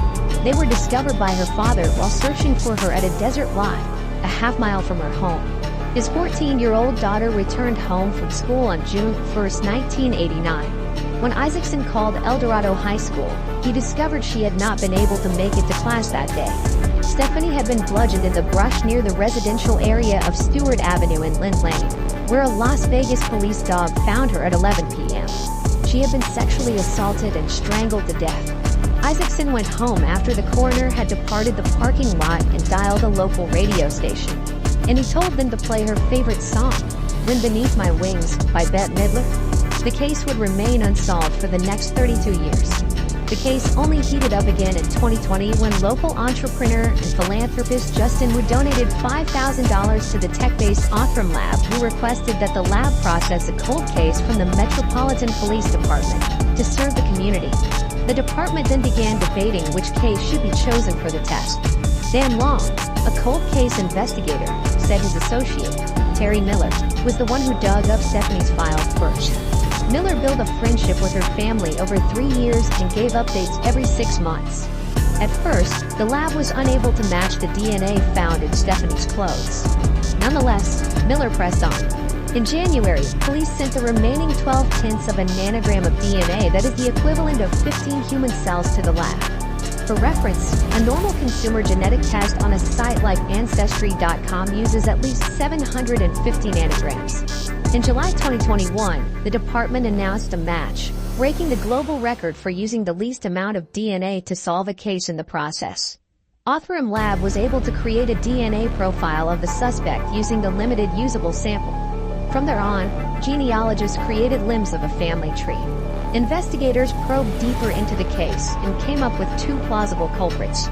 [SPEAKER 1] They were discovered by her father while searching for her at a desert lot, a half-mile from her home. His 14-year-old daughter returned home from school on June 1, 1989. When Isaacson called Eldorado High School, he discovered she had not been able to make it to class that day. Stephanie had been bludgeoned in the brush near the residential area of Stewart Avenue in Lynn Lane, where a Las Vegas police dog found her at 11 p.m. She had been sexually assaulted and strangled to death. Isaacson went home after the coroner had departed the parking lot and dialed a local radio station. And he told them to play her favorite song, Wind Beneath My Wings, by Bette Midler. The case would remain unsolved for the next 32 years. The case only heated up again in 2020 when local entrepreneur and philanthropist Justin Wu donated $5,000 to the tech-based Othram Lab, who requested that the lab process a cold case from the Metropolitan Police Department to serve the community. The department then began debating which case should be chosen for the test. Dan Long, a cold case investigator, said his associate, Terry Miller, was the one who dug up Stephanie's file first. Miller built a friendship with her family over 3 years and gave updates every 6 months. At first, the lab was unable to match the DNA found in Stephanie's clothes. Nonetheless, Miller pressed on. In January, police sent the remaining 12 tenths of a nanogram of DNA, that is the equivalent of 15 human cells, to the lab. For reference, a normal consumer genetic test on a site like Ancestry.com uses at least 750 nanograms. In July 2021, the department announced a match, breaking the global record for using the least amount of DNA to solve a case in the process. Othram Lab was able to create a DNA profile of the suspect using the limited usable sample. From there on, genealogists created limbs of a family tree. Investigators probed deeper into the case and came up with 2 plausible culprits.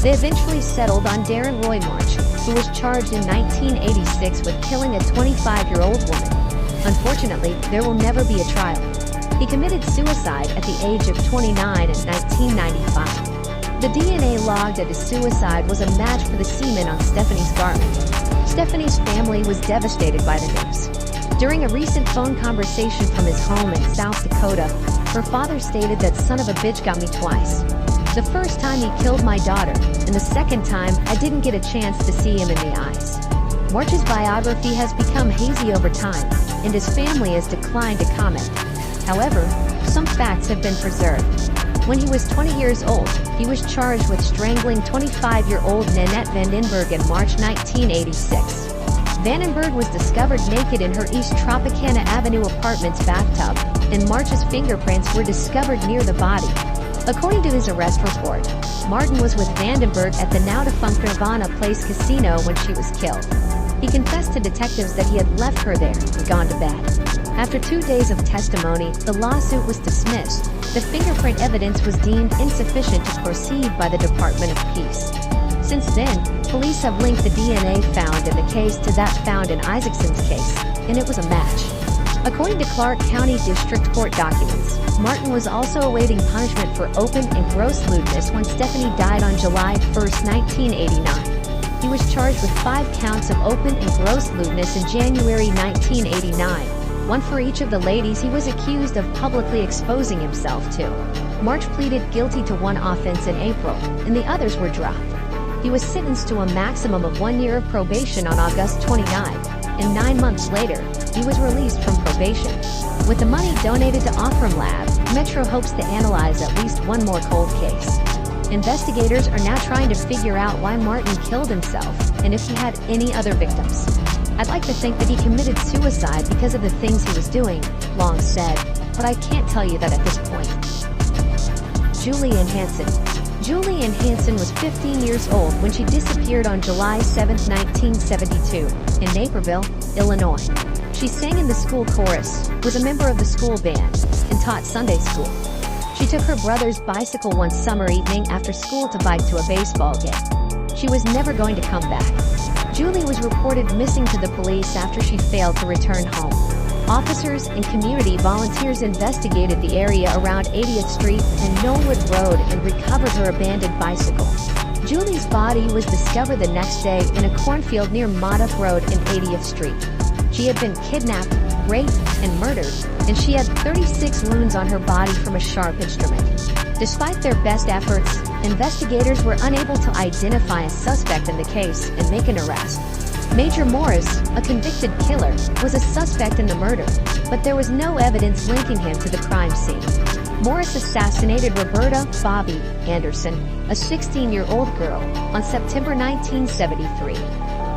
[SPEAKER 1] They eventually settled on Darren Roy March, who was charged in 1986 with killing a 25-year-old woman. Unfortunately, there will never be a trial. He committed suicide at the age of 29 in 1995. The DNA logged at his suicide was a match for the semen on Stephanie's garment. Stephanie's family was devastated by the news. During a recent phone conversation from his home in South Dakota, her father stated that son of a bitch got me twice. The first time he killed my daughter, and the second time I didn't get a chance to see him in the eyes. March's biography has become hazy over time, and his family has declined to comment. However, some facts have been preserved. When he was 20 years old, he was charged with strangling 25-year-old Nanette Vandenberg in March 1986. Vandenberg was discovered naked in her East Tropicana Avenue apartment's bathtub, and March's fingerprints were discovered near the body. According to his arrest report, Martin was with Vandenberg at the now-defunct Nirvana Place Casino when she was killed. He confessed to detectives that he had left her there and gone to bed. After 2 days of testimony, the lawsuit was dismissed. The fingerprint evidence was deemed insufficient to proceed by the Department of Peace. Since then, police have linked the DNA found in the case to that found in Isaacson's case, and it was a match. According to Clark County District Court documents, Martin was also awaiting punishment for open and gross lewdness when Stephanie died on July 1, 1989. He was charged with 5 counts of open and gross lewdness in January 1989, one for each of the ladies he was accused of publicly exposing himself to. March pleaded guilty to 1 offense in April, and the others were dropped. He was sentenced to a maximum of 1 year of probation on August 29, and 9 months later, he was released from probation. With the money donated to Othram Lab, Metro hopes to analyze at least 1 more cold case. Investigators are now trying to figure out why Martin killed himself, and if he had any other victims. I'd like to think that he committed suicide because of the things he was doing, Long said, but I can't tell you that at this point. Julian Hanson. Julian Hanson was 15 years old when she disappeared on July 7, 1972, in Naperville, Illinois. She sang in the school chorus, was a member of the school band, and taught Sunday school. She took her brother's bicycle one summer evening after school to bike to a baseball game. She was never going to come back. Julie was reported missing to the police after she failed to return home. Officers and community volunteers investigated the area around 80th Street and Knollwood Road and recovered her abandoned bicycle. Julie's body was discovered the next day in a cornfield near Modoff Road and 80th Street. She had been kidnapped, raped, and murdered, and she had 36 wounds on her body from a sharp instrument. Despite their best efforts, investigators were unable to identify a suspect in the case and make an arrest. Major Morris, a convicted killer, was a suspect in the murder, but there was no evidence linking him to the crime scene. Morris assassinated Roberta "Bobby" Anderson, a 16-year-old girl, on September 1973.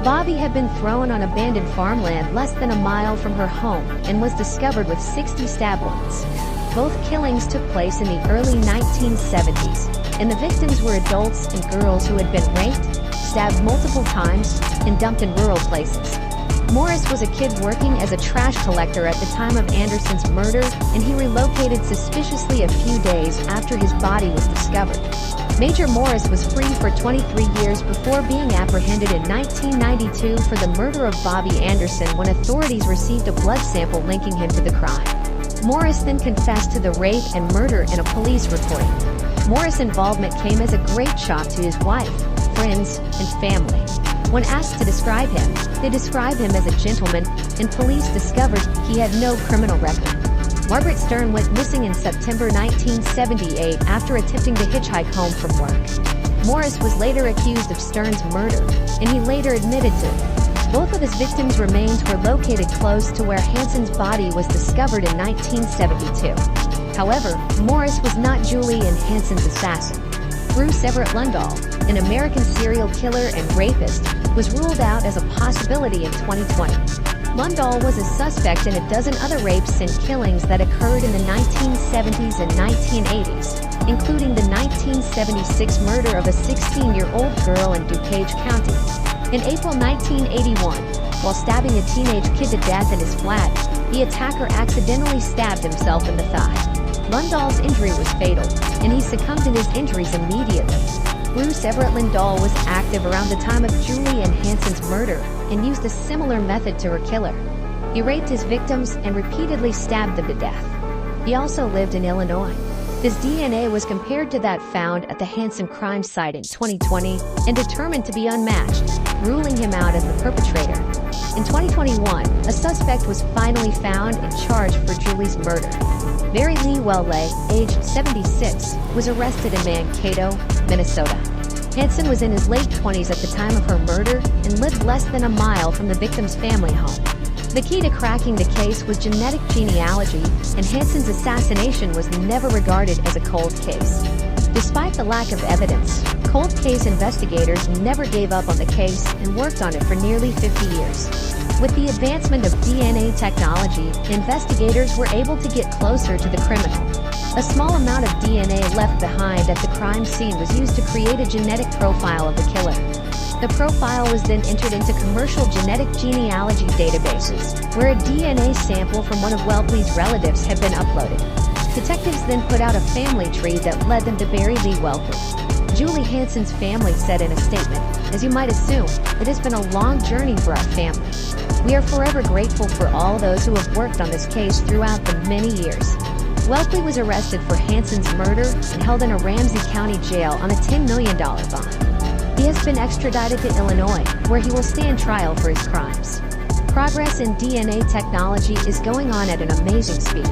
[SPEAKER 1] Bobby had been thrown on abandoned farmland less than a mile from her home and was discovered with 60 stab wounds. Both killings took place in the early 1970s, and the victims were adults and girls who had been raped, stabbed multiple times, and dumped in rural places. Morris was a kid working as a trash collector at the time of Anderson's murder, and he relocated suspiciously a few days after his body was discovered. Major Morris was free for 23 years before being apprehended in 1992 for the murder of Bobby Anderson when authorities received a blood sample linking him to the crime. Morris then confessed to the rape and murder in a police report. Morris' involvement came as a great shock to his wife, friends, and family. When asked to describe him, they described him as a gentleman, and police discovered he had no criminal record. Margaret Stern went missing in September 1978 after attempting to hitchhike home from work. Morris was later accused of Stern's murder, and he later admitted to it. Both of his victims' remains were located close to where Hanson's body was discovered in 1972. However, Morris was not Julie and Hanson's assassin. Bruce Everett Lundahl, an American serial killer and rapist, was ruled out as a possibility in 2020. Lundahl was a suspect in a dozen other rapes and killings that occurred in the 1970s and 1980s, including the 1976 murder of a 16-year-old girl in DuPage County. In April 1981, while stabbing a teenage kid to death in his flat, the attacker accidentally stabbed himself in the thigh. Lundahl's injury was fatal, and he succumbed to his injuries immediately. Bruce Everett Lundahl was active around the time of Julie and Hanson's murder and used a similar method to her killer. He raped his victims and repeatedly stabbed them to death. He also lived in Illinois. His DNA was compared to that found at the Hanson crime site in 2020 and determined to be unmatched, ruling him out as the perpetrator. In 2021, a suspect was finally found and charged for Julie's murder. Mary Lee Welley, aged 76, was arrested in Mankato, Minnesota. Hanson was in his late 20s at the time of her murder and lived less than a mile from the victim's family home. The key to cracking the case was genetic genealogy, and Hanson's assassination was never regarded as a cold case. Despite the lack of evidence, cold case investigators never gave up on the case and worked on it for nearly 50 years. With the advancement of DNA technology, investigators were able to get closer to the criminal. A small amount of DNA left behind at the crime scene was used to create a genetic profile of the killer. The profile was then entered into commercial genetic genealogy databases, where a DNA sample from one of Welpley's relatives had been uploaded. Detectives then put out a family tree that led them to Mary Lee Welpley. Julie Hanson's family said in a statement, "As you might assume, it has been a long journey for our family. We are forever grateful for all those who have worked on this case throughout the many years." Welpley was arrested for Hanson's murder and held in a Ramsey County jail on a $10 million bond. He has been extradited to Illinois, where he will stand trial for his crimes. Progress in DNA technology is going on at an amazing speed.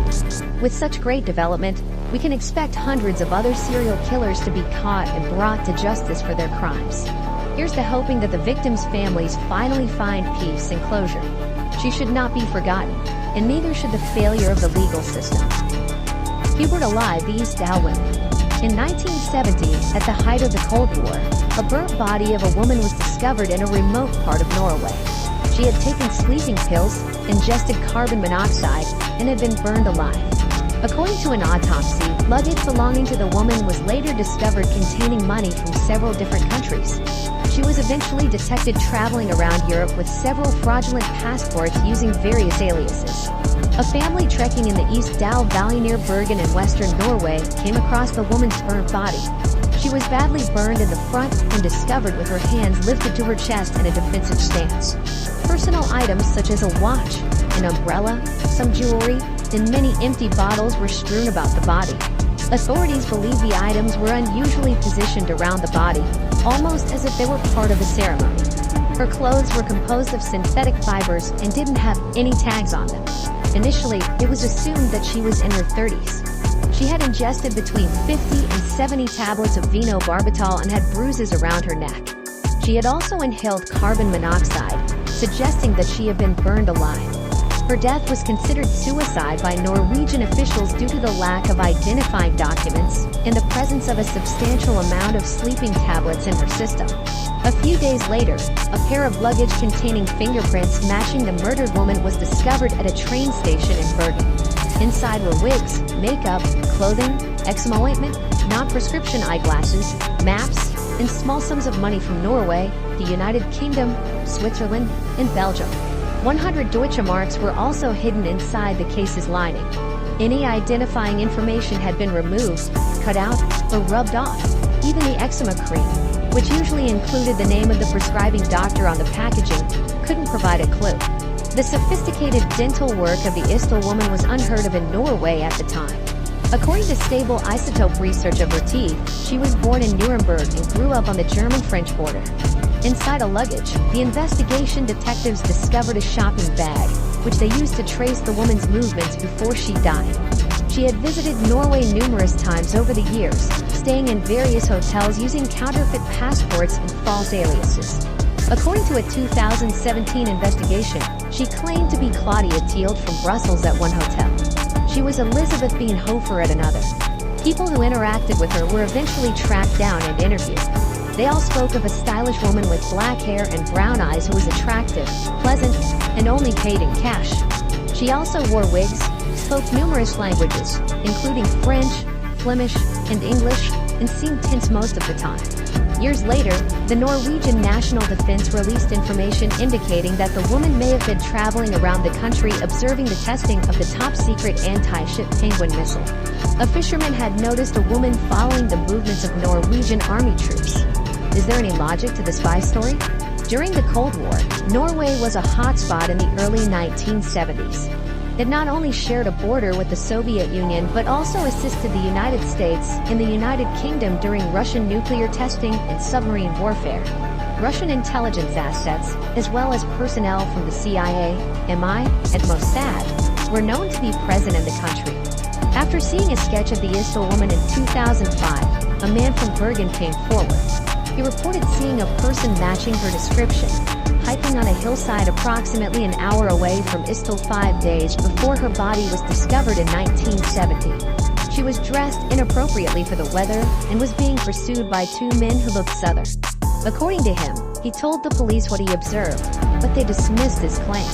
[SPEAKER 1] With such great development, we can expect hundreds of other serial killers to be caught and brought to justice for their crimes. Here's to hoping that the victims' families finally find peace and closure. She should not be forgotten, and neither should the failure of the legal system. Hubert Alive East Dalwyn. In 1970, at the height of the Cold War, a burnt body of a woman was discovered in a remote part of Norway. She had taken sleeping pills, ingested carbon monoxide, and had been burned alive. According to an autopsy, luggage belonging to the woman was later discovered containing money from several different countries. She was eventually detected traveling around Europe with several fraudulent passports using various aliases. A family trekking in the East Dal Valley near Bergen in western Norway came across the woman's burnt body. She was badly burned in the front and discovered with her hands lifted to her chest in a defensive stance. Personal items such as a watch, an umbrella, some jewelry, and many empty bottles were strewn about the body. Authorities believe the items were unusually positioned around the body, almost as if they were part of a ceremony. Her clothes were composed of synthetic fibers and didn't have any tags on them. Initially, it was assumed that she was in her 30s. She had ingested between 50 and 70 tablets of phenobarbital and had bruises around her neck. She had also inhaled carbon monoxide, suggesting that she had been burned alive. Her death was considered suicide by Norwegian officials due to the lack of identifying documents and the presence of a substantial amount of sleeping tablets in her system. A few days later, a pair of luggage containing fingerprints matching the murdered woman was discovered at a train station in Bergen. Inside were wigs, makeup, clothing, eczema ointment, non-prescription eyeglasses, maps, and small sums of money from Norway, the United Kingdom, Switzerland, and Belgium. 100 Deutsche Marks were also hidden inside the case's lining. Any identifying information had been removed, cut out, or rubbed off. Even the eczema cream, which usually included the name of the prescribing doctor on the packaging, couldn't provide a clue. The sophisticated dental work of the Istel woman was unheard of in Norway at the time. According to stable isotope research of her teeth, she was born in Nuremberg and grew up on the German-French border. Inside a luggage, the investigation detectives discovered a shopping bag, which they used to trace the woman's movements before she died. She had visited Norway numerous times over the years, staying in various hotels using counterfeit passports and false aliases. According to a 2017 investigation, she claimed to be Claudia Teald from Brussels at one hotel. She was Elizabeth Hofer at another. People who interacted with her were eventually tracked down and interviewed. They all spoke of a stylish woman with black hair and brown eyes who was attractive, pleasant, and only paid in cash. She also wore wigs, spoke numerous languages, including French, Flemish, and English, and seemed tense most of the time. Years later, the Norwegian National Defense released information indicating that the woman may have been traveling around the country observing the testing of the top-secret anti-ship Penguin missile. A fisherman had noticed a woman following the movements of Norwegian army troops. Is there any logic to the spy story? During the Cold War, Norway was a hotspot in the early 1970s. It not only shared a border with the Soviet Union but also assisted the United States and the United Kingdom during Russian nuclear testing and submarine warfare. Russian intelligence assets, as well as personnel from the CIA, MI, and Mossad, were known to be present in the country. After seeing a sketch of the Istel woman in 2005, a man from Bergen came forward. He reported seeing a person matching her description, hiking on a hillside approximately an hour away from Istel 5 days before her body was discovered in 1970. She was dressed inappropriately for the weather and was being pursued by two men who looked southern. According to him, he told the police what he observed, but they dismissed his claim.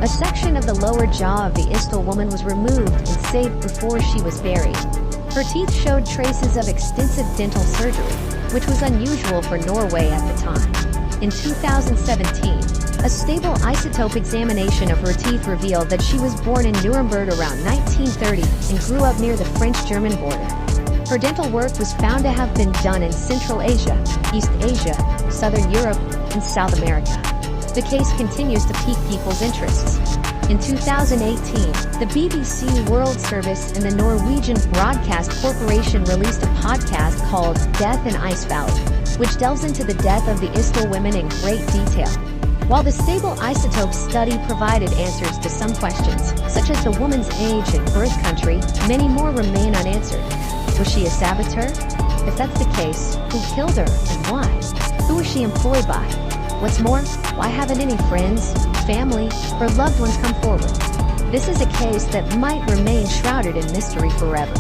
[SPEAKER 1] A section of the lower jaw of the Istel woman was removed and saved before she was buried. Her teeth showed traces of extensive dental surgery, which was unusual for Norway at the time. In 2017, a stable isotope examination of her teeth revealed that she was born in Nuremberg around 1930 and grew up near the French-German border. Her dental work was found to have been done in Central Asia, East Asia, Southern Europe, and South America. The case continues to pique people's interests. In 2018, the BBC World Service and the Norwegian Broadcast Corporation released a podcast called Death in Ice Valley, which delves into the death of the Istel women in great detail. While the stable isotope study provided answers to some questions, such as the woman's age and birth country, many more remain unanswered. Was she a saboteur? If that's the case, who killed her and why? Who was she employed by? What's more, why haven't any friends, family, or loved ones come forward? This is a case that might remain shrouded in mystery forever.